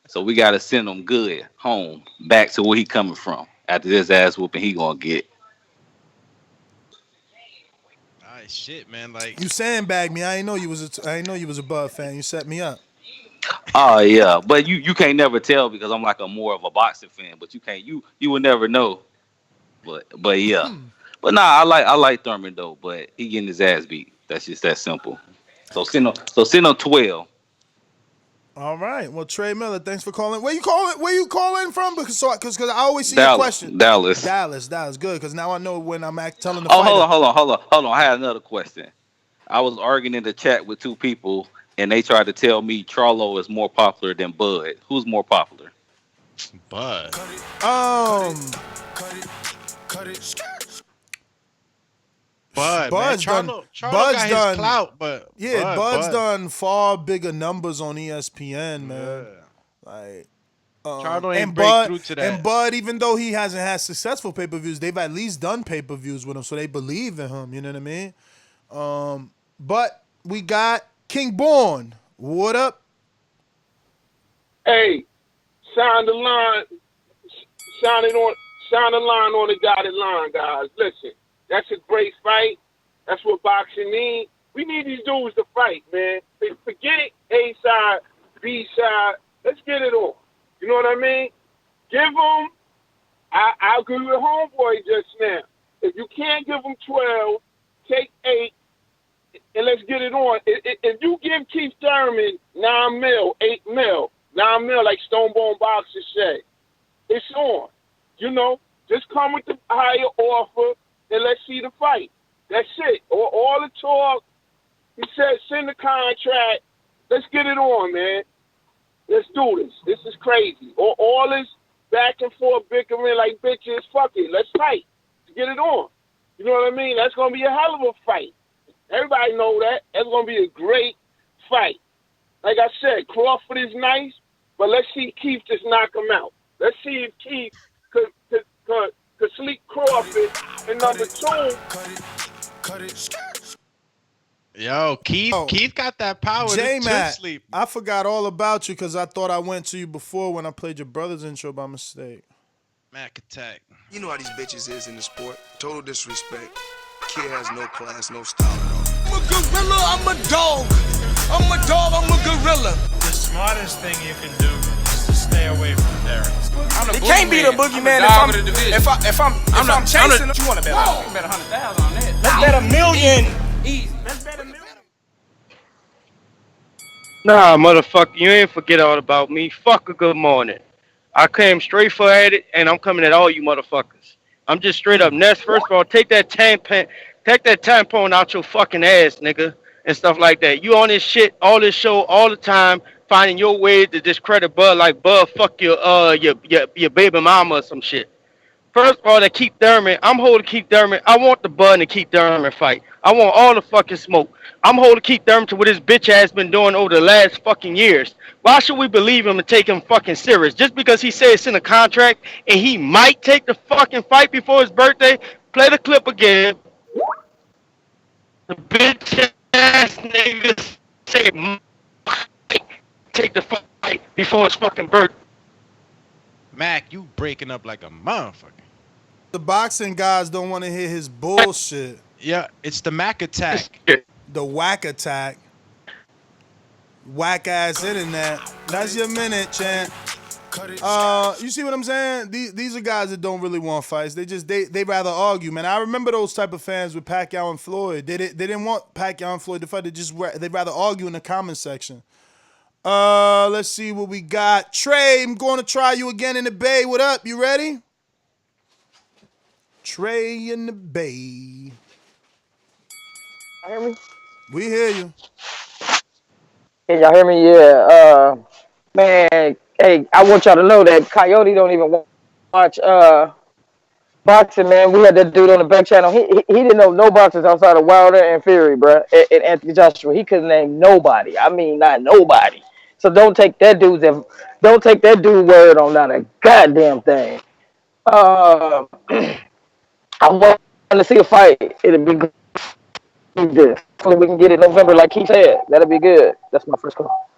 O: So we gotta send him good home, back to where he coming from after this ass whooping he gonna get.
C: Shit, man, like
H: you sandbagged me. I didn't know you was a Bud fan. You set me up.
O: Oh yeah, but you can't never tell because I'm like a more of a boxing fan. But you would never know. But yeah, but nah, I like Thurman though. But he getting his ass beat. That's just that simple. So send him 12.
H: All right. Well, Trey Miller, thanks for calling. Where you calling from? Because I always see your question.
O: Dallas.
H: Good. Because now I know when I'm telling the
O: fighter.
H: Hold
O: on. I had another question. I was arguing in the chat with two people, and they tried to tell me Charlo is more popular than Bud. Who's more popular?
C: Bud.
H: Bud's
C: man. Charlo got his clout, but
H: yeah, Bud's done far bigger numbers on ESPN, man. Like
C: Charlo ain't break through to that.
H: And Bud, even though he hasn't had successful pay-per-views, they've at least done pay-per-views with him, so they believe in him. You know what I mean? But we got King Born. What up?
P: Hey, sound the line on the dotted line, guys. Listen. That's a great fight. That's what boxing needs. We need these dudes to fight, man. Forget A side, B side. Let's get it on. You know what I mean? Give them. I agree with Homeboy just now. If you can't give them 12, take 8, and let's get it on. If you give Keith Thurman 9 mil, 8 mil, 9 mil, like Stonebone Boxers say, it's on. Just come with the higher offer. And let's see the fight. That's it. All the talk. He said, send the contract. Let's get it on, man. Let's do this. This is crazy. All this back and forth bickering like bitches. Fuck it. Let's fight. Let's get it on. You know what I mean? That's going to be a hell of a fight. Everybody know that. That's going to be a great fight. Like I said, Crawford is nice, but let's see Keith just knock him out. Let's see if Keith could sleep Crawford. And number 2,
C: Yo, Keith got that power to
H: J-Mac,
C: sleep.
H: I forgot all about you because I thought I went to you before when I played your brother's intro by mistake.
C: Mac Attack.
S: You know how these bitches is in the sport. Total disrespect. Kid has no class, no style at all. I'm a gorilla, I'm a dog. I'm a dog, I'm a gorilla.
T: The smartest thing you can do is to stay away from Terence.
S: You can't be the boogeyman if I'm chasing. You want to bet on?
T: You bet 100,000 on that.
S: Let's bet $1 million.
T: Easy. Let's bet $1 million.
U: Nah, motherfucker, you ain't forget all about me. Fuck a good morning. I came straight for it, and I'm coming at all you motherfuckers. I'm just straight up Ness. First of all, take that tampon out your fucking ass, nigga, and stuff like that. You on this shit, all this show, all the time, finding your way to discredit Bud like Bud fuck your baby mama or some shit. First of all, that Keith Thurman, I'm holding Keith Thurman. I want the Bud and the Keith Thurman fight. I want all the fucking smoke. I'm holding Keith Thurman to what his bitch ass been doing over the last fucking years. Why should we believe him and take him fucking serious? Just because he said it's in a contract and he might take the fucking fight before his birthday? Play the clip again. The bitch ass niggas say take the fight before his fucking birthday.
C: Mac, you breaking up like a motherfucker.
H: The boxing guys don't want to hear his bullshit.
C: Yeah, it's the Mac Attack.
H: The whack attack. Whack ass internet. That's your minute, champ. You see what I'm saying? These are guys that don't really want fights. They rather argue, man. I remember those type of fans with Pacquiao and Floyd. They didn't want Pacquiao and Floyd to fight. They'd rather argue in the comment section. Let's see what we got. Trey, I'm going to try you again in the Bay. What up? You ready? Trey in the Bay.
V: Hear me?
H: We hear you.
V: Can y'all hear me? Yeah. Man, hey, I want y'all to know that Coyote don't even watch boxing, man. We had that dude on the back channel. He didn't know no boxers outside of Wilder and Fury, bro, and Anthony Joshua. He couldn't name nobody. I mean, not nobody. So don't take that dude's word on not a goddamn thing. I want to see a fight. It'll be good. Hopefully we can get it in November, like he said. That'll be good. That's my first call.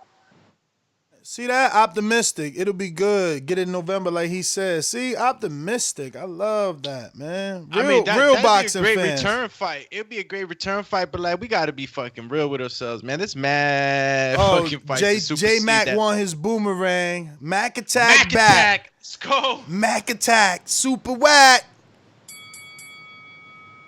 H: See that? Optimistic. It'll be good. Get it in November, like he said. See, optimistic. I love that, man. Real boxing
C: be a great
H: fans.
C: return fight. It'd be a great return fight, but like we gotta be fucking real with ourselves, man. This mad fucking fight.
H: J Mac won his boomerang. Mac attack back.
C: Let's go.
H: Mac attack. Super whack.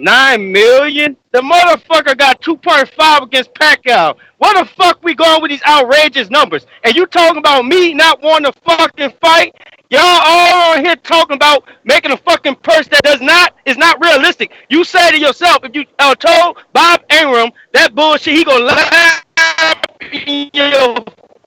U: 9 million? The motherfucker got 2.5 against Pacquiao. Where the fuck we going with these outrageous numbers? And you talking about me not wanting to fucking fight? Y'all all on here talking about making a fucking purse that is not realistic. You say to yourself, if you told Bob Ingram that bullshit, he gonna laugh in your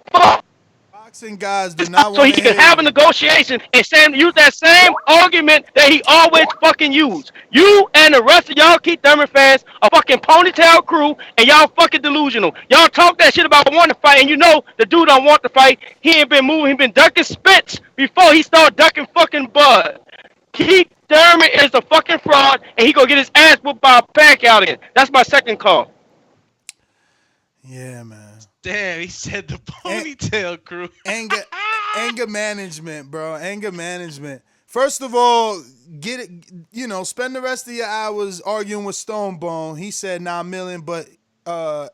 U: fuck.
H: Boxing guys do not
U: So he can have a negotiation and use that same argument that he always fucking used. You and the rest of y'all Keith Thurman fans are fucking ponytail crew and y'all fucking delusional. Y'all talk that shit about wanting to fight and you know the dude don't want to fight. He ain't been moving. He been ducking spits before he started ducking fucking Bud. Keith Thurman is a fucking fraud and he gonna get his ass whooped by a Pacquiao again. That's my second call.
H: Yeah, man.
C: Damn, he said the ponytail crew.
H: Anger management, bro. Anger management. First of all, get it. Spend the rest of your hours arguing with Stonebone. He said 9 million, but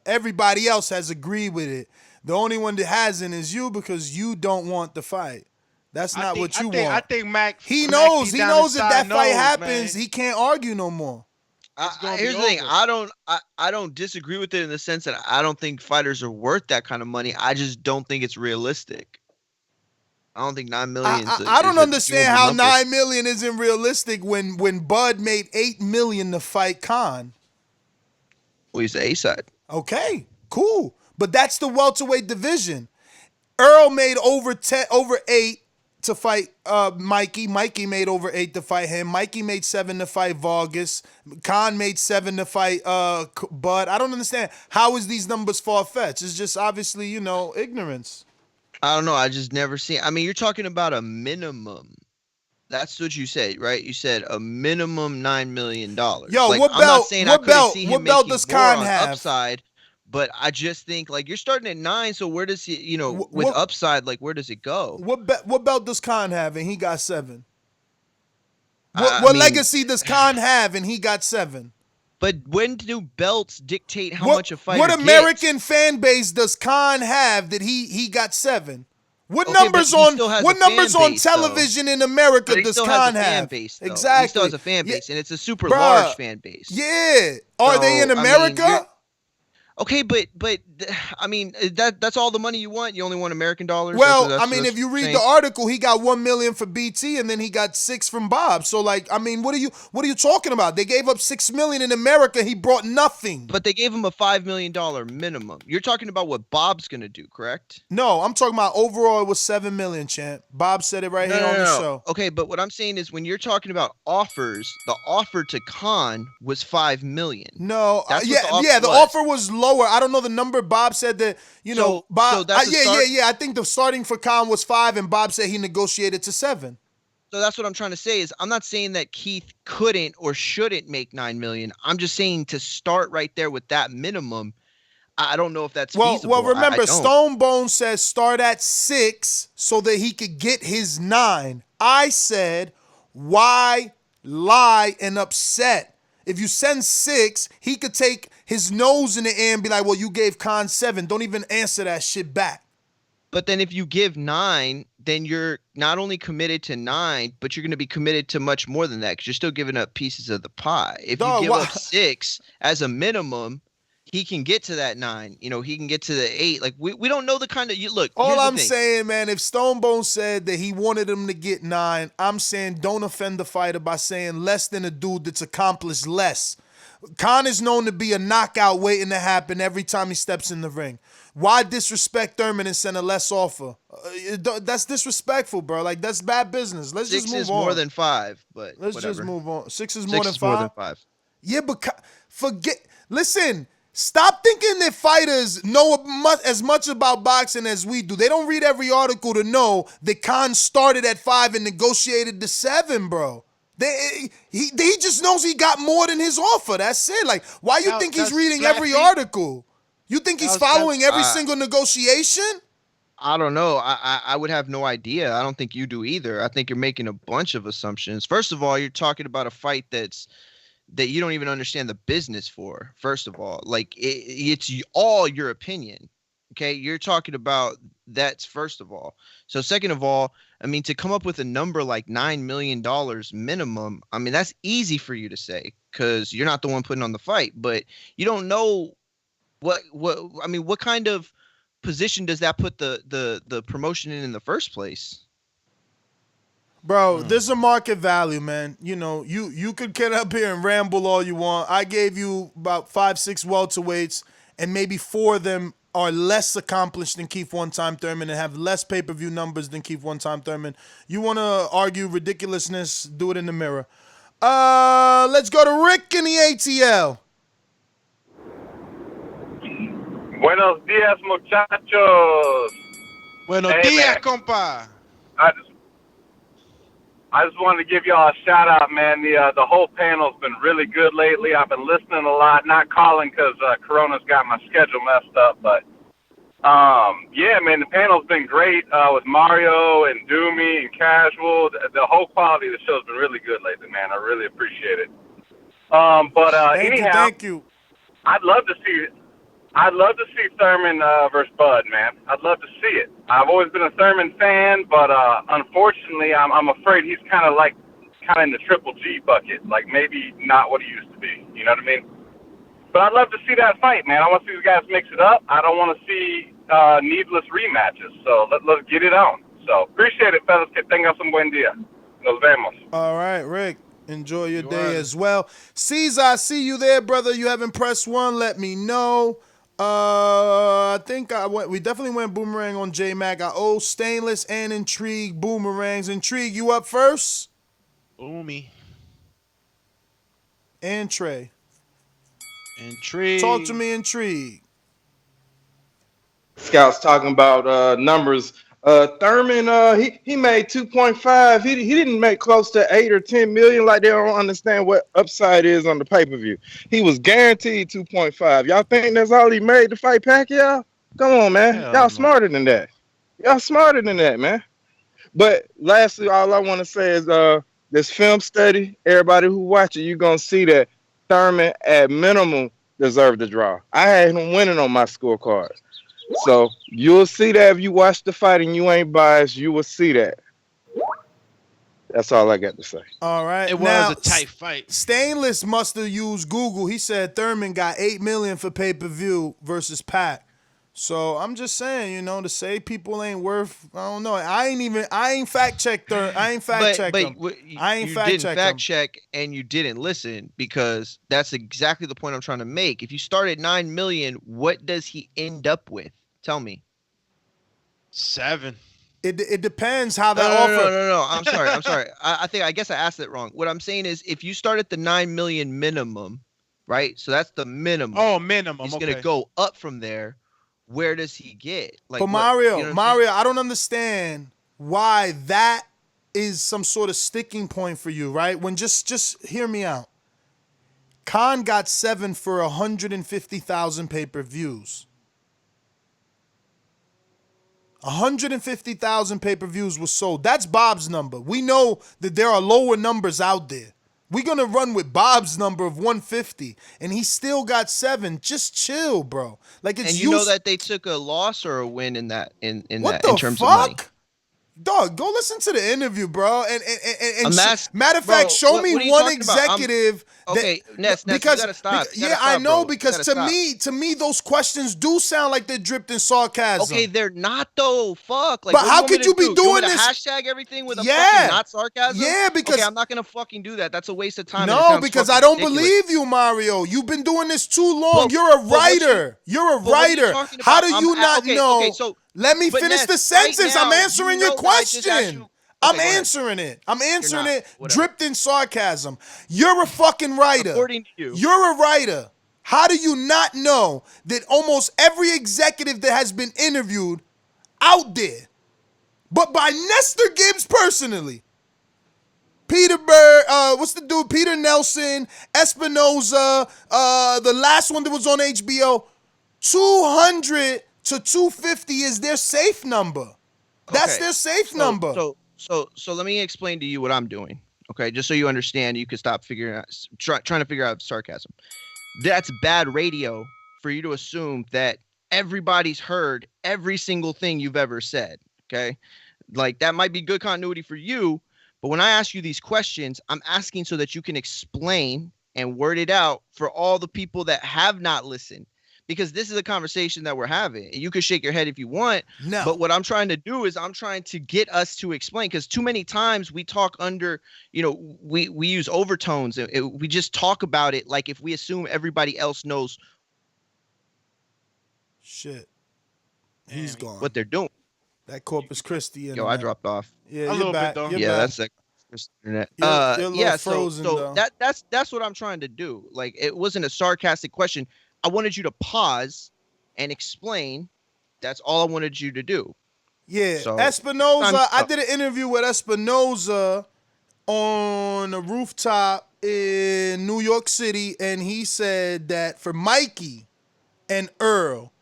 H: everybody else has agreed with it. The only one that hasn't is you because you don't want the fight. That's not what you want.
C: I think Mac.
H: He knows. He knows if that fight happens, he can't argue no more.
J: Here's the thing. I don't disagree with it in the sense that I don't think fighters are worth that kind of money. I just don't think it's realistic. I don't think 9 million.
H: I don't understand how 9 million isn't realistic when Bud made 8 million to fight Khan.
J: Well, he's the A side.
H: Okay, cool, but that's the welterweight division. Earl made over 8 to fight Mikey. Mikey made over 8 to fight him. Mikey made 7 to fight Vargas. Khan made 7 to fight Bud. I don't understand. How is these numbers far-fetched? It's just obviously, ignorance.
J: I don't know. I just never seen. I mean, you're talking about a minimum. That's what you said, right? You said a minimum $9 million.
H: Yo, what belt does Khan have?
J: Upside. But I just think like you're starting at 9, so where does it, with
H: What
J: upside, like where does it go?
H: what belt does Khan have and he got 7?
J: I
H: What
J: mean,
H: legacy does Khan have and he got 7?
J: But when do belts dictate how much a fighter
H: What American
J: gets?
H: fan base does Khan have that he got 7? What
J: Okay, but
H: numbers
J: he still has a fan
H: on
J: base, though.
H: television in America
J: But he
H: does
J: still has a
H: Khan
J: fan
H: have?
J: base, though.
H: Exactly.
J: He still has a fan base, and it's a super
H: Bruh.
J: large fan base.
H: Yeah. Are they in America?
J: Okay, but I mean that's all the money you want. You only want American dollars.
H: Well,
J: that's
H: I mean, if you read
J: saying?
H: the article, he got $1 million for BT, and then he got 6 from Bob. So, like, I mean, what are you talking about? They gave up $6 million in America. He brought nothing.
J: But they gave him a $5 million minimum. You're talking about what Bob's gonna do, correct?
H: No, I'm talking about overall. It was $7 million, champ. Bob said it right here on the show.
J: Okay, but what I'm saying is when you're talking about offers, the offer to Khan was $5 million.
H: No,
J: That's
H: the offer was lower. I don't know the number. Bob said that Bob.
J: So that's
H: I think the starting for Khan was 5, and Bob said he negotiated to 7.
J: So that's what I'm trying to say is I'm not saying that Keith couldn't or shouldn't make $9 million. I'm just saying to start right there with that minimum. I don't know if that's feasible.
H: Well, remember, Stone Bone says start at 6 so that he could get his 9. I said, why lie and upset? If you send 6, he could take his nose in the air and be like, well, you gave Khan 7. Don't even answer that shit back.
J: But then if you give 9, then you're not only committed to 9, but you're going to be committed to much more than that because you're still giving up pieces of the pie. If you give up 6 as a minimum, he can get to that 9. He can get to the 8. Like we don't know the kind of look.
H: All I'm saying, man, if Stone Bone said that he wanted him to get 9, I'm saying don't offend the fighter by saying less than a dude that's accomplished less. Khan is known to be a knockout waiting to happen every time he steps in the ring. Why disrespect Thurman and send a less offer? That's disrespectful, bro. Like, that's bad business. Let's just move on.
J: 6 is more than 5, but
H: let's
J: whatever.
H: just move on. 6 is
J: 6
H: more than
J: is
H: 5?
J: more than 5.
H: Yeah, but listen, stop thinking that fighters know as much about boxing as we do. They don't read every article to know that Khan started at 5 and negotiated to 7, bro. He just knows he got more than his offer. That's it. Like, why you think he's reading every article? You think he's following every single negotiation?
J: I don't know. I would have no idea. I don't think you do either. I think you're making a bunch of assumptions. First of all, you're talking about a fight that you don't even understand the business for. First of all, like it's all your opinion. Okay, you're talking about that's first of all. So second of all, I mean, to come up with a number like $9 million minimum, I mean, that's easy for you to say because you're not the one putting on the fight, but you don't know what kind of position does that put the promotion in the first place?
H: Bro, there's a market value, man. You could get up here and ramble all you want. I gave you about 5-6 welterweights, and maybe 4 of them are less accomplished than Keith One-Time Thurman and have less pay-per-view numbers than Keith One-Time Thurman. You want to argue ridiculousness, do it in the mirror. Let's go to Rick in the ATL.
A: Buenos dias, muchachos.
C: Buenos dias, compa.
A: I just wanted to give y'all a shout out, man. The whole panel's been really good lately. I've been listening a lot, not calling because Corona's got my schedule messed up. But yeah, man, the panel's been great with Mario and Doomy and Casual. The whole quality of the show's been really good lately, man. I really appreciate it.
H: Thank you.
A: I'd love to see Thurman versus Bud, man. I'd love to see it. I've always been a Thurman fan, but unfortunately, I'm afraid he's kind of in the Triple G bucket, like maybe not what he used to be. You know what I mean? But I'd love to see that fight, man. I want to see these guys mix it up. I don't want to see needless rematches. So let's get it on. So appreciate it, fellas. Que tengas un buen día. Nos vemos.
H: All right, Rick. Enjoy your day as well. Caesar, I see you there, brother. You haven't pressed 1. Let me know. I think we definitely went Boomerang on J-Mac. I owe Stainless and Intrigue Boomerangs. Intrigue, you up first?
C: Boomy.
H: And Trey.
C: Intrigue.
H: Talk to me, Intrigue.
E: Scouts talking about numbers. Thurman, he made 2.5. He didn't make close to 8 or 10 million. Like they don't understand what upside is on the pay per view. He was guaranteed 2.5. Y'all think that's all he made to fight Pacquiao? Come on, man.
C: Hell
E: Y'all
C: no.
E: smarter than that. Y'all smarter than that, man. But lastly, all I want to say is this film study. Everybody who watch it, you're gonna see that Thurman at minimum deserved the draw. I had him winning on my scorecard. So you'll see that if you watch the fight and you ain't biased, you will see that. That's all I got to say.
H: All right.
C: It
H: now,
C: was a tight fight.
H: Stainless must have used Google. He said Thurman got $8 million for pay-per-view versus Pac. So I'm just saying, to say people ain't worth, I don't know. I ain't fact checked him. I ain't fact checked him.
J: You didn't fact check and you didn't listen, because that's exactly the point I'm trying to make. If you start at 9 million, what does he end up with? Tell me.
C: 7.
H: It depends how that offer.
J: No. I'm sorry. I guess I asked it wrong. What I'm saying is, if you start at the 9 million minimum, right? So that's the minimum.
C: Oh, minimum.
J: He's gonna go up from there. Where does he get? Like,
H: but Mario, I don't understand why that is some sort of sticking point for you, right? When just hear me out. Khan got 7 for 150,000 pay-per-views. 150,000 pay-per-views was sold. That's Bob's number. We know that there are lower numbers out there. We're going to run with Bob's number of 150, and he still got 7. Just chill, bro. Like, it's
J: and you know that they took a loss or a win in that in terms of money.
H: Dog, go listen to the interview, bro. And matter of
J: bro,
H: fact, show me one executive.
J: Okay, Ness, you gotta stop.
H: I know, because to me, those questions do sound like they're dripped in sarcasm.
J: Okay, they're not though. Fuck. Like,
H: but how could you be doing this?
J: Hashtag everything with a fucking not sarcasm.
H: Yeah, because
J: I'm not gonna fucking do that. That's a waste of time.
H: No, because I don't believe you, Mario. You've been doing this too long. You're a writer. You're a writer. How do you not know?
J: Okay, so.
H: Let me finish the sentence. I'm answering your question. I'm answering it. Dripped in sarcasm. You're a fucking writer.
J: According to you.
H: You're a writer. How do you not know that almost every executive that has been interviewed out there, but by Nestor Gibbs personally, Peter Bird, what's the dude? Peter Nelson, Espinoza, the last one that was on HBO, 200 to 250 is their safe number. That's their safe number.
J: So let me explain to you what I'm doing. Okay, just so you understand, you can stop trying to figure out sarcasm. That's bad radio for you to assume that everybody's heard every single thing you've ever said. Okay, like that might be good continuity for you, but when I ask you these questions, I'm asking so that you can explain and word it out for all the people that have not listened. Because this is a conversation that we're having. You can shake your head if you want.
H: No.
J: But what I'm trying to do is I'm trying to get us to explain. Because too many times we talk under, we use overtones. We just talk about it like if we assume everybody else knows.
H: Shit. He's gone.
J: What they're doing.
H: That Corpus Christi.
J: Yo, I dropped off.
H: Yeah, you're back. You're
J: yeah,
H: back.
J: that's like internet.
H: You're a little frozen,
J: so that's what I'm trying to do. Like, it wasn't a sarcastic question. I wanted you to pause and explain. That's all I wanted you to do.
H: Yeah,
J: so,
H: Espinoza. I did an interview with Espinoza on a rooftop in New York City, and he said that for Mikey and Earl,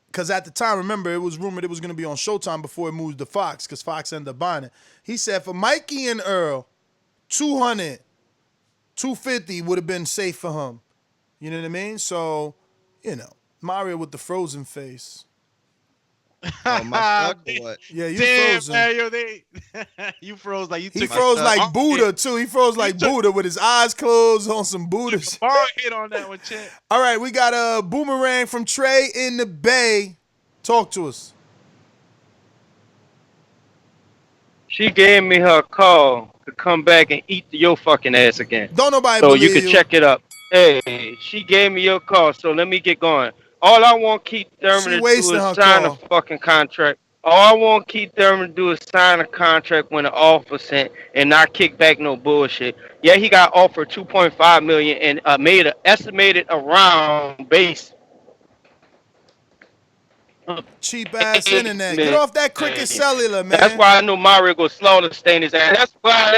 H: because at the time, remember, it was rumored it was going to be on Showtime before it moved to Fox, because Fox ended up buying it. He said for Mikey and Earl, 200, 250 would have been safe for him. You know what I mean? So, Mario with the frozen face.
J: Oh, my fuck or what?
H: Yeah, you frozen.
C: Mario, you froze like you took.
H: He froze like Buddha too. He froze like Buddha with his eyes closed on some Buddha shit.
C: Hit on that one, Chet.
H: All right, we got a Boomerang from Trey in the Bay. Talk to us.
U: She gave me her call to come back and eat your fucking ass again.
H: Don't nobody
U: so
H: believe
U: you can check it up. Hey, she gave me your call, so let me get going. All I want Keith Thurman to do is sign a fucking contract. All I want Keith Thurman to do is sign a contract when the offer sent and not kick back no bullshit. Yeah, he got offered $2.5 million and made an estimated around base
V: Cheap ass internet. Get
U: Man,
V: off that cricket cellular,
U: that's
V: man.
U: why I knew Mario go slaughter Stanley's ass.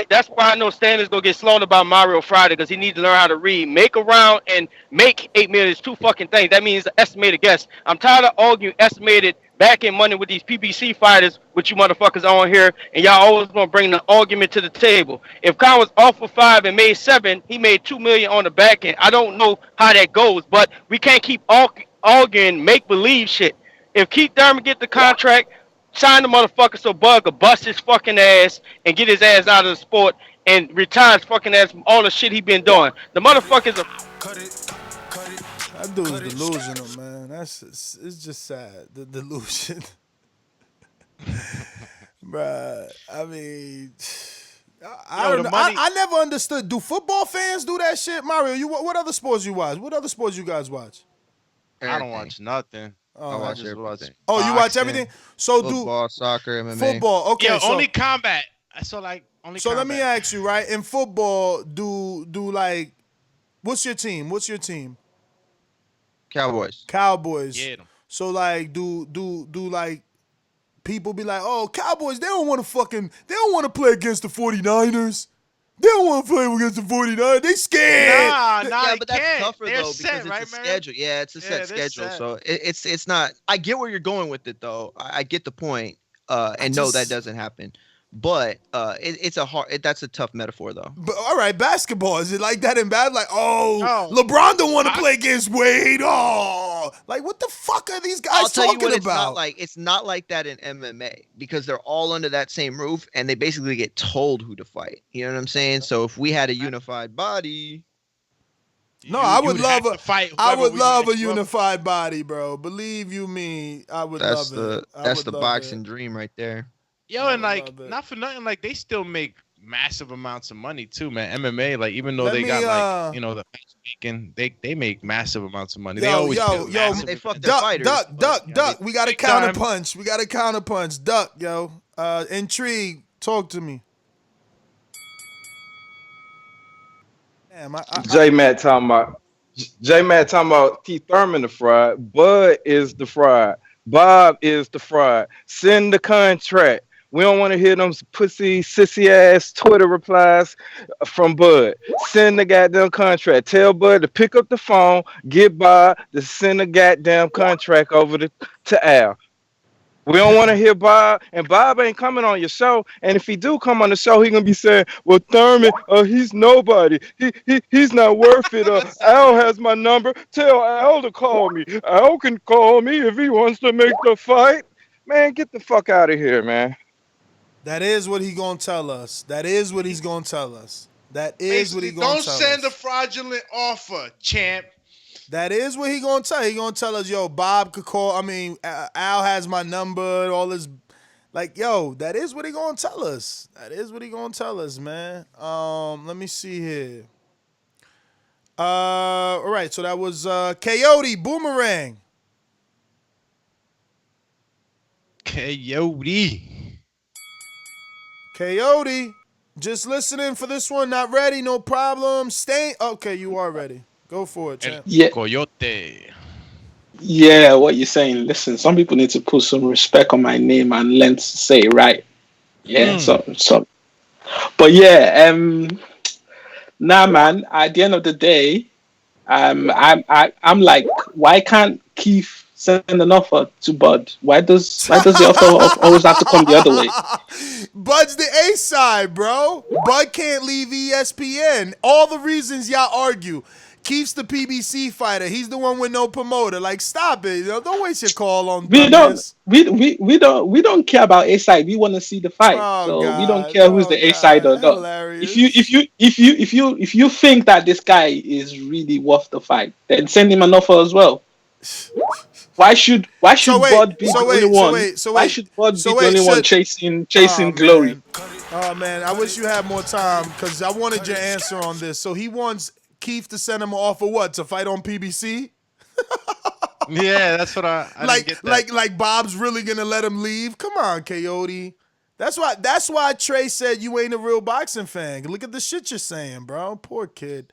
U: That's why I know Stanley's gonna get slaughtered by Mario Friday because he needs to learn how to read. Make a round and make 8 million is two fucking things. That means estimated guess. I'm tired of arguing estimated back end money with these PBC fighters, with you motherfuckers on here, and y'all always gonna bring the argument to the table. If Khan was off for 5 and made 7, he made 2 million on the back end. I don't know how that goes, but we can't keep arguing make believe shit. If Keith Thurman get the contract, sign the motherfucker so Bud could bust his fucking ass and get his ass out of the sport and retire his fucking ass from all the shit he been doing. The motherfuckers are.
H: That dude's delusional, man. It's just sad. The delusion. Bruh, I mean, I don't know. I never understood. Do football fans do that shit? Mario, what other sports you watch? What other sports you guys watch?
C: I don't watch nothing.
V: I watch everything.
H: Oh, you watch everything? So
V: football, soccer, MMA.
H: Football, okay.
C: Yeah,
H: so,
C: only combat. Only
H: so
C: combat.
H: let me ask you, right? In football, do like, what's your team?
V: Cowboys.
C: Yeah.
H: So like, do like people be like, oh, Cowboys, they don't want to play against the 49ers. They don't want to play against the 49ers. They scared.
C: Nah,
V: yeah, but that's
C: can't.
V: tougher
C: They're
V: though
C: set,
V: because
C: right,
V: it's a
C: man?
V: schedule. Yeah, it's a set schedule.
C: Set.
V: So it's not. I get where you're going with it though. I get the point. And no, that doesn't happen. But it's a hard. That's a tough metaphor though.
H: But all right, basketball, is it like that in bad? Like, LeBron don't want to play against Wade. Oh, like what the fuck are these guys
V: I'll tell you
H: talking
V: what,
H: about?
V: It's not like that in MMA because they're all under that same roof and they basically get told who to fight. You know what I'm saying? So if we had a unified body.
H: No, I would love a unified body, bro. Believe you me, I would love it.
V: That's the boxing dream right there.
C: Yo, and like, not for nothing, like they still make massive amounts of money too, man. MMA, like even though they got like the matchmaking, they make massive amounts of money. They always
V: they fuck their fighters.
H: Duck. We got a counterpunch. Duck, yo. Intrigue. Talk to me. Damn,
E: J-Matt talking about Keith Thurman the fraud. Bud is the fraud. Bob is the fraud. Send the contract. We don't want to hear them sissy ass Twitter replies from Bud. Send the goddamn contract. Tell Bud to pick up the phone, get Bob to send the goddamn contract over to Al. We don't want to hear Bob, and Bob ain't coming on your show. And if he do come on the show, he gonna be saying, "Well, Thurman, he's nobody. He's not worth it. Al has my number. Tell Al to call me. Al can call me if he wants to make the fight." Man, get the fuck out of here, man.
H: That is what he gonna tell us. That is what he's gonna tell us. That is what he gonna tell us.
C: Don't send a fraudulent offer, champ.
H: That is what he gonna tell. He gonna tell us, yo, Bob could call. I mean, Al has my number. All this, like, yo, that is what he gonna tell us. That is what he gonna tell us, man. Let me see here. All right. So that was Coyote Boomerang. Coyote, just listening for this one. Not ready. No problem. Stay. Okay, you are ready. Go for it, champ.
G: Yeah.
C: Coyote.
G: Yeah, what you're saying. Listen, some people need to put some respect on my name and learn to say it right. Yeah, so. But yeah, nah, man. At the end of the day, I'm like, why can't Keith send an offer to Bud? Why does the offer always have to come the other way?
H: Bud's the A side, bro. Bud can't leave ESPN. All the reasons y'all argue. Keith's the PBC fighter. He's the one with no promoter. Like, stop it. Don't waste your call on
G: we don't care about A side. We want to see the fight. We don't care who's the A side or not. Hilarious. If you think that this guy is really worth the fight, then send him an offer as well. Why should Bud be the only one? Why should Bud be the only one chasing glory?
H: Oh man, I wish you had more time because I wanted your answer on this. So he wants Keith to send him an offer what, to fight on PBC?
C: Yeah, that's what I
H: like
C: didn't get that.
H: like Bob's really gonna let him leave? Come on, Coyote. That's why Trey said you ain't a real boxing fan. Look at the shit you're saying, bro. Poor kid.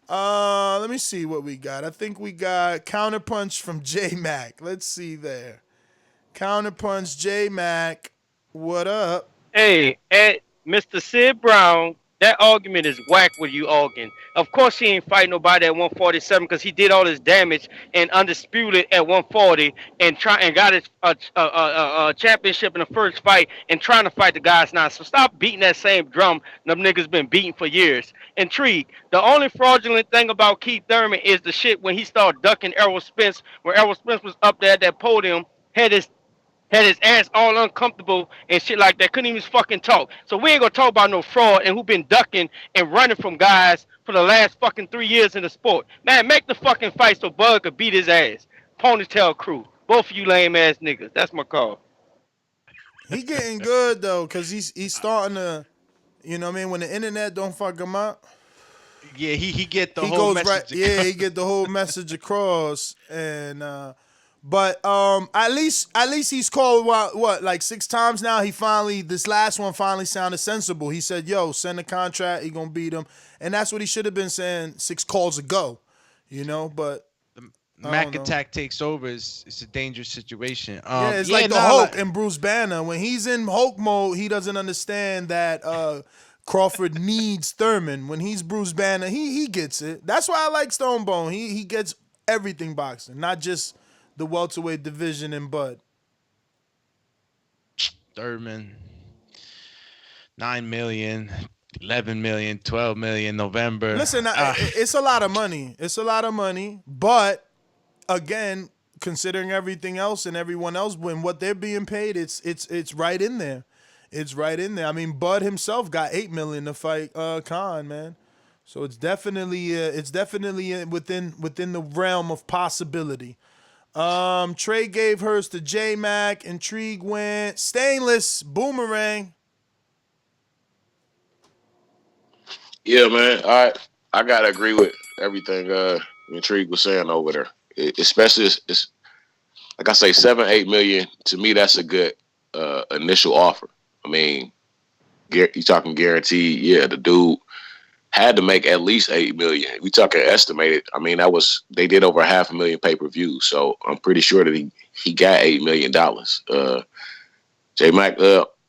H: Let me see what we got. I think we got Counterpunch from J-Mac. Let's see there. Counterpunch J Mac, what up?
U: Hey, at Mr. Sid Brown, that argument is whack with you arguing. Of course he ain't fight nobody at 147 because he did all his damage and undisputed at 140 and got his championship in the first fight and trying to fight the guys now. So stop beating that same drum them niggas been beating for years. Intrigue. The only fraudulent thing about Keith Thurman is the shit when he started ducking Errol Spence, where Errol Spence was up there at that podium, had his ass all uncomfortable and shit like that. Couldn't even fucking talk. So we ain't gonna talk about no fraud and who been ducking and running from guys for the last fucking 3 years in the sport. Man, make the fucking fight so Bud could beat his ass. Ponytail crew. Both of you lame ass niggas. That's my call.
H: He getting good though, cause he's starting to, you know what I mean. When the internet don't fuck him up,
C: Yeah, he get the
H: he
C: whole
H: goes right.
C: message.
H: Yeah, he get the whole message across, and but at least he's called what like 6 times now. He finally this last one finally sounded sensible. He said, "Yo, send a contract. He gonna beat him," and that's what he should have been saying 6 calls ago, you know. But
C: Mac attack takes over. It's a dangerous situation.
H: yeah, it's like the Hulk and Bruce Banner. When he's in Hulk mode, he doesn't understand that Crawford needs Thurman. When he's Bruce Banner, he gets it. That's why I like Stone Bone. He gets everything boxing, not just the welterweight division and Bud.
C: Thurman, 9 million, 11 million, 12 million November.
H: Listen, it's a lot of money. It's a lot of money, but again, considering everything else and everyone else, when what they're being paid, it's right in there. It's right in there. I mean, Bud himself got 8 million to fight Khan, man. So it's definitely within the realm of possibility. Trey gave hers to J Mac. Intrigue went Stainless Boomerang.
I: Yeah, man. I gotta agree with everything Intrigue was saying over there. Especially it's like I say, 7-8 million. To me, that's a good initial offer. I mean, you talking guaranteed? Yeah, the dude had to make at least 8 million. We talking estimated. I mean, they did over 500,000 pay-per-views, so I'm pretty sure that he got $8 million. J Mac,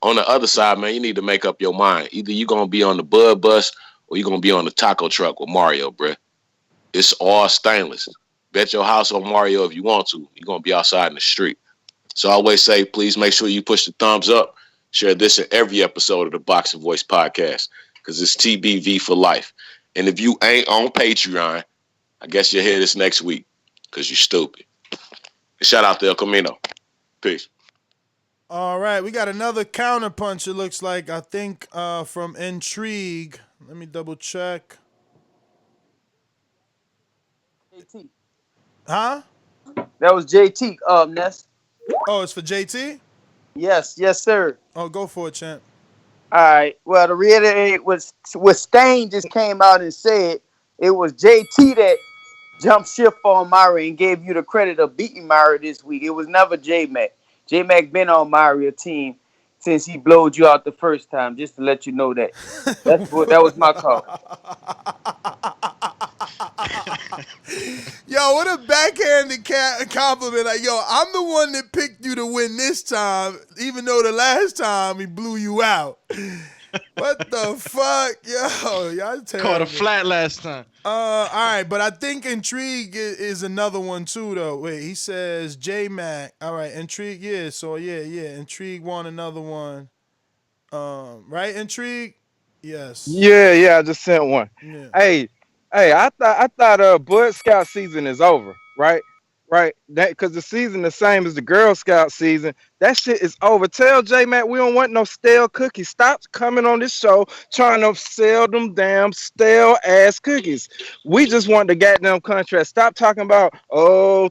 I: on the other side, man, you need to make up your mind. Either you're gonna be on the Bud bus or you're gonna be on the taco truck with Mario, bruh. It's all stainless. Bet your house on Mario if you want to. You're gonna be outside in the street. So I always say, please make sure you push the thumbs up. Share this in every episode of the Boxing Voice podcast because it's TBV for life. And if you ain't on Patreon, I guess you'll hear this next week because you're stupid. And shout out to El Camino. Peace.
H: All right, we got another counterpunch. It looks like I think from Intrigue. Let me double check.
Q: JT.
H: Huh?
Q: That was JT. Ness.
H: Oh, it's for JT?
Q: Yes, sir.
H: Oh, go for it, champ.
Q: All right. Well, to reiterate, what Stain just came out and said, it was JT that jumped ship on Myra and gave you the credit of beating Myra this week. It was never J Mac. J Mac been on Myra's team since he blowed you out the first time. Just to let you know that. That was my call.
H: Yo, what a backhanded compliment. Like, yo, I'm the one that picked you to win this time, even though the last time he blew you out. What the fuck? Yo, y'all terrible.
C: Caught a flat last time.
H: All right, but I think Intrigue is another one too, though. Wait, he says J-Mac. All right, Intrigue, yeah. So, yeah. Intrigue won another one. Right, Intrigue? Yes.
E: Yeah, I just sent one.
H: Yeah.
E: Hey, I thought Bud Scout season is over, right? Right, that because the season the same as the Girl Scout season. That shit is over. Tell J Mac we don't want no stale cookies. Stop coming on this show trying to sell them damn stale ass cookies. We just want the goddamn contract. Stop talking about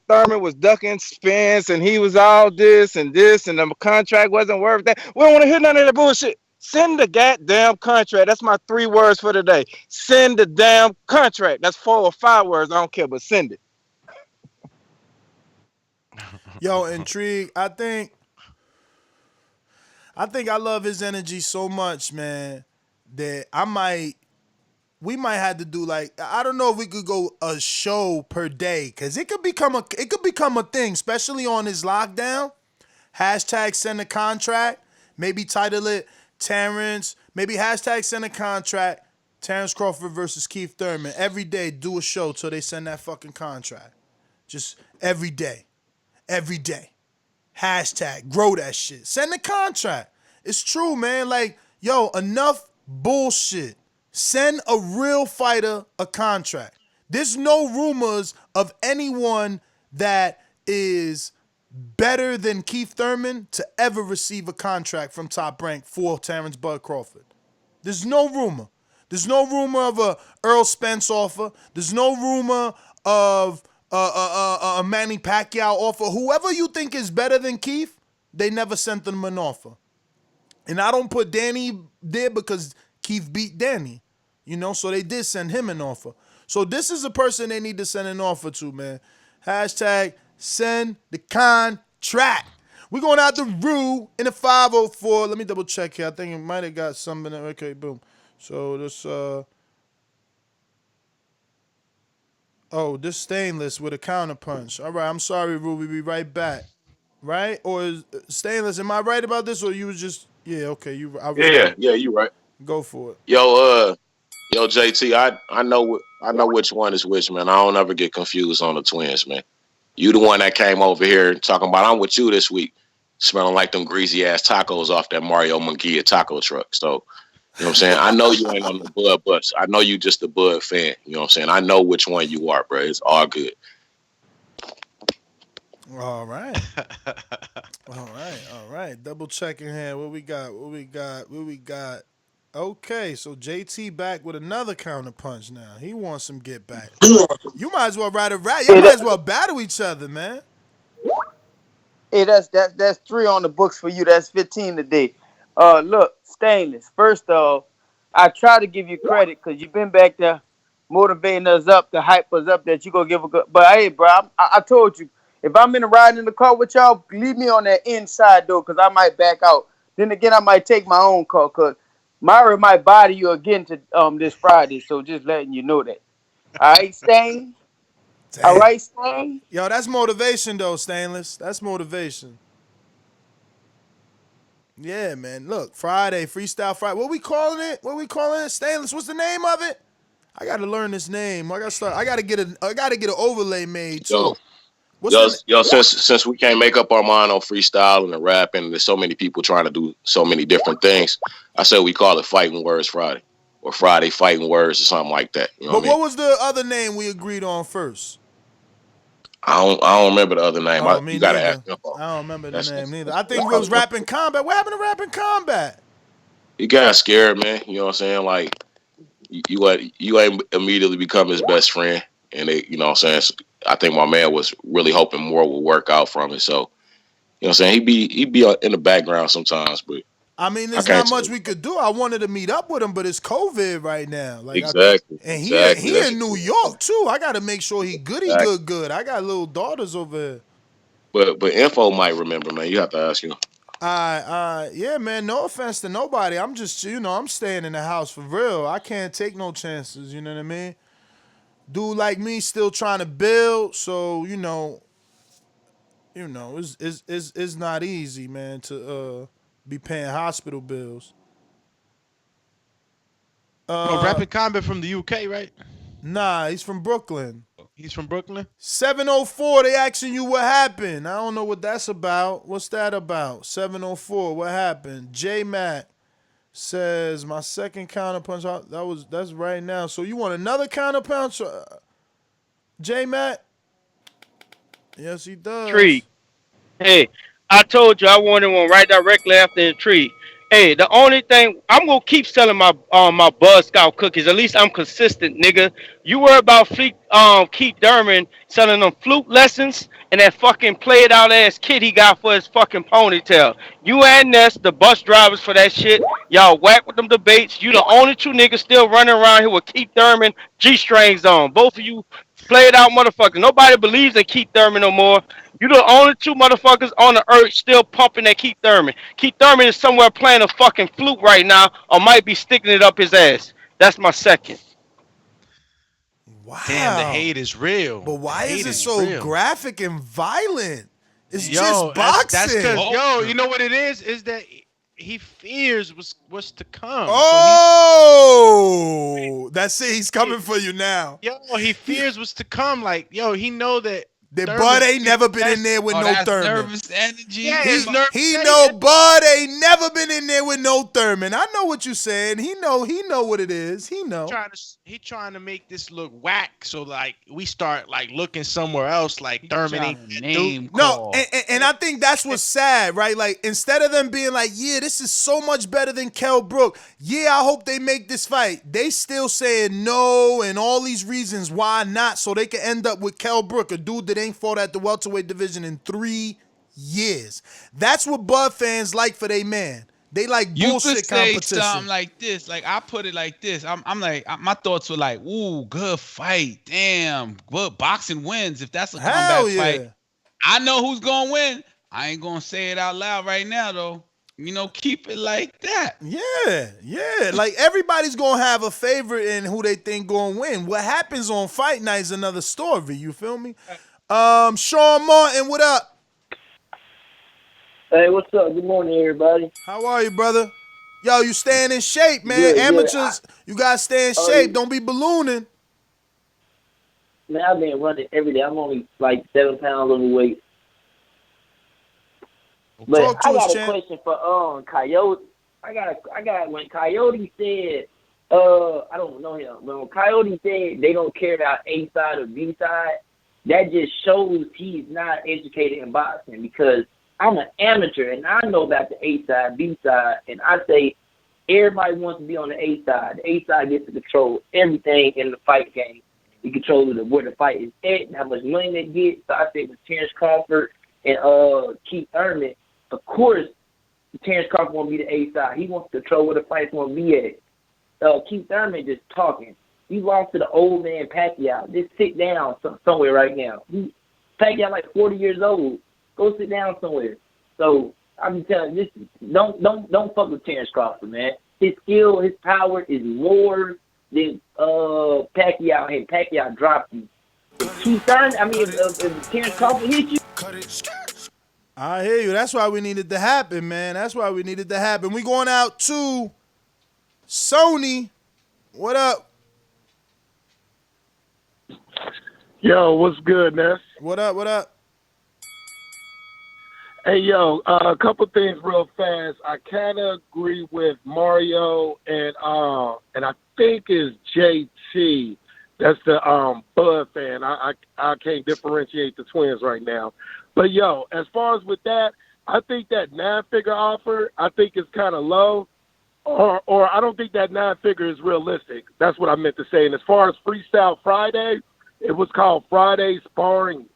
E: Thurman was ducking Spence and he was all this and the contract wasn't worth that. We don't want to hear none of that bullshit. Send the goddamn contract. That's my 3 words for today. Send the damn contract. That's 4 or 5 words. I don't care, but send it.
H: Yo, Intrigue, I think I love his energy so much, man, that we might have to do like, I don't know if we could go a show per day, because it could become a thing, especially on his lockdown. Hashtag send a contract. Maybe title it Terrence. Maybe hashtag send a contract. Terence Crawford versus Keith Thurman. Every day, do a show till they send that fucking contract. Just every day. Every day. Hashtag grow that shit. Send the contract. It's true, man. Like, yo, enough bullshit. Send a real fighter a contract. There's no rumors of anyone that is better than Keith Thurman to ever receive a contract from Top Rank for Terrence Bud Crawford. There's no rumor. There's no rumor of a Errol Spence offer. There's no rumor of a Manny Pacquiao offer. Whoever you think is better than Keith, they never sent them an offer. And I don't put Danny there because Keith beat Danny. You know, so they did send him an offer. So this is a person they need to send an offer to, man. Hashtag send the contract. We're going out the Rue in the 504. Let me double check here. I think it might have got something. Okay, boom. So this this stainless with a counterpunch. All right, I'm sorry, Rue. We'll be right back. Right? Or is stainless, am I right about this? Or you was just okay,
I: Yeah, you right.
H: Go for it.
I: Yo, JT, I know which one is which, man. I don't ever get confused on the twins, man. You the one that came over here talking about I'm with you this week, smelling like them greasy ass tacos off that Mario Munguia taco truck. So, you know what I'm saying? I know you ain't on the Bud bus. I know you just a Bud fan. You know what I'm saying? I know which one you are, bro. It's all good.
H: All right. All right. Double checking here. What we got? Okay, so JT back with another counter punch now. He wants some get back. You might as well ride a rat. You might as well battle each other, man.
Q: Hey, that's 3 on the books for you. That's 15 today. Look, Stainless. First off, I try to give you credit because you've been back there motivating us up, to hype us up that you gonna give a good. But hey, bro, I told you, if I'm in a ride in the car with y'all, leave me on that inside door because I might back out. Then again, I might take my own car because Myra might body you again to this Friday. So just letting you know that. All right, Stain. All right, Stain.
H: Yo, that's motivation though, Stainless. That's motivation. Yeah, man. Look, Friday, Freestyle Friday. What we calling it? Stainless. What's the name of it? I gotta learn this name. I gotta get an overlay made too.
I: Since we can't make up our mind on freestyle and the rap, and there's so many people trying to do so many different things, I said we call it Fighting Words Friday, or Friday Fighting Words, or something like that. You know
H: what was the other name we agreed on first?
I: I don't remember the other name. You gotta ask him.
H: I don't remember the name neither. I think it was Rapping Combat. What happened to Rapping Combat?
I: He got scared, man. You know what I'm saying? Like you ain't immediately become his best friend, and you know what I'm saying. I think my man was really hoping more would work out from it. So, you know what I'm saying? He'd be in the background sometimes, but
H: I mean, there's not much we could do. I wanted to meet up with him, but it's COVID right now. Like
I: exactly.
H: He in New York too. I got to make sure he good. I got little daughters over here.
I: But Info might remember, man. You have to ask him.
H: Yeah, man. No offense to nobody. I'm just, I'm staying in the house for real. I can't take no chances. You know what I mean? Dude like me still trying to build, so it's not easy, man, to be paying hospital bills.
C: Rapid Combat from the UK, right?
H: Nah, he's from Brooklyn.
C: He's from Brooklyn?
H: 704, they asking you what happened. I don't know what that's about. What's that about? 704, what happened? J-Mac says, my second counterpunch, that's right now. So you want another counterpunch, J-Mac? Yes, he does.
U: Intrigue. Hey, I told you I wanted one right directly after Intrigue. Hey, the only thing I'm gonna keep selling my my Buzz Scout cookies. At least I'm consistent, nigga. You worry about Keith Thurman selling them flute lessons and that fucking played out ass kid he got for his fucking ponytail. You and Ness, the bus drivers for that shit. Y'all whack with them debates. You the only two niggas still running around here with Keith Thurman G-strings on. Both of you played out motherfuckers. Nobody believes in Keith Thurman no more. You the only two motherfuckers on the earth still pumping that Keith Thurman. Keith Thurman is somewhere playing a fucking flute right now, or might be sticking it up his ass. That's my second.
H: Wow.
C: Damn, the hate is real.
H: But why is it so graphic and violent? It's
C: Yo,
H: just
C: that's because
H: boxing.
C: you know what it is? Is that he fears what's to come.
H: Oh, that's it. He's coming for you now.
C: He fears what's to come. Like, he know that
H: That
C: Thurman
H: Bud ain't never been in there with no
N: that's
H: Thurman.
N: nervous energy.
C: Yeah, it's nervous.
H: He know Bud ain't never been in there with no Thurman. I know what you saying. He know what it is. He know.
C: He trying to make this look whack, so like we start like looking somewhere else. Like Thurman ain't that dude.
H: No, and I think that's what's sad, right? Like instead of them being like, yeah, this is so much better than Kell Brook. Yeah, I hope they make this fight. They still saying no and all these reasons why not, so they can end up with Kell Brook, a dude that ain't fought at the welterweight division in 3 years. That's what Bud fans like for they man. They like bullshit
N: you could say
H: competition.
N: something like this. Like I put it like this. I'm like my thoughts were like, ooh, good fight. Damn, good boxing wins. If that's a comeback fight, I know who's gonna win. I ain't gonna say it out loud right now though. Keep it like that.
H: Yeah. Like everybody's gonna have a favorite in who they think gonna win. What happens on fight night is another story. You feel me? Sean Martin, what up?
D: Hey, what's up? Good morning, everybody.
H: How are you, brother? Yo, you staying in shape, man.
D: Good,
H: Amateurs, you gotta stay in shape. Don't be ballooning.
D: Man, I've been running every day. I'm only like 7 pounds overweight. But I got a question for Coyote. I got when Coyote said I don't know him, but when Coyote said they don't care about A side or B side, that just shows he's not educated in boxing, because I'm an amateur and I know about the A side, B side, and I say everybody wants to be on the A side. The A side gets to control everything in the fight game. It controls where the fight is at, how much money they get. So I say with Terence Crawford and Keith Thurman, of course, Terence Crawford won't be the A side. He wants to control where the fight's going to be at. Keith Thurman just talking. He lost to the old man Pacquiao. Just sit down somewhere right now. Pacquiao like 40 years old. Go sit down somewhere. So I'm telling you, don't fuck with Terence Crawford, man. His skill, his power is more than Pacquiao. Hey, Pacquiao dropped you. If Keith Thurman, if Terence Crawford hit you.
H: I hear you. That's why we needed to happen, man. That's why we needed to happen. We going out to Sonny. What up?
R: Yo, what's good, Ness?
H: What up?
R: Hey, yo, a couple things real fast. I kind of agree with Mario and I think it's JT. That's the Bud fan. I can't differentiate the twins right now. But, yo, as far as with that, I think that 9-figure offer, I think is kind of low. Or I don't think that 9-figure is realistic. That's what I meant to say. And as far as Freestyle Friday, it was called Friday Sparring.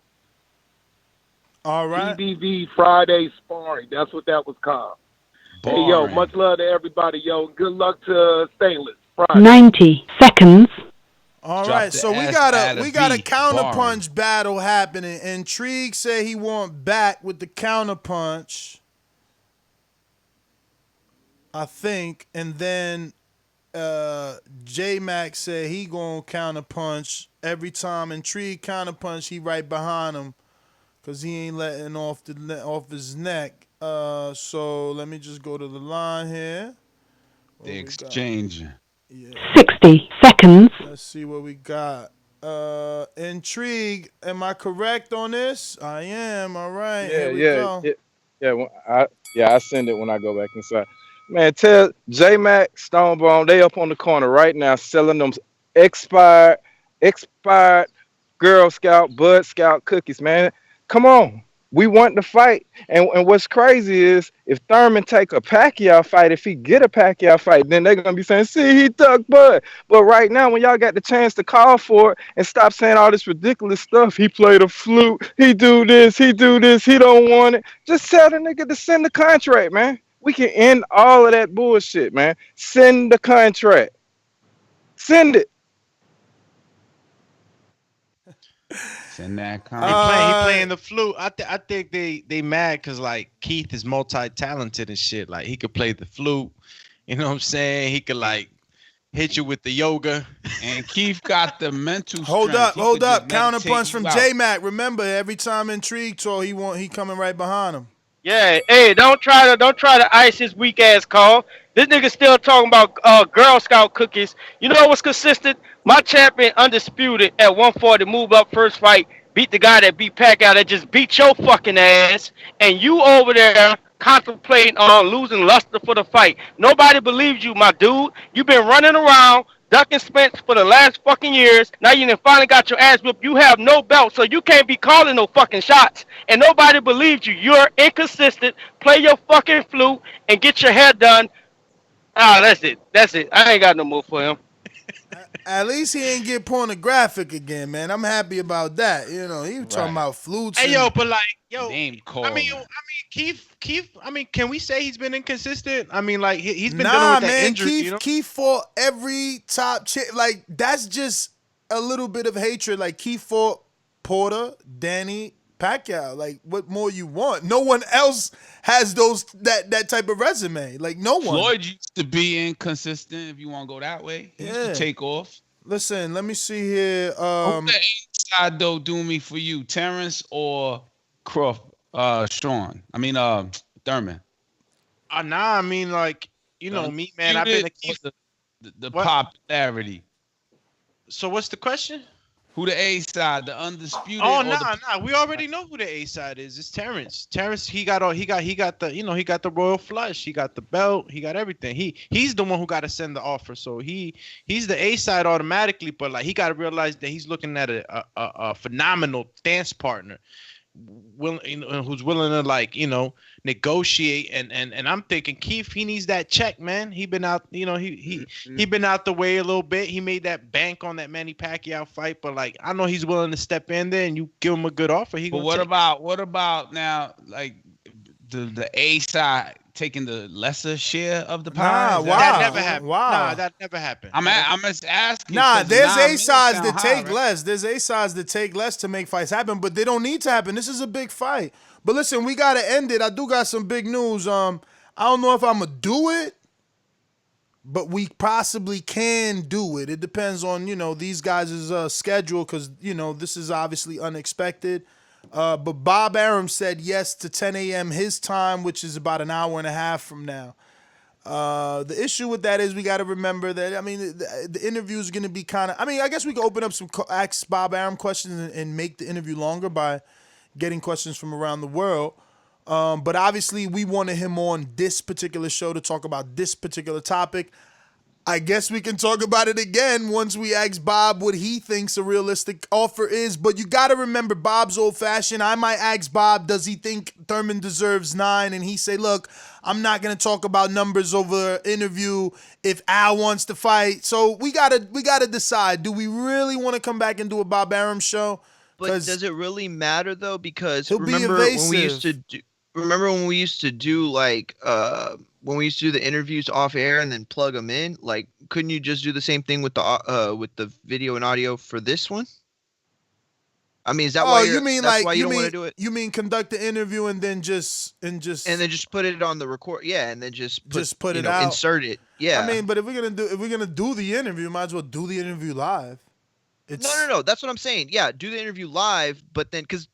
H: All right.
R: PPV Friday Sparring. That's what that was called. Boring. Hey, yo, much love to everybody, yo. Good luck to Stainless Friday.
W: 90 seconds.
H: All right, so we got a counterpunch battle happening. Intrigue said he want back with the counterpunch, I think, and then J-Mac said he gonna counterpunch every time Intrigue counterpunch. He right behind him because he ain't letting off his neck. So let me just go to the line here.
N: The exchange.
H: Yeah.
W: 60 seconds.
H: Let's see what we got. Intrigue, am I correct on this? I am. All right. Here we go.
E: I send it when I go back inside. Man, tell J-Mac, Stonebone, they up on the corner right now selling them expired Girl Scout, Bud Scout cookies, man. Come on. We want to fight. And what's crazy is if Thurman take a Pacquiao fight, if he get a Pacquiao fight, then they're going to be saying, see, he took Bud. But right now, when y'all got the chance to call for it and stop saying all this ridiculous stuff, he played a flute, he do this, he don't want it. Just tell the nigga to send the contract, man. We can end all of that bullshit, man. Send the contract. Send it.
N: Send that
C: He playing the flute. I think they mad because like Keith is multi-talented and shit. Like he could play the flute. You know what I'm saying? He could like hit you with the yoga.
N: And Keith got the mental
H: Hold
N: strength.
H: up.
N: He could just
H: Counterpunch
N: meditate
H: from
N: you out.
H: J-Mac. Remember, every time Intrigue tour, he coming right behind him.
U: Yeah, hey, don't try to ice his weak ass call. This nigga still talking about Girl Scout cookies. You know what's consistent? My champion undisputed at 140 moved up first fight, beat the guy that beat Pacquiao that just beat your fucking ass, and you over there contemplating on losing luster for the fight. Nobody believes you, my dude. You've been running around ducking Spence for the last fucking years. Now you done finally got your ass whipped. You have no belt, so you can't be calling no fucking shots. And nobody believes you. You're inconsistent. Play your fucking flute and get your hair done. Ah, that's it. That's it. I ain't got no more for him.
H: At least he ain't get pornographic again, man. I'm happy about that. You know, he was talking about flutes.
C: Hey, yo, but like, yo,
N: Name call.
C: I mean, Keith. I mean, can we say he's been inconsistent? I mean, like he's been dealing
H: Nah,
C: with that
H: man.
C: injury.
H: Keith,
C: You know?
H: Keith fought every top chick. Like that's just a little bit of hatred. Like Keith fought Porter, Danny, Pacquiao. Like what more you want? No one else has that type of resume. Like no one.
N: Floyd used to be inconsistent. If you want to go that way, he used to take off.
H: Listen, let me see here.
N: Who the A side though do me for you, Terence or Crawford? Sean. I mean, Thurman.
C: Nah, I mean, like, you know me, man. I've been a Keith.
N: The popularity.
C: So what's the question?
N: Who the A side, the undisputed?
C: Oh, nah. We already know who the A side is. It's Terence. Terence, he got the, you know, he got the royal flush. He got the belt. He got everything. He's the one who got to send the offer. So he's the A side automatically. But like, he got to realize that he's looking at a phenomenal dance partner, who's willing to, like, you know, negotiate. And I'm thinking Keith, he needs that check, man. He been out, you know, he been out the way a little bit. He made that bank on that Manny Pacquiao fight, but like, I know he's willing to step in there and you give him a good offer.
N: But what about now, like the A side taking the lesser share of the pie?
C: That never happened.
H: Wow.
C: Nah, that never happened.
N: I'm just asking.
H: Nah, there's A sides that take
N: right?
H: less. There's A sides that take less to make fights happen, but they don't need to happen. This is a big fight. But listen, we gotta end it. I do got some big news. I don't know if I'm gonna do it, but we possibly can do it. It depends on, you know, these guys' schedule, because, you know, this is obviously unexpected. But Bob Arum said yes to 10 a.m. his time, which is about an hour and a half from now. The issue with that is we got to remember that, I mean, the interview is going to be kind of, I mean, I guess we could open up some, ask Bob Arum questions and make the interview longer by getting questions from around the world. But obviously we wanted him on this particular show to talk about this particular topic. I guess we can talk about it again once we ask Bob what he thinks a realistic offer is. But you got to remember, Bob's old-fashioned. I might ask Bob, does he think Thurman deserves 9? And he say, look, I'm not going to talk about numbers over interview if Al wants to fight. So we gotta decide. Do we really want to come back and do a Bob Arum show?
J: But does it really matter, though? Because
H: he'll be
J: remember when we
H: evasive.
J: used to do like when we used to do the interviews off air and then plug them in, like, couldn't you just do the same thing with the video and audio for this one? I mean, is that why
H: you mean like
J: you don't want to do it?
H: You mean conduct the interview and then just
J: put it on the record? Yeah, and then just put
H: it out,
J: insert it. Yeah.
H: I mean, but if we're gonna do the interview, might as well do the interview live.
J: No. That's what I'm saying. Yeah, do the interview live, but then because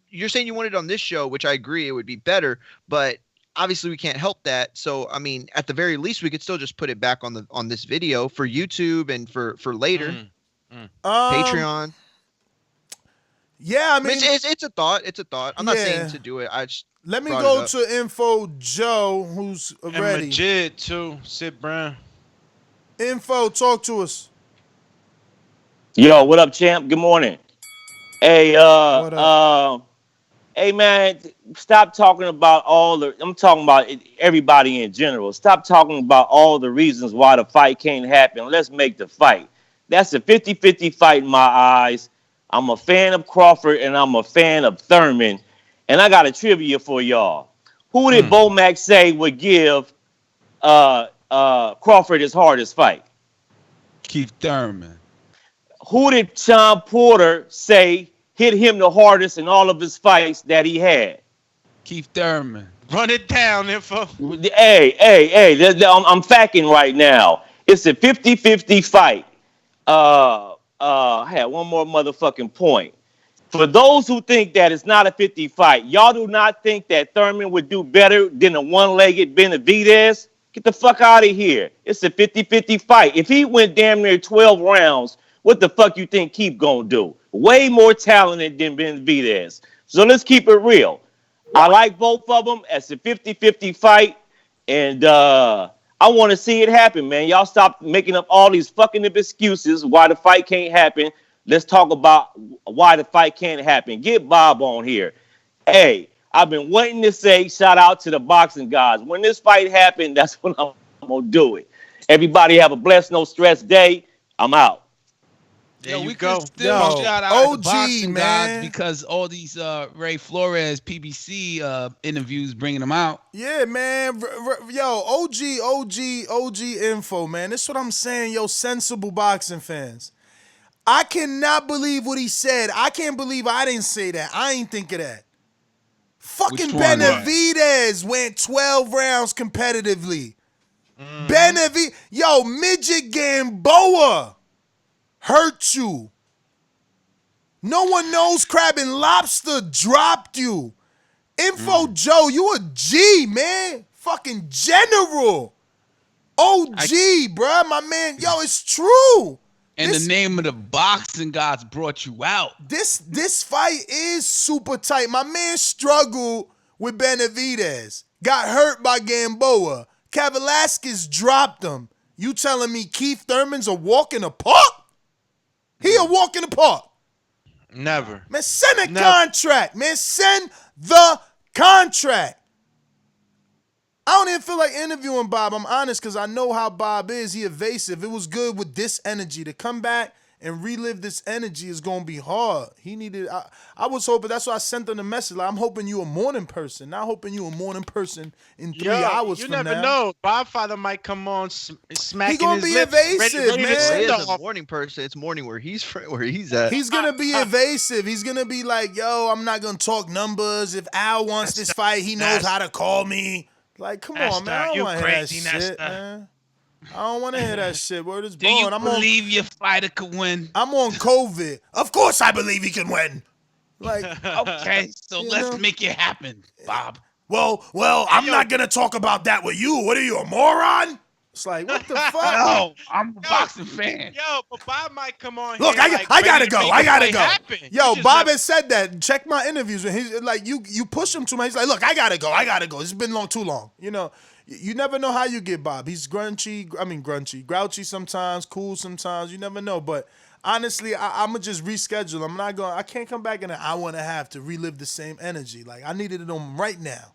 J: you're saying you want it on this show, which I agree it would be better, but obviously we can't help that. So I mean, at the very least, we could still just put it back on this video for YouTube and for later. Patreon.
H: Yeah, I mean,
J: it's a thought. It's a thought. I'm not saying to do it.
H: Let me go to Info Joe, who's ready.
C: And Majid too. Sid Brown.
H: Info, talk to us.
F: Yo, what up, champ? Good morning. Hey, hey, man, stop talking about I'm talking about everybody in general. Stop talking about all the reasons why the fight can't happen. Let's make the fight. That's a 50-50 fight in my eyes. I'm a fan of Crawford and I'm a fan of Thurman. And I got a trivia for y'all. Who did Bomac say would give Crawford his hardest fight?
N: Keith Thurman.
F: Who did Sean Porter say hit him the hardest in all of his fights that he had?
N: Keith Thurman.
C: Run it down, Info.
F: Hey, I'm facking right now. It's a 50-50 fight. I had one more motherfucking point. For those who think that it's not a 50 fight, y'all do not think that Thurman would do better than a one-legged Benavidez? Get the fuck out of here. It's a 50-50 fight. If he went damn near 12 rounds, what the fuck you think Keith gonna do? Way more talented than Benavidez. So let's keep it real. I like both of them. It's a 50-50 fight. And I want to see it happen, man. Y'all stop making up all these fucking excuses why the fight can't happen. Let's talk about why the fight can't happen. Get Bob on here. Hey, I've been waiting to say shout out to the boxing guys. When this fight happened, that's when I'm going to do it. Everybody have a blessed, no stress day. I'm out.
C: There you
B: we
C: go.
B: could still
H: Yo,
B: shout out the
H: OG,
B: boxing gods
H: man.
B: because all these Ray Flores PBC interviews bringing them out.
H: Yeah, man. Yo, OG info, man. This is what I'm saying, yo, sensible boxing fans. I cannot believe what he said. I can't believe I didn't say that. I ain't think of that. Fucking
B: one?
H: Benavidez went 12 rounds competitively. Yo, Midget Gamboa hurt you. No one knows Crab and Lobster dropped you. Info Joe, you a G, man. Fucking general. OG, bruh, my man. Yo, it's true.
B: And the name of the boxing gods brought you out.
H: This fight is super tight. My man struggled with Benavidez. Got hurt by Gamboa. Velasquez dropped him. You telling me Keith Thurman's a walk in the park? He a walk in the park.
C: Never.
H: Man, send a contract. Man, send the contract. I don't even feel like interviewing Bob. I'm honest because I know how Bob is. He evasive. It was good with this energy. To come back and relive this energy is going to be hard. He needed, I was hoping, that's why I sent him the message. Like, I'm hoping you a morning person. Not hoping you a morning person in 3 hours from now.
C: You never know. Bobfather might come on smacking
H: He gonna
C: his
H: be
C: lips,
H: evasive,
C: ready
H: man.
C: to send
J: He is
C: off.
J: a morning person. It's morning where he's at.
H: He's going to be evasive. He's going to be like, yo, I'm not going to talk numbers. If Al wants this fight, he knows how to call me. Like, come on, man. I don't want to hear that shit, man. I don't want to hear that shit. Word is
B: Do you
H: born.
B: believe your fighter could win?
H: I'm on COVID. Of course I believe he can win. Like,
B: okay, so let's make it happen, Bob.
H: Well, I'm not going to talk about that with you. What are you, a moron? It's like, what the fuck?
B: No, I'm a boxing fan.
C: Yo, but Bob might come on
H: Look,
C: here.
H: I gotta go. I gotta go.
C: Happen.
H: Yo, Bob has said that. Check my interviews with him. He's like, you push him too much. He's like, look, I gotta go. It's been too long. You know, you never know how you get Bob. He's grouchy sometimes, cool sometimes. You never know. But honestly, I'm gonna just reschedule. I can't come back in an hour and a half to relive the same energy. Like, I needed it on right now.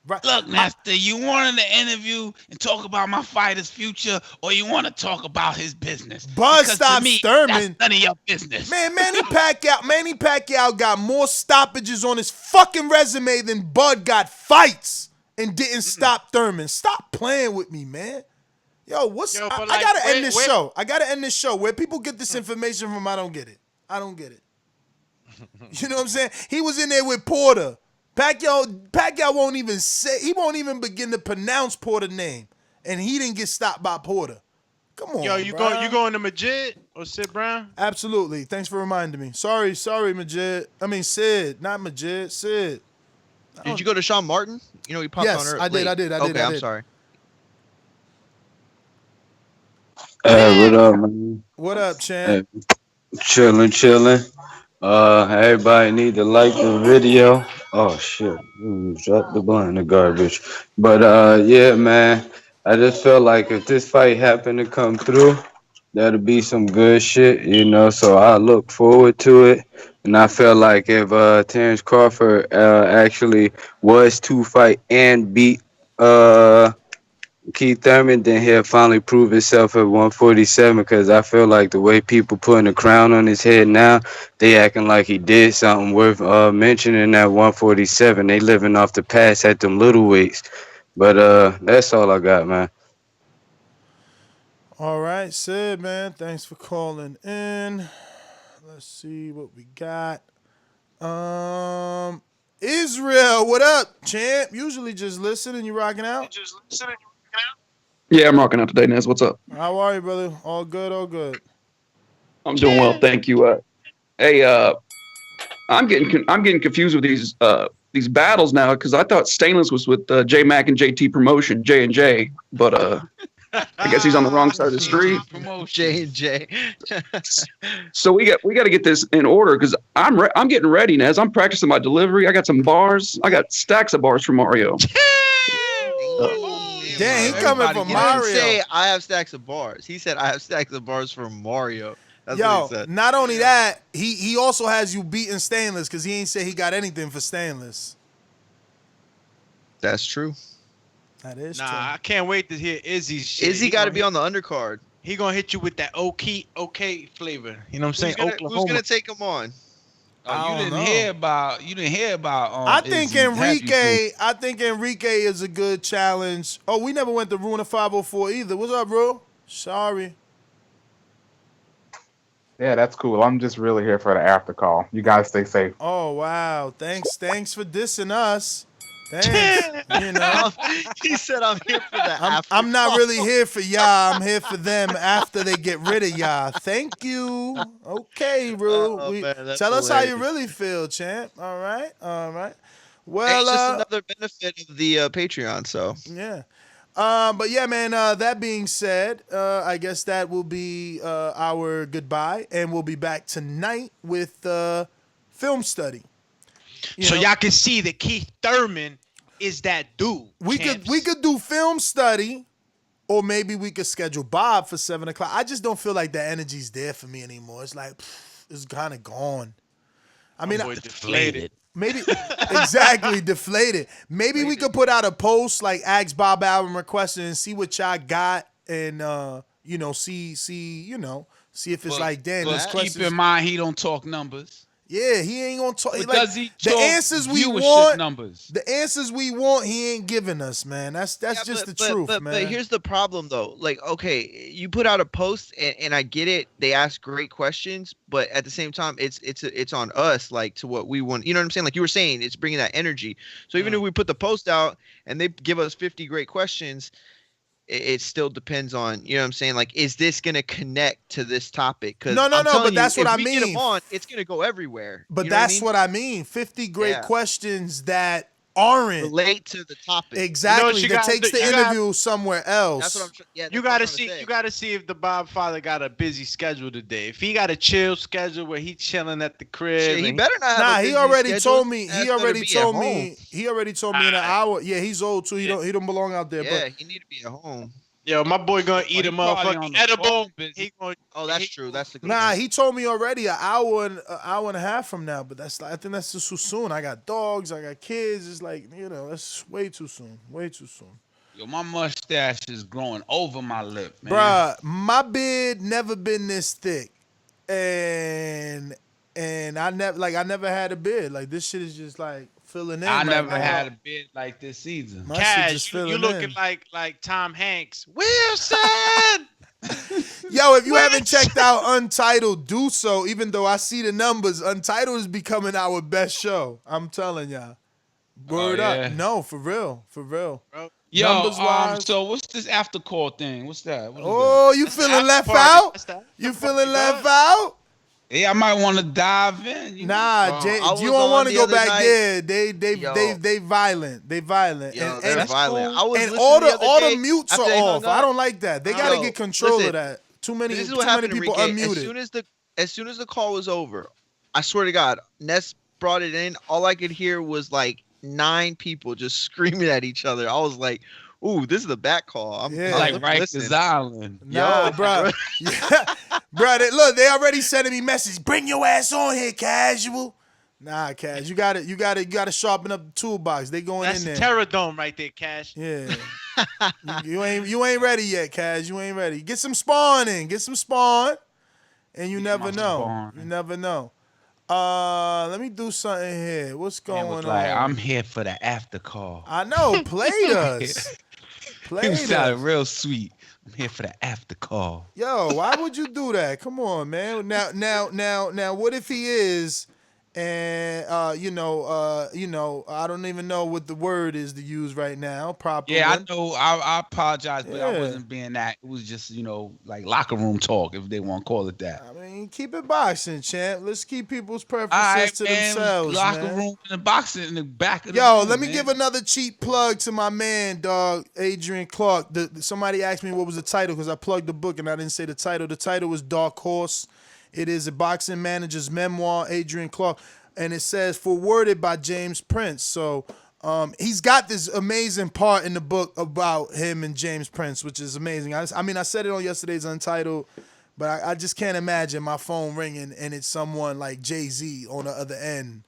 H: Right.
B: Look, Master, you wanted to interview and talk about my fighter's future, or you want to talk about his business?
H: Buzz stopped Thurman.
B: That's none of your business.
H: Man, Manny Pacquiao got more stoppages on his fucking resume than Bud got fights and didn't stop Thurman. Stop playing with me, man. Yo, I gotta end this show. I gotta end this show. Where people get this information from, I don't get it. You know what I'm saying? He was in there with Porter. Pacquiao won't even begin to pronounce Porter's name, and he didn't get stopped by Porter. Come on,
C: you going to Majid or Sid Brown?
H: Absolutely. Thanks for reminding me. Sorry, Majid. I mean Sid, not Majid. Sid.
J: Did you go to Sean Martin? You know he popped on early.
H: I did.
J: Okay, I'm sorry.
K: What up, man?
H: What up, champ?
K: Chilling. Everybody need to like the video. Oh shit! Drop the blunt in the garbage. But yeah, man. I just felt like if this fight happened to come through, that'll be some good shit, you know. So I look forward to it, and I feel like if Terence Crawford actually was to fight and beat Keith Thurman, then he'll finally prove himself at 147, because I feel like the way people putting a crown on his head now, they acting like he did something worth mentioning at 147. They living off the past at them little weights. But that's all I got, man.
H: All right, Sid, man. Thanks for calling in. Let's see what we got. Israel, what up, champ? Usually just listen and you rocking out.
L: Yeah, I'm rocking out today, Nez. What's up?
H: How are you, brother? All good, all good.
L: I'm doing well, thank you. Hey, I'm getting confused with these battles now because I thought Stainless was with J Mac and JT Promotion, J&J, but I guess he's on the wrong side of the street.
J: J&J.
L: So we got to get this in order because I'm getting ready, Nez. I'm practicing my delivery. I got some bars. I got stacks of bars for Mario.
H: Damn, he coming for
J: He
H: Mario.
J: didn't say I have stacks of bars. He said I have stacks of bars for Mario. That's what he
H: Yo,
J: said.
H: not only that, he also has you beating Stainless because he ain't say he got anything for Stainless.
J: That's true.
H: That is
C: Nah,
H: true.
C: I can't wait to hear Izzy's shit.
J: Izzy got to be on the undercard.
C: He gonna hit you with that okay flavor. You know what I'm saying?
J: Who's gonna take him on?
B: Oh, you didn't hear about.
H: I think
B: Izzy.
H: I think Enrique is a good challenge. Oh, we never went to Ruin of 504 either. What's up, bro? Sorry.
M: Yeah, that's cool. I'm just really here for the after call. You guys stay safe.
H: Oh wow, thanks for dissing us. Thanks. You know,
J: he said I'm here for the
H: I'm not really here for y'all. I'm here for them after they get rid of y'all. Thank you. Okay, bro. Tell us how you really feel, champ. All right. Well,
J: it's just another benefit of the Patreon. So
H: yeah. But yeah, man, that being said, I guess that will be our goodbye, and we'll be back tonight with film study.
C: So y'all can see that Keith Thurman is that dude.
H: We could do film study, or maybe we could schedule Bob for 7:00. I just don't feel like the energy's there for me anymore. It's like it's kind of gone. I mean,
C: deflated.
H: Maybe exactly deflated. Maybe we could put out a post like ask Bob album requested and see what y'all got, and see if it's like damn.
B: Keep in mind he don't talk numbers.
H: Yeah, he ain't gonna talk.
B: But
H: like,
B: does he
H: the
B: talk
H: answers we
B: viewership
H: want?
B: Numbers?
H: The answers we want, he ain't giving us, man. That's just the truth, man.
J: But here's the problem, though. Like, okay, you put out a post, and I get it. They ask great questions, but at the same time, it's on us, like to what we want. You know what I'm saying? Like you were saying, it's bringing that energy. So even if we put the post out and they give us 50 great questions, it still depends on, you know what I'm saying? Like, is this going to connect to this topic? Because
H: no, but that's what I mean.
J: If we get them on, it's going to go everywhere.
H: But
J: you know
H: that's what I mean. 50 great questions that aren't
J: relate to the topic.
H: Exactly. That takes the interview somewhere else.
J: That's what I'm
C: You gotta see. You gotta see if the Bob father got a busy schedule today. If he got a chill schedule where he chilling at the crib,
J: shit, he better not. Have
H: he already told me. He already told me in an hour. Yeah, he's old too. He don't belong out there.
J: Yeah,
H: but
J: he need to be at home.
C: Yo, my boy gonna eat a motherfucking edible. He gonna.
J: Oh, that's true. That's the.
H: He told me already an hour and a half from now. But I think that's just too soon. I got dogs. I got kids. It's like that's way too soon. Way too soon.
B: Yo, my mustache is growing over my lip, man.
H: Bruh, my beard never been this thick, and I never had a beard. Like this shit is just like filling in.
B: I never had a beard like this either.
C: Cash, you looking like Tom Hanks. Wilson.
H: Yo, if you haven't checked out Untitled, do so. Even though I see the numbers, Untitled is becoming our best show. I'm telling y'all. Word up. No, for real. Bro.
B: Yo, so what's this after call thing? What's that?
H: You feeling left out? You feeling left out?
B: Yeah, I might want to dive in.
H: Jay, you don't want to go back there. They violent. They violent.
J: Yo, they're violent.
H: Cool. And all the mutes are off. I don't like that. They gotta get control of that. Too many people unmuted.
J: As soon as the call was over, I swear to God, Ness brought it in. All I could hear was like 9 people just screaming at each other. I was like, ooh, this is the back call. I'm
B: like Rikers Island.
H: Nah, bro. Bro, look, they already sending me messages. Bring your ass on here, casual. Nah, Cash, you got to sharpen up the toolbox. They going in there.
C: That's Terror Dome right there, Cash.
H: Yeah. you ain't ready yet, Cash. You ain't ready. Get some spawn in. Get some spawn. And you never know.
B: Spawn.
H: You never know. Let me do something here. What's going on?
B: I'm here for the after call.
H: I know. Played us.
B: He sounded real sweet. I'm here for the after call.
H: Yo, why would you do that? Come on, man. Now, what if he is, And I don't even know what the word is to use right now. Proper
N: Yeah,
H: one.
N: I know. I apologize, but I
H: Yeah.
N: wasn't being that. It was just, like locker room talk, if they want to call it that.
H: I mean, keep it boxing, champ. Let's keep people's
N: All
H: preferences
N: right,
H: to
N: man.
H: themselves,
N: Locker
H: man.
N: room in the boxing in the back of the
H: Yo,
N: room,
H: let me
N: man.
H: give another cheap plug to my man, dog, Adrian Clark. Somebody asked me what was the title because I plugged the book and I didn't say the title. The title was Dark Horse. It is a boxing manager's memoir, Adrian Clark, and it says forwarded by James Prince. So he's got this amazing part in the book about him and James Prince, which is amazing. I said it on yesterday's Untitled, but I just can't imagine my phone ringing and it's someone like Jay-Z on the other end.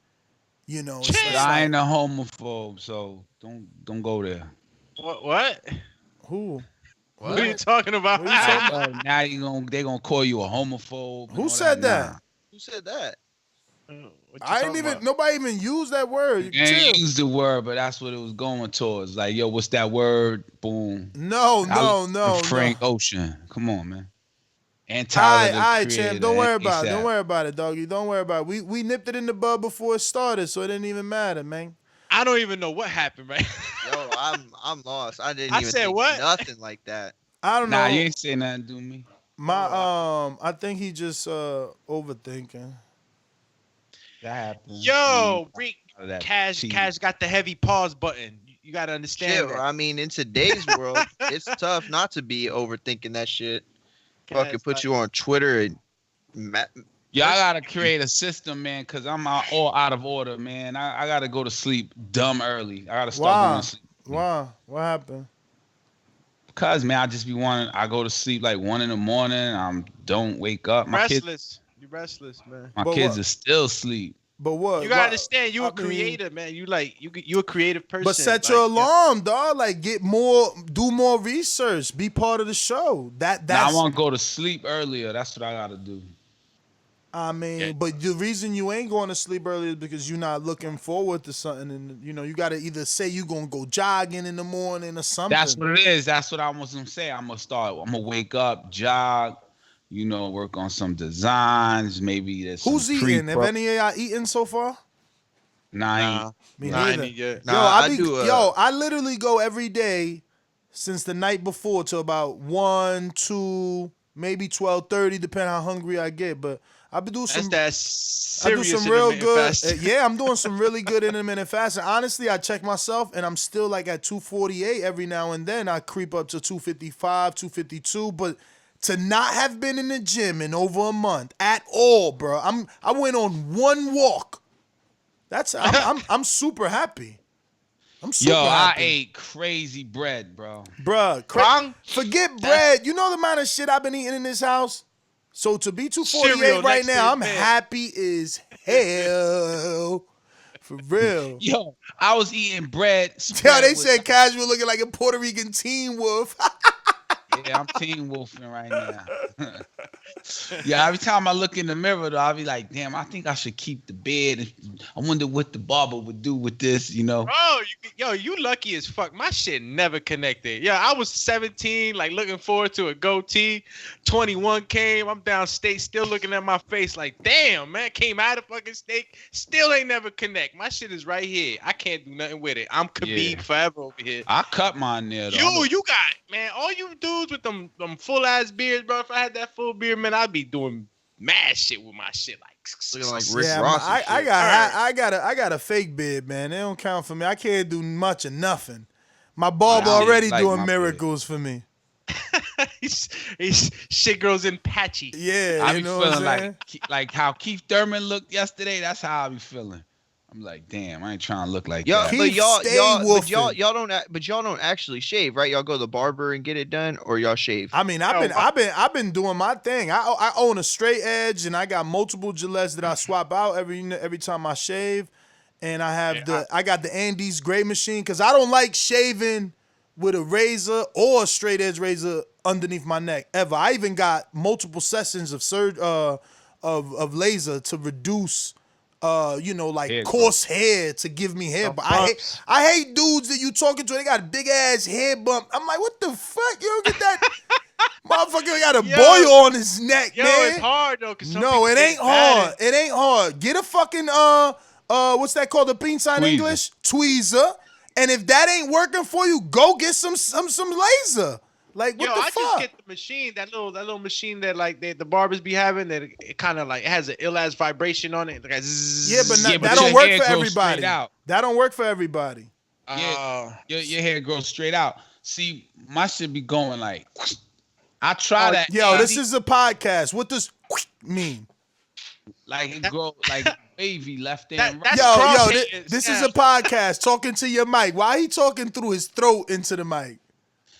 H: It's
N: But I ain't a homophobe, so don't go there.
O: What?
H: Who?
O: What are you talking about?
N: Now they gonna call you a homophobe.
H: Who said that?
N: Nah.
J: Who said that?
H: I ain't even. Nobody even used that word.
N: You ain't use the word, but that's what it was going towards. Like, yo, what's that word? Boom.
H: No.
N: Frank Ocean. Come on, man. And
H: All
N: Tyler,
H: right,
N: the
H: champ.
N: creator,
H: Don't worry
N: and
H: about it.
N: ASAP.
H: Don't worry about it, doggy. Don't worry about it. We nipped it in the bud before it started, so it didn't even matter, man.
O: I don't even know what happened, right?
J: Yo, I'm lost. I didn't
O: I
J: even
O: said
J: think
O: what?
J: nothing like that.
H: I don't know.
N: Nah, you ain't saying nothing to me.
H: I think he just overthinking.
N: That happens.
O: Yo,
N: that
O: Cash got the heavy pause button. You gotta understand
J: Shit,
O: that.
J: I mean, in today's world, it's tough not to be overthinking that shit. Fucking put you on Twitter and
N: Yeah, I gotta create a system, man, because I'm all out of order, man. I gotta go to sleep dumb early. I gotta start going to sleep.
H: Wow. What happened?
N: Because, man, I just be wanting. I go to sleep like 1 a.m. Don't wake up.
O: You're restless, man.
N: My kids are still asleep.
H: But what?
O: You gotta understand, you a creator, man. You a creative person.
H: But set your alarm, dog. Like do more research. Be part of the show.
N: Now I want to go to sleep earlier. That's what I gotta do.
H: I mean, but the reason you ain't going to sleep early is because you're not looking forward to something, and you got to either say you're gonna go jogging in the morning or something.
N: That's what it is. That's what I was gonna say. I'm gonna wake up, jog, work on some designs. Maybe there's
H: who's eating. Have any of y'all eaten so far?
N: Nah.
H: Me neither.
O: Yet.
H: I literally go every day since the night before to about 1, 2, maybe 12:30, depending how hungry I get. But I've been doing some.
O: That's
H: I do some real good.
O: Fasting.
H: Yeah, I'm doing some really good intermittent fasting. Honestly, I check myself, and I'm still like at 248 every now and then. I creep up to 255, 252, but to not have been in the gym in over a month at all, bro. I went on one walk. I'm super happy. I'm super happy.
N: I ate crazy bread, bro.
H: Bruh, forget bread. You know the amount of shit I've been eating in this house? So to be 248 right now, I'm happy as hell. For real.
N: Yo, I was eating bread.
H: Yo, they said Casual looking like a Puerto Rican teen wolf.
N: Yeah, I'm teen wolfing right now. Yeah, every time I look in the mirror, though, I'll be like, damn, I think I should keep the beard. I wonder what the barber would do with this,
O: Bro, you lucky as fuck. My shit never connected. Yeah, I was 17, like looking forward to a goatee. 21 came. I'm downstate, still looking at my face like, damn, man, came out of fucking steak. Still ain't never connect. My shit is right here. I can't do nothing with it. I'm Khabib forever over here.
N: I cut mine there, though.
O: You got, man, all you dudes with them full ass beards, bro. If I had that full beard, man, I'd be doing mad shit with my shit,
J: looking like Rick Ross.
H: I got a fake beard, man. They don't count for me. I can't do much of nothing. My barber already doing miracles for me.
O: He's shit grows in patchy.
H: Yeah,
N: I be feeling like how Keith Thurman looked yesterday. That's how I be feeling. I'm like, damn, I ain't trying to look like that.
J: But y'all don't actually shave, right? Y'all go to the barber and get it done, or y'all shave?
H: I mean, I've been doing my thing. I own a straight edge, and I got multiple Gillettes that I swap out every time I shave. And I have I got the Andes gray machine because I don't like shaving with a razor or a straight edge razor underneath my neck ever. I even got multiple sessions of laser to reduce. Hair coarse hair to give me hair. But I hate dudes that you talking to. They got a big ass hair bump. I'm like, what the fuck? You don't get that? Motherfucker got a
O: Yo.
H: boil on his neck,
O: Yo,
H: man.
O: it's hard though, cause some
H: No,
O: people
H: it
O: get
H: ain't hard.
O: batted.
H: It ain't hard. Get a fucking what's that called? The pinza in
N: Tweezer.
H: English? Tweezer. And if that ain't working for you, go get some laser. Like what
O: Yo,
H: the
O: I
H: fuck?
O: just get the machine, that little machine that like the barbers be having, that it kind of like it has an ill ass vibration on it. Like, zzz.
H: Yeah, but,
N: Yeah, but
H: that
N: your
H: don't work
N: hair
H: for
N: grows
H: everybody.
N: straight out.
H: That don't work for everybody.
N: Yeah, your hair grows straight out. See, my shit be going like. I try that.
H: Yo, this is a podcast. What does mean?
N: Like it grow like wavy left and right.
H: Yo, this is a podcast. Talking to your mic. Why he talking through his throat into the mic?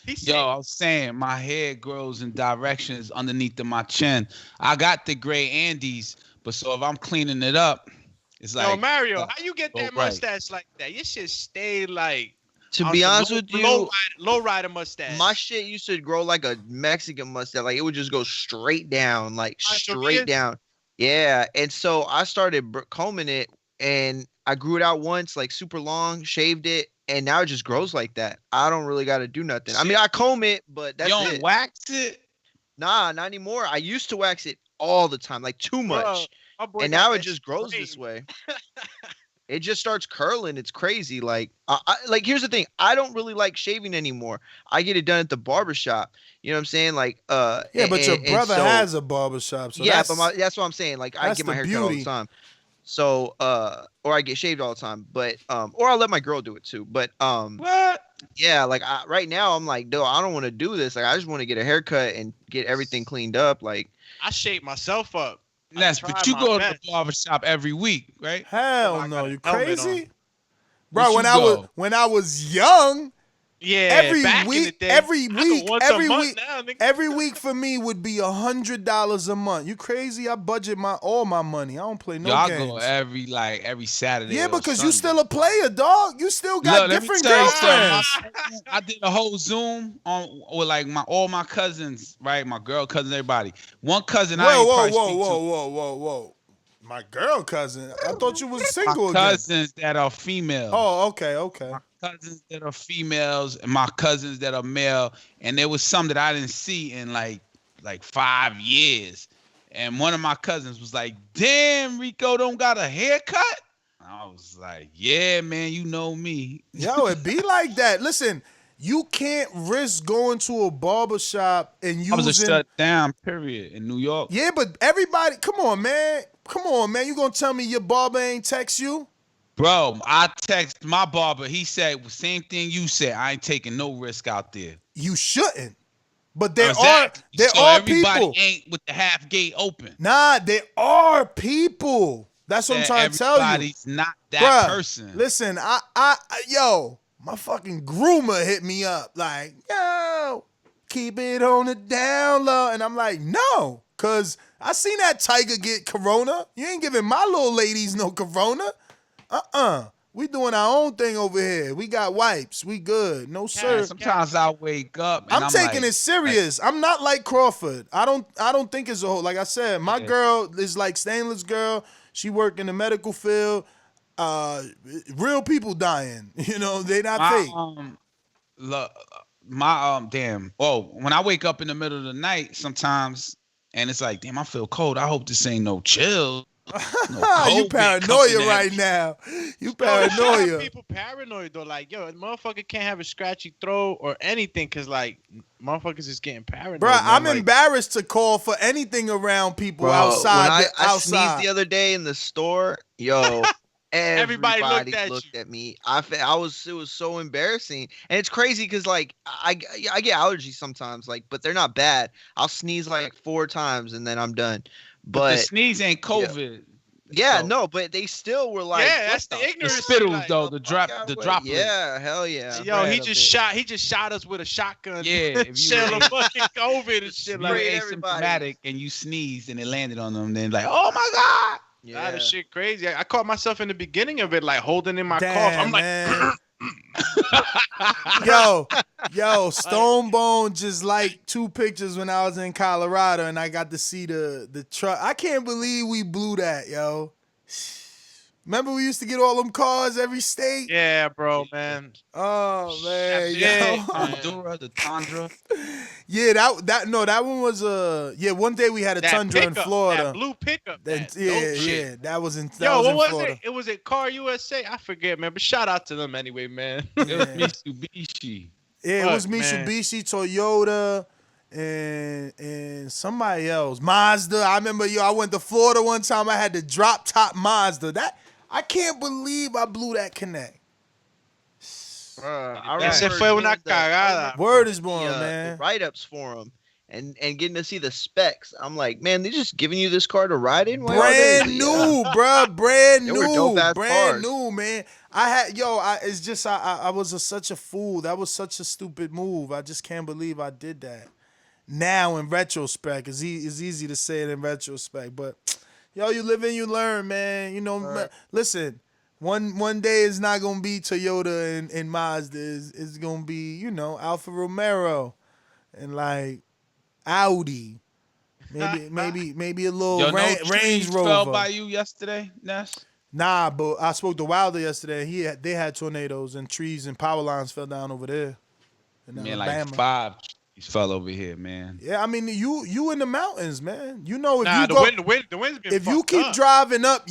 N: Yo, I was saying my hair grows in directions underneath of my chin. I got the gray Andes, but so if I'm cleaning it up, it's like.
O: Yo, Mario, how you get that
N: right.
O: mustache like that? Your shit stay like.
J: To be honest with you,
O: low rider mustache.
J: My shit used to grow like a Mexican mustache. Like it would just go straight down, like straight down. Yeah, and so I started combing it, and I grew it out once, like super long, shaved it, and now it just grows like that. I don't really got to do nothing. I mean, I comb it, but that's it.
N: You don't wax it?
J: Nah, not anymore. I used to wax it all the time, like too much, and now it just grows this way. It just starts curling. It's crazy. Like, like here's the thing. I don't really like shaving anymore. I get it done at the barbershop. You know what I'm saying? Like,
H: yeah, but your brother has a barbershop. So
J: yeah, but that's what I'm saying. Like, I get my hair cut all the
H: beauty.
J: time. So, or I get shaved all the time. But, or I'll let my girl do it too. But,
N: what?
J: Yeah, like right now I'm like, dude, I don't want to do this. Like, I just want to get a haircut and get everything cleaned up. Like,
O: I shape myself up.
N: But you go to the barbershop every week, right?
H: Hell no, you crazy?
N: Where'd
H: Bro,
N: you
H: when I was young,
O: yeah,
H: every
O: back in the
H: week,
O: day,
H: every week for me would be $100 a month. You crazy? I budget all my money. I don't play no
N: Y'all
H: games.
N: go every Saturday.
H: Yeah,
N: or
H: because
N: Sunday.
H: you still a player, dog. You still got different girlfriends.
N: I did a whole Zoom with like all my cousins, right? My girl cousins, everybody. One cousin,
H: Whoa. My girl cousin. I thought you was single again.
N: Cousins that are female.
H: Oh, okay.
N: My cousins that are females and my cousins that are male, and there was some that I didn't see in like 5 years. And one of my cousins was like, "Damn, Rico don't got a haircut." I was like, "Yeah, man, you know me."
H: Yo, it be like that. Listen, you can't risk going to a barbershop and using.
N: I was a shut down period in New York.
H: Yeah, but everybody, come on, man. You gonna tell me your barber ain't text you?
N: Bro, I text my barber. He said the same thing you said. I ain't taking no risk out there.
H: You shouldn't. But there
N: So
H: are
N: everybody
H: people.
N: Ain't with the half gate open.
H: Nah, there are people. That's what I'm trying to tell you.
N: Everybody's not that person.
H: Listen, yo, my fucking groomer hit me up like, yo, keep it on the down low. And I'm like, no, because I seen that tiger get corona. You ain't giving my little ladies no corona. We doing our own thing over here. We got wipes. We good. No, sir.
N: Sometimes I wake up and
H: I'm taking it serious. I'm not like Crawford. I don't think it's a whole. Like I said, my girl is like stainless girl. She work in the medical field. Real people dying. You know, they not fake.
N: Damn. Oh, when I wake up in the middle of the night sometimes, and it's like, damn, I feel cold. I hope this ain't no chill.
H: You paranoia right now. You paranoia.
O: People paranoid though. Like, yo, a motherfucker can't have a scratchy throat or anything because like motherfuckers is getting paranoid.
H: Bro, I'm
O: like,
H: embarrassed to call for anything around people outside.
J: When I sneezed the other day in the store, yo, everybody looked at me. It was so embarrassing, and it's crazy because like I get allergies sometimes, like, but they're not bad. I'll sneeze like 4 times and then I'm done. But
N: the sneeze ain't COVID.
J: Yeah, no, but they still were like,
O: yeah, that's the ignorance.
N: The spittles
O: like,
N: though, the droplets.
J: Yeah, hell yeah.
O: Yo, he just shot us with a shotgun.
N: Yeah, if you
O: shell of fucking COVID and shit like
N: that. Asymptomatic and you sneezed and it landed on them, then like, oh my god.
O: Yeah, that shit crazy. I caught myself in the beginning of it, like holding in my cough. I'm like,
H: Yo, Stone Bone just liked 2 pictures when I was in Colorado, and I got to see the truck. I can't believe we blew that, yo. Remember we used to get all them cars every state?
O: Yeah, bro, man.
H: Oh man,
O: Yeah,
N: Tundra, the Tundra.
H: Yeah, that one was one day we had a
O: that
H: Tundra in
O: pickup,
H: Florida.
O: that blue pickup,
H: Then
O: that dope shit.
H: yeah, that was in
O: Yo, what was
H: Florida.
O: it? It was at Car USA. I forget, man. But shout out to them anyway, man.
N: It was Mitsubishi.
H: Yeah, it was
O: Fuck, man.
H: Mitsubishi, Toyota, and somebody else. Mazda. I remember, I went to Florida one time. I had the drop top Mazda. I can't believe I blew that connect.
O: Ese fue una cagada.
H: Word is born, man.
J: The write-ups for them and getting to see the specs. I'm like, man, they're just giving you this car to ride in?
H: Brand new, bro. Brand
J: They were dope-ass
H: brand
J: cars.
H: new, man. It's just I was such a fool. That was such a stupid move. I just can't believe I did that. Now in retrospect, it's easy to say it in retrospect, but you live and you learn, man. Listen. One day it's not gonna be Toyota and Mazda. It's gonna be Alfa Romero and like Audi. Maybe a little Range Rover.
N: Fell by you yesterday, Ness?
H: Nah, but I spoke to Wilder yesterday. And they had tornadoes and trees and power lines fell down over there. In
N: Man,
H: Alabama.
N: like 5 trees fell over here, man.
H: Yeah, I mean you in the mountains, man. If
O: the wind's been
H: if you keep driving up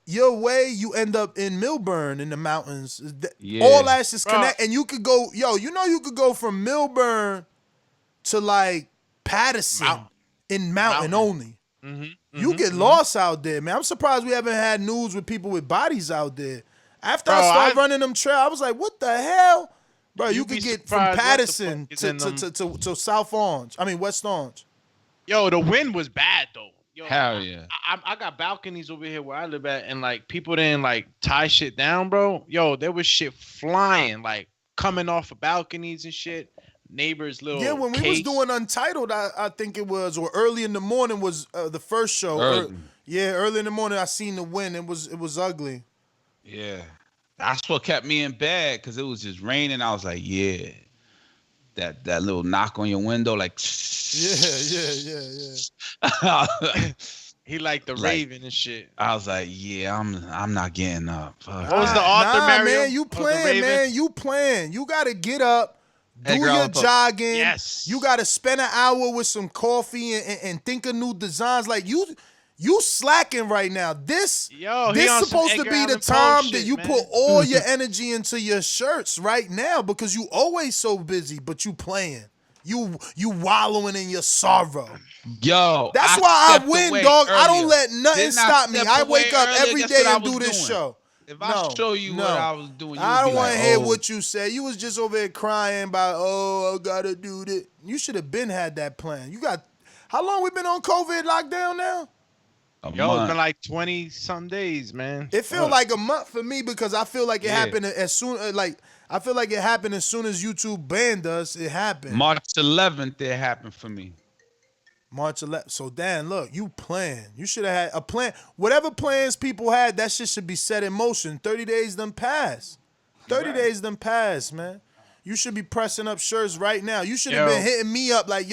H: your way, you end up in Milburn in the mountains.
N: Yeah.
H: All that's just connect, and you could go, you could go from Milburn to like Patterson in mountain only. You get lost out there, man. I'm surprised we haven't had news with people with bodies out there. After I started running them trails, I was like, what the hell? Bro, you could get from Patterson to South Orange. I mean, West Orange.
O: Yo, the wind was bad, though. Yo,
N: hell yeah.
O: I got balconies over here where I live at, and like people didn't like tie shit down, bro. Yo, there was shit flying, like coming off of balconies and shit. Neighbors' little
H: when we was doing Untitled, I think it was, or early in the morning was the first show. Early in the morning I seen the wind. It was ugly.
N: Yeah, that's what kept me in bed because it was just raining. I was like, yeah. That little knock on your window, like
H: yeah.
O: He liked the Raven and shit.
N: I was like, yeah, I'm not getting up. Fuck.
O: What was the author, Mario?
H: Man, you playing, man. You playing. You gotta get up, do your jogging.
O: Yes.
H: You gotta spend an hour with some coffee and think of new designs. Like you slacking right now. This supposed to be the time that you put all your energy into your shirts right now because you always so busy, but you playing. You wallowing in your sorrow.
N: Yo,
H: that's why I win, dog. I don't let nothing stop me. I wake up every day and do this show.
N: If I show you what I was doing,
H: I don't want to hear what you say. You was just over here crying about, I gotta do this. You should have been had that plan. How long we been on COVID lockdown now?
O: It's been like 20 some days, man.
H: It feel like a month for me because I feel like it happened as soon I feel like it happened as soon as YouTube banned us. It happened.
N: March 11th, it happened for me.
H: March 11th. So, Dan, look, you plan. You should have had a plan. Whatever plans people had, that shit should be set in motion. 30 days done passed. 30 days done passed, man. You should be pressing up shirts right now. You should have been hitting me up like,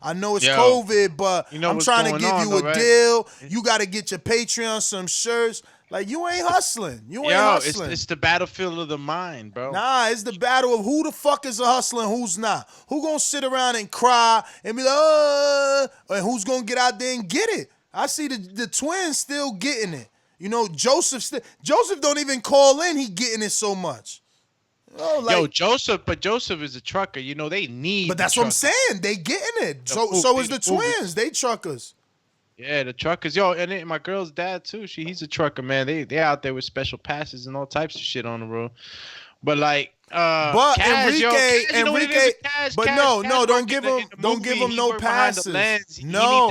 H: I know it's COVID, but I'm trying to give you a deal. You got to get your Patreon some shirts. Like, you ain't hustling.
O: It's the battlefield of the mind, bro.
H: Nah, it's the battle of who the fuck is a hustler and who's not. Who gonna sit around and cry and be like, and who's gonna get out there and get it? I see the twins still getting it. Joseph don't even call in. He getting it so much.
O: Joseph is a trucker. They need.
H: But that's what I'm saying. They getting it. So is the twins. They truckers.
O: Yeah, the truckers. And my girl's dad too. He's a trucker, man. They out there with special passes and all types of shit on the road. But like,
H: Enrique.
O: Cash,
H: don't give him no passes. No,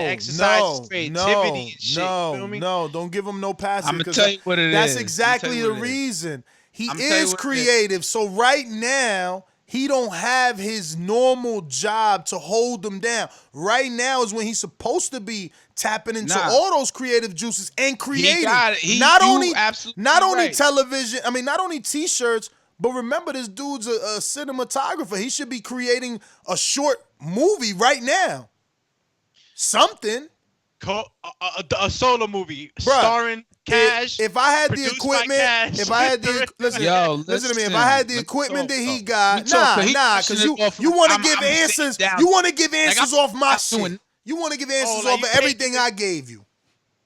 H: don't give him no passes.
N: I'm gonna tell you what it is.
H: That's exactly the reason. He is creative. So right now, he don't have his normal job to hold him down. Right now is when he's supposed to be tapping into all those creative juices and creating. Not only television, not only T-shirts, but remember this dude's a cinematographer. He should be creating a short movie right now. Something.
O: A solo movie starring Cash.
H: If I had the
O: produced by
H: equipment,
O: Cash.
H: if I had the listen to me. If I had the equipment that he got, because you want to give answers. You want to give answers off my shit. You want to give answers off of everything I gave you.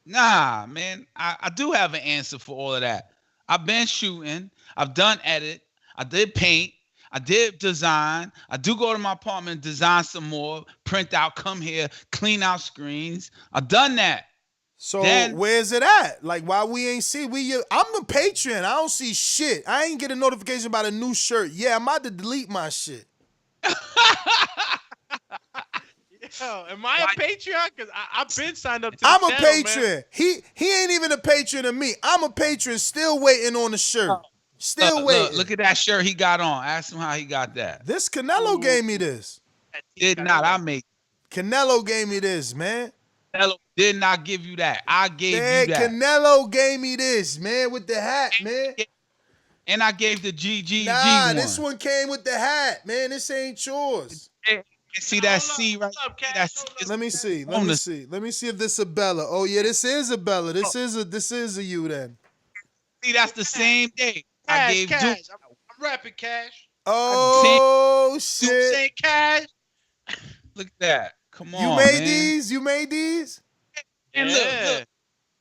B: Nah, man. I do have an answer for all of that. I've been shooting. I've done edit. I did paint. I did design. I do go to my apartment, design some more, print out, come here, clean out screens. I've done that.
H: So where's it at? Like, why we ain't see? I'm a patron. I don't see shit. I ain't get a notification about a new shirt. Yeah, I'm about to delete my shit.
O: Yo, am I a Patreon? Because I've been signed up to the
H: I'm a
O: channel,
H: patron.
O: man.
H: He ain't even a patron of me. I'm a patron still waiting on the shirt. Still waiting.
B: Look at that shirt he got on. Ask him how he got that.
H: This Canelo gave me this.
B: Did not. I made
H: Canelo gave me this, man.
B: Canelo did not give you that. I gave you that.
H: Canelo gave me this, man, with the hat, man.
B: And I gave the GGG
H: one. This one came with the hat, man. This ain't yours.
B: See that C right there?
H: Let me see. Let me see. Let me see if this is a Bella. Oh yeah, this is a Bella. This is a you then.
B: See, that's the same day.
O: Cash,
B: I gave
O: Cash.
B: Duke.
O: I'm rapping Cash.
H: Oh shit!
O: Say Cash.
B: Look at that. Come on,
H: You made
B: man.
H: these? You made these?
B: And look.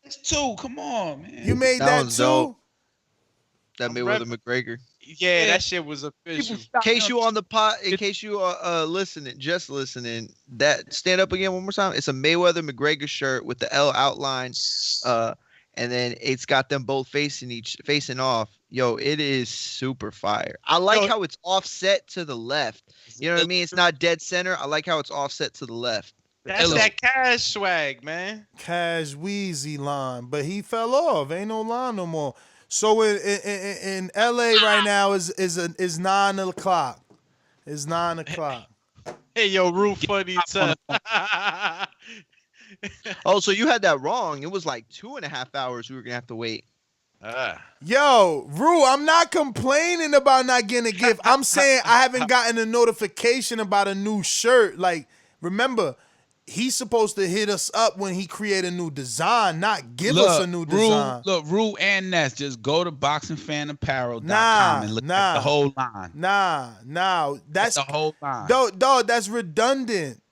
B: It's two. Come on, man.
H: You made that
J: was
H: too?
J: dope. That Mayweather McGregor.
O: Yeah, that shit was official.
J: In case you on the pot, in case you are listening, that stand up again one more time. It's a Mayweather McGregor shirt with the L outline, and then it's got them both facing off. Yo, it is super fire. I like how it's offset to the left. You know what I mean? It's not dead center. I like how it's offset to the left.
O: That's that Cash swag, man.
H: Cash Wheezy line, but he fell off. Ain't no line no more. So in LA right now is 9 o'clock. It's 9 o'clock.
O: Hey, yo, Rue funny too.
J: Oh, so you had that wrong. It was like 2.5 hours we were gonna have to wait.
H: Yo, Rue, I'm not complaining about not getting a gift. I'm saying I haven't gotten a notification about a new shirt. Like, remember, he's supposed to hit us up when he create a new design, not give us a new design.
B: Rue and Ness, just go to boxingfanapparel.com and look at the whole line.
H: That's
B: the whole line.
H: Dog, that's redundant.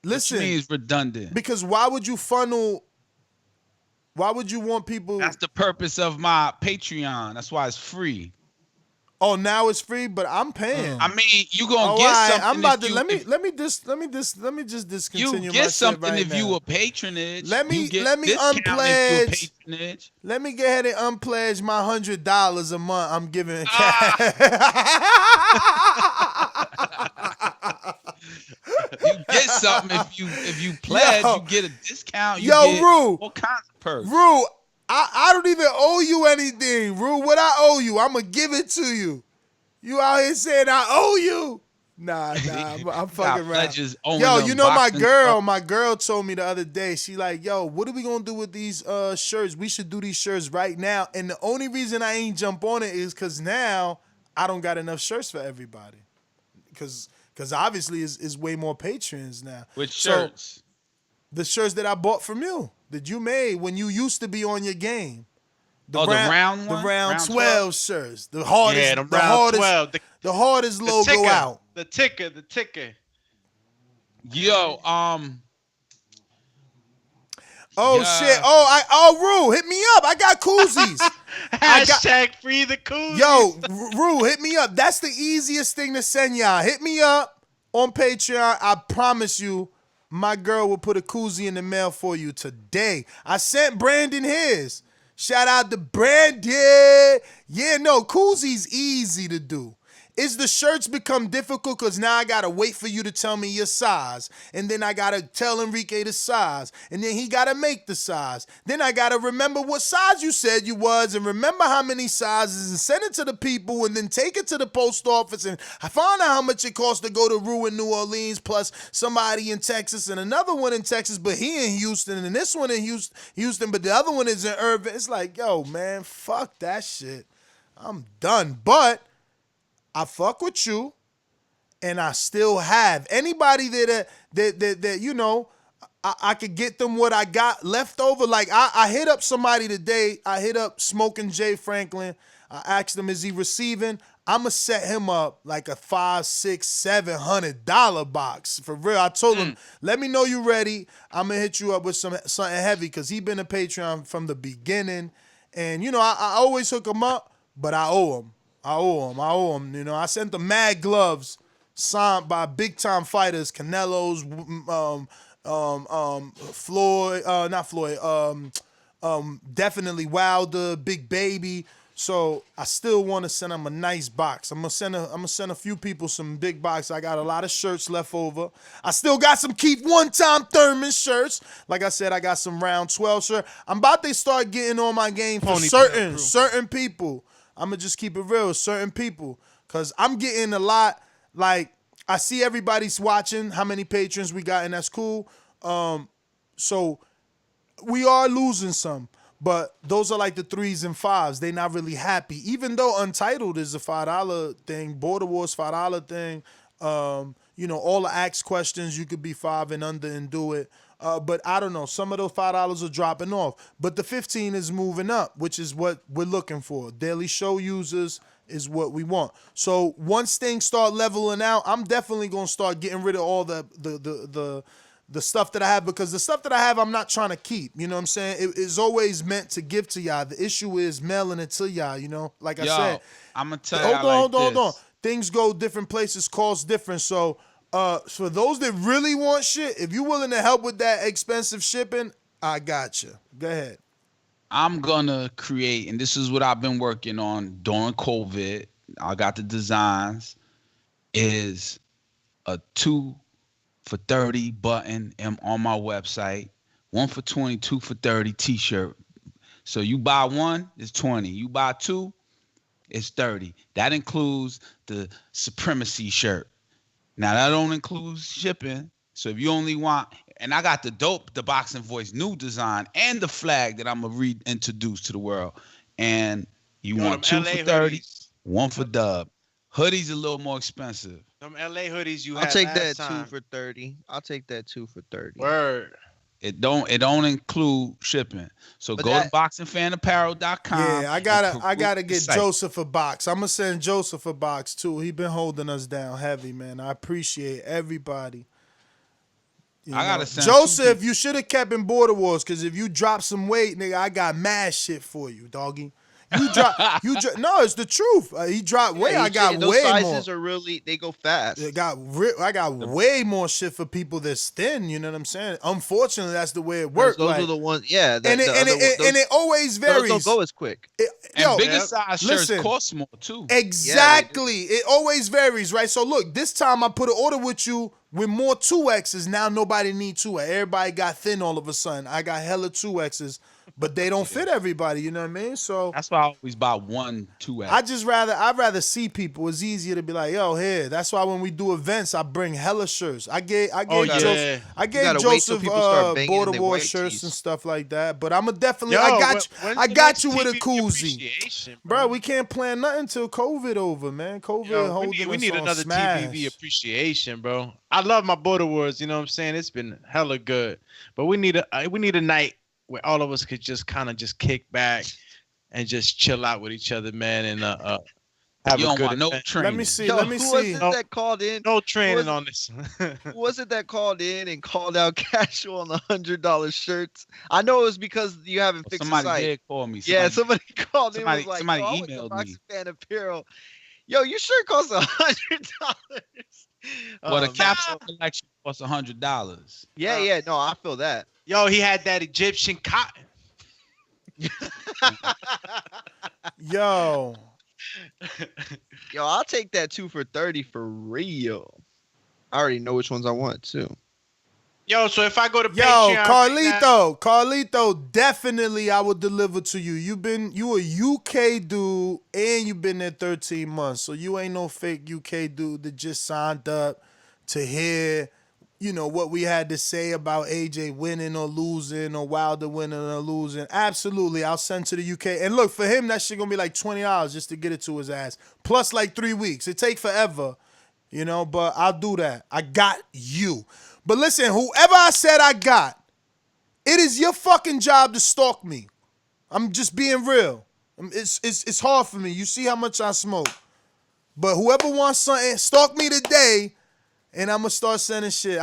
H: Listen,
B: what you mean it's redundant?
H: Because why would you want people?
B: That's the purpose of my Patreon. That's why it's free.
H: Oh, now it's free, but I'm paying.
B: I mean, you gonna get something.
H: I'm about to let me just discontinue.
B: You get
H: my
B: something
H: shit
B: if
H: right
B: you
H: now.
B: a patronage.
H: Let me unpledge. Let me go ahead and unpledge my $100 a month. I'm giving cash.
B: You get something if you pledge. You get a discount. You
H: Yo,
B: get
H: Rue,
B: all kinds of perks.
H: Rue, I don't even owe you anything, Rue. What I owe you, I'm gonna give it to you. You out here saying I owe you? Nah, I'm fucking around. Yo, you know my girl told me the other day, she like, yo, what are we gonna do with these shirts? We should do these shirts right now. And the only reason I ain't jump on it is because now I don't got enough shirts for everybody. Because obviously it's way more patrons now.
B: Which shirts?
H: The shirts that I bought from you, that you made when you used to be on your game.
B: The round one?
H: The round 12
O: 12
H: shirts. The hardest,
O: yeah, the round 12.
H: The hardest logo
O: ticker,
H: out.
O: The ticker.
B: Yo,
H: Oh shit! Rue, hit me up. I got koozies.
O: Hashtag free the koozies.
H: Yo, Rue, hit me up. That's the easiest thing to send y'all. Hit me up on Patreon. I promise you, my girl will put a koozie in the mail for you today. I sent Brandon his. Shout out to Brandon. Yeah, no, koozies easy to do. Is the shirts become difficult because now I got to wait for you to tell me your size. And then I got to tell Enrique the size. And then he got to make the size. Then I got to remember what size you said you was and remember how many sizes and send it to the people and then take it to the post office. And I found out how much it costs to go to Rue in New Orleans plus somebody in Texas and another one in Texas, but he in Houston and this one in Houston, but the other one is in Irving. It's like, yo, man, fuck that shit. I'm done. But I fuck with you, and I still have anybody that you know. I could get them what I got left over. Like I hit up somebody today. I hit up Smoking Jay Franklin. I asked him, is he receiving? I'ma set him up like a $500, $600, $700 box. For real. I told him, let me know you ready. I'ma hit you up with something heavy because he been a Patreon from the beginning. And you know, I always hook him up, but I owe him. I owe him. You know, I sent the mad gloves signed by big time fighters, Canelo's, Floyd, not Floyd, definitely Wilder, Big Baby. So I still want to send him a nice box. I'm gonna send a few people some big box. I got a lot of shirts left over. I still got some Keith One-Time Thurman shirts. Like I said, I got some round 12 shirts. I'm about to start getting on my game for certain people. I'm gonna just keep it real, certain people, cause I'm getting a lot. Like I see everybody's watching how many patrons we got, and that's cool. So we are losing some. But those are like the 3s and 5s. They not really happy. Even though Untitled is a $5 thing, Border Wars $5 thing. You know, all the ask questions, you could be 5 and under and do it. But I don't know. Some of those $5 are dropping off. But the 15 is moving up, which is what we're looking for. Daily show users is what we want. So once things start leveling out, I'm definitely gonna start getting rid of all the stuff that I have, because the stuff that I have, I'm not trying to keep. You know what I'm saying? It is always meant to give to y'all. The issue is mailing it to y'all, you know? Like I said.
B: I'm going to tell you.
H: Hold on. Things go different places, cost different. So for those that really want shit, if you're willing to help with that expensive shipping, I got you. Go ahead.
B: I'm going to create, and this is what I've been working on during COVID. I got the designs, is a 2 for 30 button on my website, 1 for 20, 2 for 30 t-shirt. So you buy 1, it's 20. You buy 2, it's 30. That includes the Supremacy shirt. Now that don't include shipping. So if you only want, and I got the Boxing Voice new design and the flag that I'm gonna reintroduce to the world. And you want 2 for 30, hoodies. 1 for dub. Hoodies a little more expensive.
O: Them LA hoodies you
J: I'll
O: had
J: take
O: last
J: that
O: time.
J: 2 for 30. I'll take that 2 for 30.
O: Word.
B: It don't include shipping. So go to boxingfanapparel.com.
H: Yeah, I gotta get Joseph a box. I'm gonna send Joseph a box too. He been holding us down heavy, man. I appreciate everybody. I gotta send Joseph. You should have kept in Border Wars, because if you drop some weight, nigga, I got mad shit for you, doggy. You drop. No, it's the truth. He dropped weight. I got
J: those
H: way
J: sizes
H: more.
J: are really, they go fast.
H: I got way more shit for people that's thin. You know what I'm saying? Unfortunately, that's the way it works.
J: Those are the ones. Yeah,
H: and it always varies.
J: Those don't go as quick.
B: Bigger size shirts cost more too.
H: Exactly. It always varies, right? So look, this time I put an order with you with more 2Xs. Now nobody need 2X. Everybody got thin all of a sudden. I got hella 2Xs. But they don't fit everybody, you know what I mean? So
B: that's why I always buy 1, 2X.
H: I'd rather see people. It's easier to be like, yo, here. That's why when we do events, I bring hella shirts. I gave Joseph Border War shirts and stuff like that. But I'ma definitely I got you with a koozie. Bro, we can't plan nothing till COVID over, man. COVID holding us
O: we need
H: on
O: another
H: smash.
O: TPV appreciation, bro. I love my Border Wars, you know what I'm saying? It's been hella good. But we need a night where all of us could just kind of just kick back and just chill out with each other, man, and have a good
B: no training.
H: Let me see.
J: Who was it that called in?
O: No training on this.
J: Who was it that called in and called out Casual on the $100 shirts? I know it was because you haven't fixed the site.
B: Somebody did call me.
J: Somebody called in and was like,
B: somebody
J: emailed
B: me.
J: Fan apparel. Yo, your shirt costs $100.
B: Well, the capsule collection costs $100.
J: Yeah, no, I feel that.
O: Yo, he had that Egyptian cotton.
H: Yo,
J: I'll take that 2 for 30 for real. I already know which ones I want too.
O: Yo, so if I go to Patreon,
H: Carlito, definitely I will deliver to you. You a UK dude and you've been there 13 months, so you ain't no fake UK dude that just signed up to hear, you know, what we had to say about AJ winning or losing or Wilder winning or losing. Absolutely, I'll send to the UK. And look, for him, that shit gonna be like $20 just to get it to his ass. Plus like 3 weeks. It take forever, you know, but I'll do that. I got you. But listen, whoever I said I got, it is your fucking job to stalk me. I'm just being real. It's hard for me. You see how much I smoke. But whoever wants something, stalk me today, and I'm gonna start sending shit.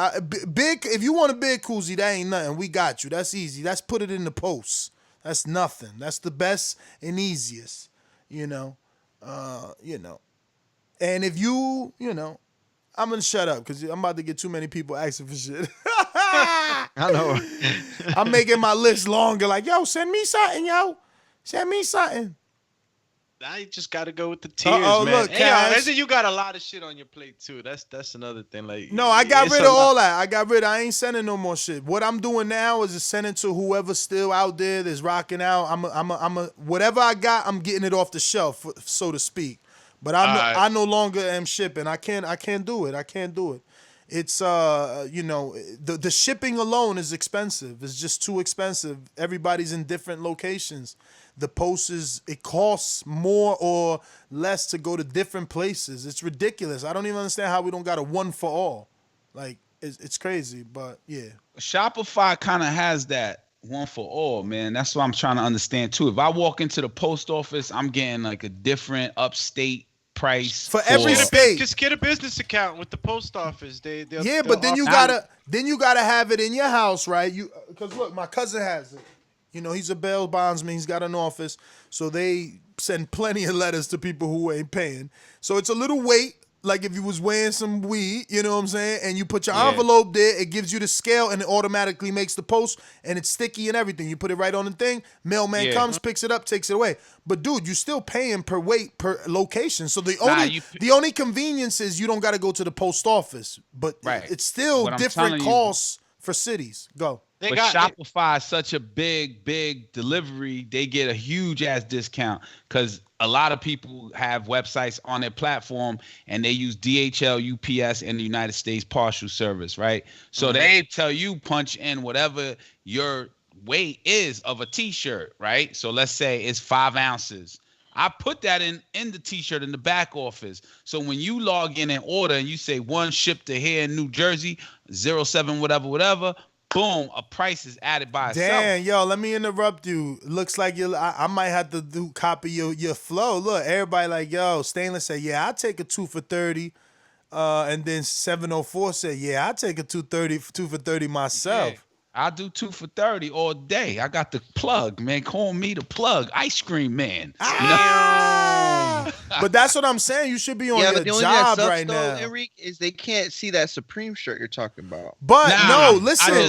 H: Big, if you want a big koozie, that ain't nothing. We got you. That's easy. That's put it in the post. That's nothing. That's the best and easiest. You know. And if you know, I'm gonna shut up because I'm about to get too many people asking for shit.
J: I know.
H: I'm making my list longer. Like, yo, send me something, yo. Send me something.
O: Now you just gotta go with the tears, man.
H: Look,
O: hey, yo,
H: Cash.
O: you got a lot of shit on your plate too. That's another thing. Like,
H: No, I got rid of all that. I ain't sending no more shit. What I'm doing now is just sending to whoever's still out there that's rocking out. I'm whatever I got, I'm getting it off the shelf, so to speak. But I no longer am shipping. I can't do it. I can't do it. It's the shipping alone is expensive. It's just too expensive. Everybody's in different locations. The post it costs more or less to go to different places. It's ridiculous. I don't even understand how we don't got a one for all. Like it's crazy, but yeah.
B: Shopify kind of has that one for all, man. That's what I'm trying to understand too. If I walk into the post office, I'm getting like a different upstate price
H: for every state.
O: Just get a business account with the post office.
H: But then you gotta have it in your house, right? Because look, my cousin has it. You know, he's a bail bondsman. He's got an office, so they send plenty of letters to people who ain't paying. So it's a little weight, like if you was weighing some weed, you know what I'm saying? And you put your envelope there, it gives you the scale, and it automatically makes the post, and it's sticky and everything. You put it right on the thing, mailman comes, picks it up, takes it away. But dude, you're still paying per weight, per location. So the only convenience is you don't got to go to the post office, but it's still different costs for cities. Go.
B: But Shopify is such a big delivery. They get a huge ass discount because a lot of people have websites on their platform and they use DHL, UPS, and the United States Parcel Service, right? So they tell you punch in whatever your weight is of a T-shirt, right? So let's say it's 5 ounces. I put that in the T-shirt in the back office. So when you log in and order and you say one shipped to here in New Jersey, 07 whatever. Boom, a price is added by itself.
H: Damn, yo, let me interrupt you. Looks like I might have to copy your flow. Look, everybody like, yo, Stainless said, yeah, I'll take a 2 for 30. And then 704 said, yeah, I'll take a 2 for 30 myself.
B: Yeah, I'll do 2 for 30 all day. I got the plug, man. Call me the plug. Ice cream man.
H: But that's what I'm saying. You should be on your job right now.
J: Enrique, is they can't see that Supreme shirt you're talking about.
H: But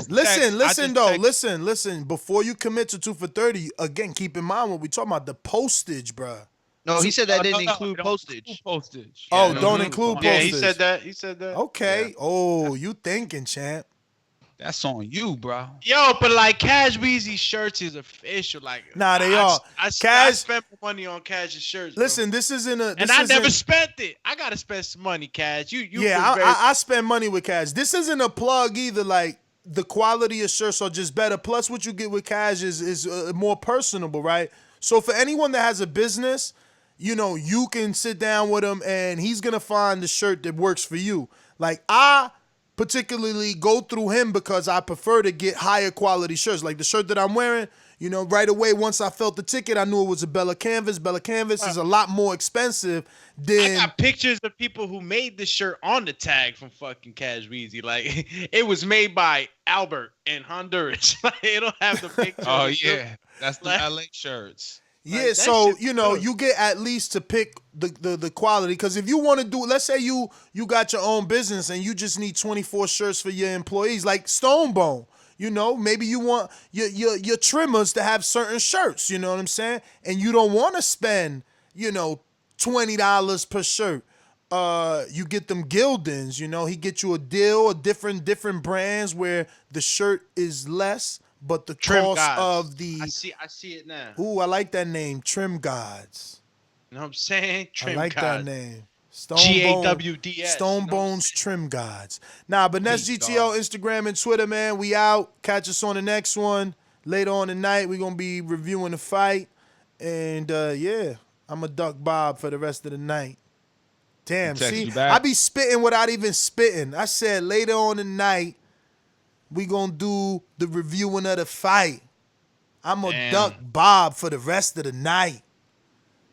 H: listen. Before you commit to 2 for 30, again, keep in mind what we talking about, the postage, bruh.
J: No, he said that didn't include postage.
B: Postage.
H: Oh, don't include postage.
O: Yeah, he said that.
H: Okay. Yeah. Oh, you thinking, champ.
B: That's on you, bro.
O: Yo, but like Cash Weezy shirts is official. Like,
H: nah, they are.
O: I spent money on Cash's shirts. Bro.
H: Listen, this isn't a.
O: I never spent it. I gotta spend some money, Cash.
H: I spend money with Cash. This isn't a plug either. Like the quality of shirts are just better. Plus, what you get with Cash is more personable, right? So for anyone that has a business, you know, you can sit down with him and he's gonna find the shirt that works for you. Like I particularly go through him because I prefer to get higher quality shirts. Like the shirt that I'm wearing, you know, right away once I felt the ticket, I knew it was a Bella Canvas. Bella Canvas is a lot more expensive than.
O: I got pictures of people who made the shirt on the tag from fucking Cash Weezy. Like it was made by Albert in Honduras. Like it don't have the picture.
B: Oh yeah, that's the LA shirts.
H: Yeah, so you know you get at least to pick the quality, because if you want to do, let's say you got your own business and you just need 24 shirts for your employees, like Stonebone, you know, maybe you want your trimmers to have certain shirts, you know what I'm saying, and you don't want to spend, you know, $20 per shirt. You get them Gildens, you know, he get you a deal, different brands where the shirt is less. But the
O: Trim
H: cost
O: Gods.
H: of the
O: I see it now.
H: Ooh, I like that name, Trim Gods.
O: You know what I'm saying? Trim
H: I like
O: Gods.
H: that name.
O: GAWDS.
H: Stonebone's Trim Gods. Nah, but that's GTO, Instagram and Twitter, man. We out. Catch us on the next one. Later on tonight, we're gonna be reviewing the fight. And yeah, I'm a duck Bob for the rest of the night. Damn, see, I be spitting without even spitting. I said later on tonight. we gonna do the reviewing of the fight. I'm gonna duck Bob for the rest of the night.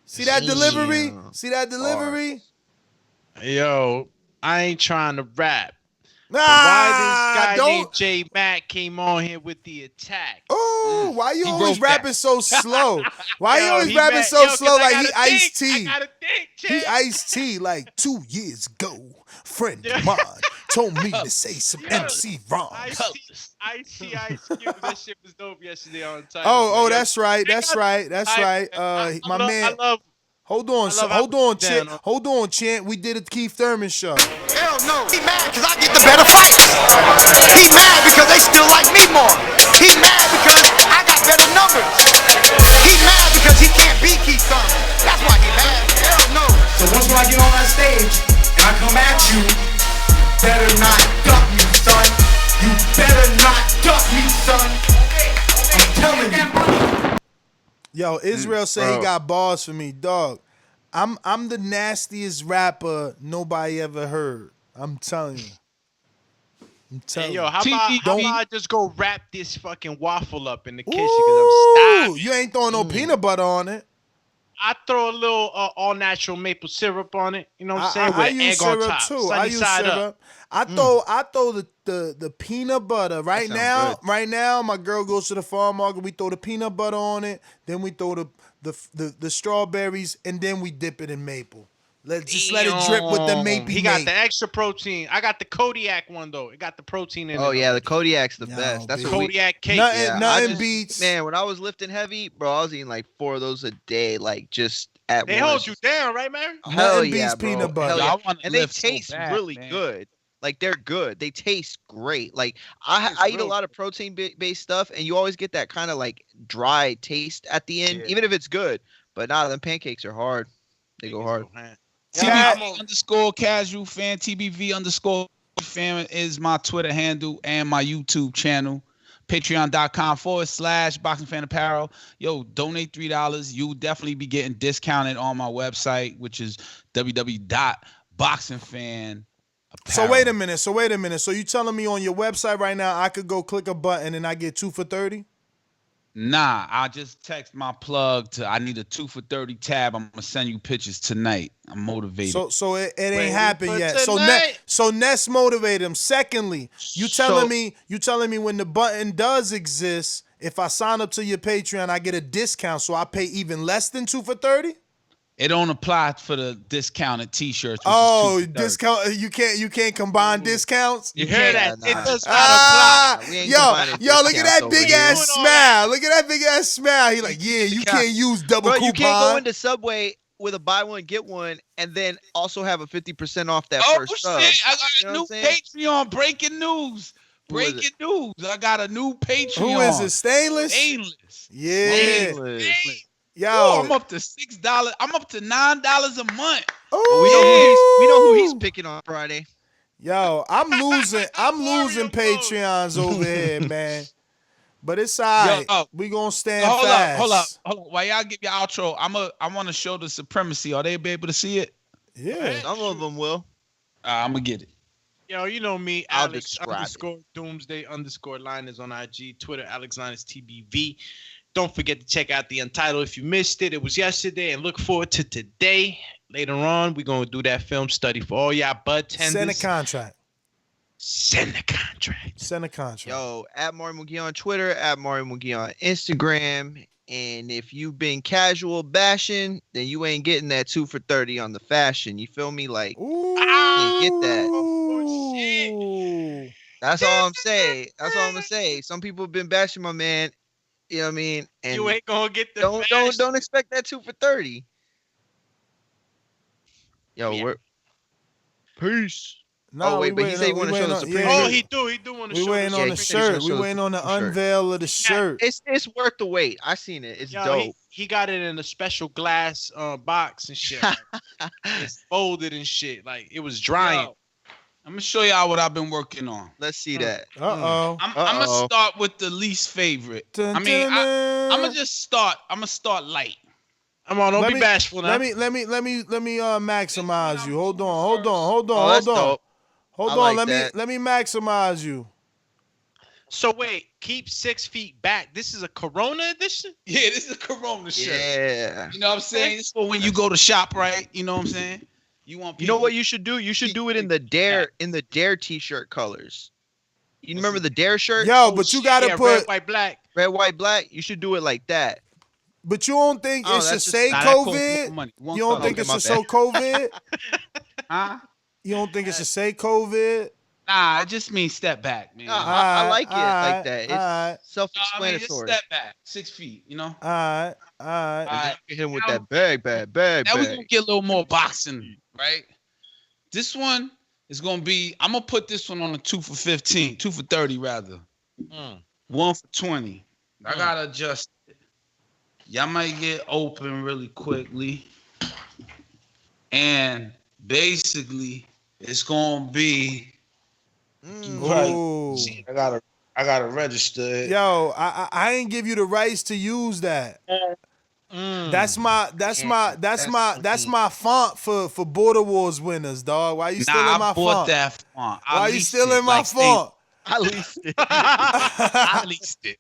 H: See that delivery? See that delivery?
O: Yo, I ain't trying to rap. But why this guy named J Mac came on here with the attack?
H: Oh, why you always rapping so slow? Why you always
O: he
H: rapping
O: mad.
H: so
O: Yo,
H: slow
O: I
H: like he
O: gotta
H: iced
O: think.
H: tea?
O: I gotta think,
H: He iced tea like 2 years ago. Friend of mine told me to say some MC wrong.
O: Ice Cube. That shit was dope yesterday on title.
H: Oh, that's right. That's right. My man. Hold on, Chant. We did a Keith Thurman show.
P: Hell no. He mad because I get the better fights. He mad because they still like me more. He mad because I got better numbers. He mad because he can't beat Keith Thurman. That's why he mad. Hell no.
S: So once when I get on that stage and I come at you, better not duck me, son. You better not duck me, son. I'm telling you.
H: Yo, Israel said he got bars for me, dog. I'm the nastiest rapper nobody ever heard. I'm telling you.
O: Yo, how about I just go wrap this fucking waffle up in the kitchen because I'm starving.
H: You ain't throwing no peanut butter on it.
O: I throw a little all natural maple syrup on it. You know what I'm saying?
H: I
O: With
H: use
O: egg on
H: syrup
O: top.
H: too.
O: Sunny
H: I use
O: side
H: syrup.
O: up.
H: I throw the peanut butter right now.
J: good.
H: Right now, my girl goes to the farm market. We throw the peanut butter on it. Then we throw the strawberries, and then we dip it in maple. Let it drip with the maple.
O: He got the extra protein. I got the Kodiak one though. It got the protein in it.
J: Oh yeah, the Kodiak's the best. That's what
O: Kodiak cake.
H: Nothing beats.
J: Man, when I was lifting heavy, bro, I was eating like 4 of those a day, like just at
O: They
J: once.
O: hold you down, right, man?
J: Hell
H: Nothing
J: yeah,
H: beats
J: bro.
H: peanut butter.
J: Hell
H: Yo,
J: yeah.
H: I wanna
J: And they
H: lift so
J: taste
H: bad,
J: really
H: man.
J: good. Like they're good. They taste great. Like I eat a lot of protein based stuff, and you always get that kind of like dry taste at the end, even if it's good. But nah, them pancakes are hard. They go hard.
B: TBV underscore casual fan, TBV underscore fan is my Twitter handle and my YouTube channel. Patreon.com/boxing fan apparel. Yo, donate $3. You'll definitely be getting discounted on my website, which is www.boxingfan.
H: So wait a minute. So you telling me on your website right now I could go click a button and I get 2 for $30?
B: Nah, I just text my plug to I need a 2 for $30 tab. I'm gonna send you pictures tonight. I'm motivated.
H: So it ain't happened yet. So Ness motivated him. Secondly, you telling me when the button does exist, if I sign up to your Patreon, I get a discount, so I pay even less than 2 for $30?
B: It don't apply for the discounted T-shirts.
H: Oh, discount! You can't combine discounts.
O: You heard that? It does
H: not
O: apply.
H: Yo, look at that big ass smile. Look at that big ass smile. He like, yeah, you can't use double
J: Bro,
H: coupon.
J: you can't go into Subway with a buy one get one, and then also have a 50% off that first sub.
B: Shit! I got
J: You
B: a
J: know
B: new
J: what I'm saying?
B: Patreon. Breaking news. Breaking news. I got a new Patreon.
H: Who is it? Stainless.
B: Stainless.
H: Yeah.
B: Stainless.
H: Yo,
B: I'm up to $6. I'm up to $9 a month.
J: We know who he's picking on Friday.
H: Yo, I'm losing Patreons over here, man. But it's all right. We gonna stand fast.
B: Hold up. While y'all give your outro, I want to show the supremacy. Are they be able to see it?
H: Yeah.
J: Some of them will.
B: I'm gonna get it.
O: Yo, you know me,
J: I'll
O: Alex
J: describe
O: Doomsday _Liners on IG, Twitter, Alex Liners TBV. Don't forget to check out the Untitled if you missed it. It was yesterday, and look forward to today. Later on, we're going to do that film study for all y'all bud tenders.
H: Send a contract.
J: Send a contract. Yo, at Mario McGee on Twitter, at Mario McGee on Instagram. And if you've been casual bashing, then you ain't getting that 2 for $30 on the fashion. You feel me? Like, you can't get that.
O: Oh, shit.
J: That's all I'm saying. That's all I'm going to say. Some people have been bashing my man. You know what I mean? And
O: you ain't gonna get the
J: don't expect that 2 for $30. Yo, we're peace.
H: No,
J: wait, but he said he want to show the Supreme.
O: Oh, he do want to show.
H: We waiting on the shirt. We waiting on the unveil of the shirt.
J: It's worth the wait. I seen it. It's dope.
O: He got it in a special glass box and shit. It's folded and shit. Like it was drying.
B: Yo, I'm gonna show y'all what I've been working on.
J: Let's see that.
H: Uh-oh.
B: I'm gonna start with the least favorite. I'm gonna just start. I'm gonna start light.
O: Come on, don't be bashful now.
H: Let me maximize you. Hold on.
J: Let
H: Let me maximize you.
O: So wait, keep 6 feet back. This is a Corona edition?
B: Yeah, this is a Corona shirt.
J: Yeah.
B: You know what I'm saying? It's for when you go to shop, right? You know what I'm saying? You want
J: You know what you should do? You should do it in the Dare t-shirt colors. You remember the Dare shirt?
H: Yo, but you gotta put
O: red, white, black.
J: Red, white, black. You should do it like that.
H: But you don't think
J: Oh,
H: it should
J: that's
H: say
J: just-
H: COVID? You don't think it
J: my
H: should show
J: bad.
H: COVID?
B: Huh?
H: You don't think it should say COVID?
B: Nah, it just means step back, man.
J: I like it like that. It's
H: alright.
J: self-explanatory.
B: Just step back, 6 feet, you know?
H: All right.
J: And then hit him with that bag.
B: Now we're going to get a little more boxing, right? This one is going to be, I'm going to put this one on a 2 for 15, 2 for 30 rather. 1 for 20. I got to adjust it. Y'all might get open really quickly. And basically, it's going to be,
H: Ooh.
C: I gotta register it.
H: Yo, I ain't give you the rights to use that. That's my font for Border Wars winners, dog. Why you stealing my
B: I bought
H: font?
B: that font.
H: Why you stealing my font?
J: I leased it.
B: I leased it.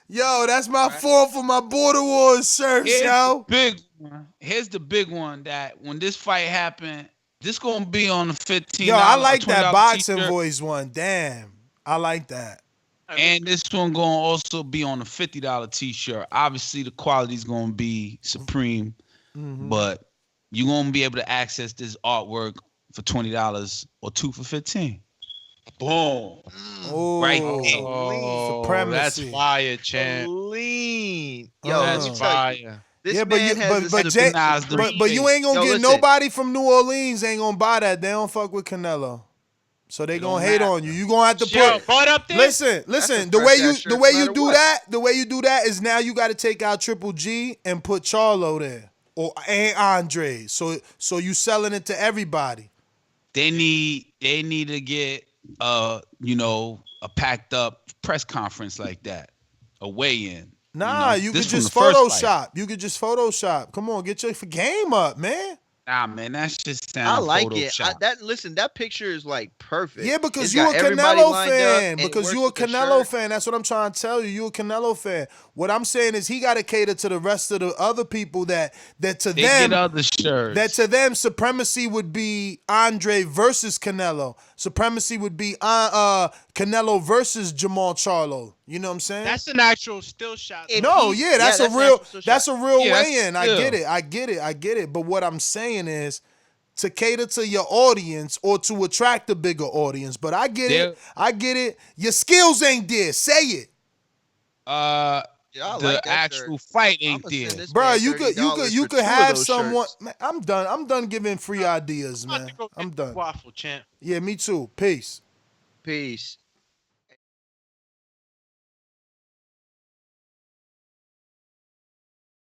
H: Yo, that's my font for my Border Wars shirts,
B: Here's
H: yo.
B: the big one. Here's the big one that when this fight happened, this gonna be on the $15.
H: Yo, I like that
B: $20
H: boxing
B: t-shirt.
H: voice one. Damn, I like that.
B: And this one gonna also be on the $50 t-shirt. Obviously, the quality's gonna be supreme, but you're gonna be able to access this artwork for $20 or 2 for 15. Boom.
H: Oh,
B: right.
H: Supremacy.
O: That's fire, champ.
J: Lean.
H: Yo,
O: That's fire.
J: This
H: yeah, but
J: man has
H: but you ain't gonna
J: Yo,
H: get
J: listen.
H: nobody from New Orleans ain't gonna buy that. They don't fuck with Canelo. So they gonna hate on you. You gonna have to put.
O: Butt up there?
H: Listen.
J: That's a
H: The way
J: fresh-ass
H: you
J: shirt no matter
H: do
J: what.
H: that, the way you do that is now you got to take out Triple G and put Charlo there and Andre. So you selling it to everybody.
B: They need to get a packed up press conference like that, a weigh-in.
H: Nah, you could just Photoshop. You could just Photoshop. Come on, get your game up, man.
B: Nah, man, that's just
J: I
B: sound
J: like
B: Photoshop.
J: it. That picture is like perfect.
H: Yeah, because
J: It's
H: you a
J: got everybody
H: Canelo
J: lined up,
H: fan.
J: and it
H: Because
J: works
H: you a
J: with the
H: Canelo
J: shirt.
H: fan. That's what I'm trying to tell you. You a Canelo fan. What I'm saying is he got to cater to the rest of the other people that to
B: They
H: them
B: get other shirts.
H: that to them supremacy would be Andre versus Canelo. Supremacy would be Canelo versus Jamal Charlo. You know what I'm saying?
O: That's an actual still shot.
H: That's a real
B: Yeah, that's
H: weigh-in. I get it. But what I'm saying is to cater to your audience or to attract a bigger audience. But I get it. Your skills ain't there. Say it.
J: I
B: the
J: like that
B: actual
J: shirt.
B: fight ain't there.
H: Bro, you could have
J: those
H: someone.
J: shirts.
H: Man, I'm done giving free ideas, man. I'm done.
O: Waffle, champ.
H: Yeah, me too. Peace.
J: Peace.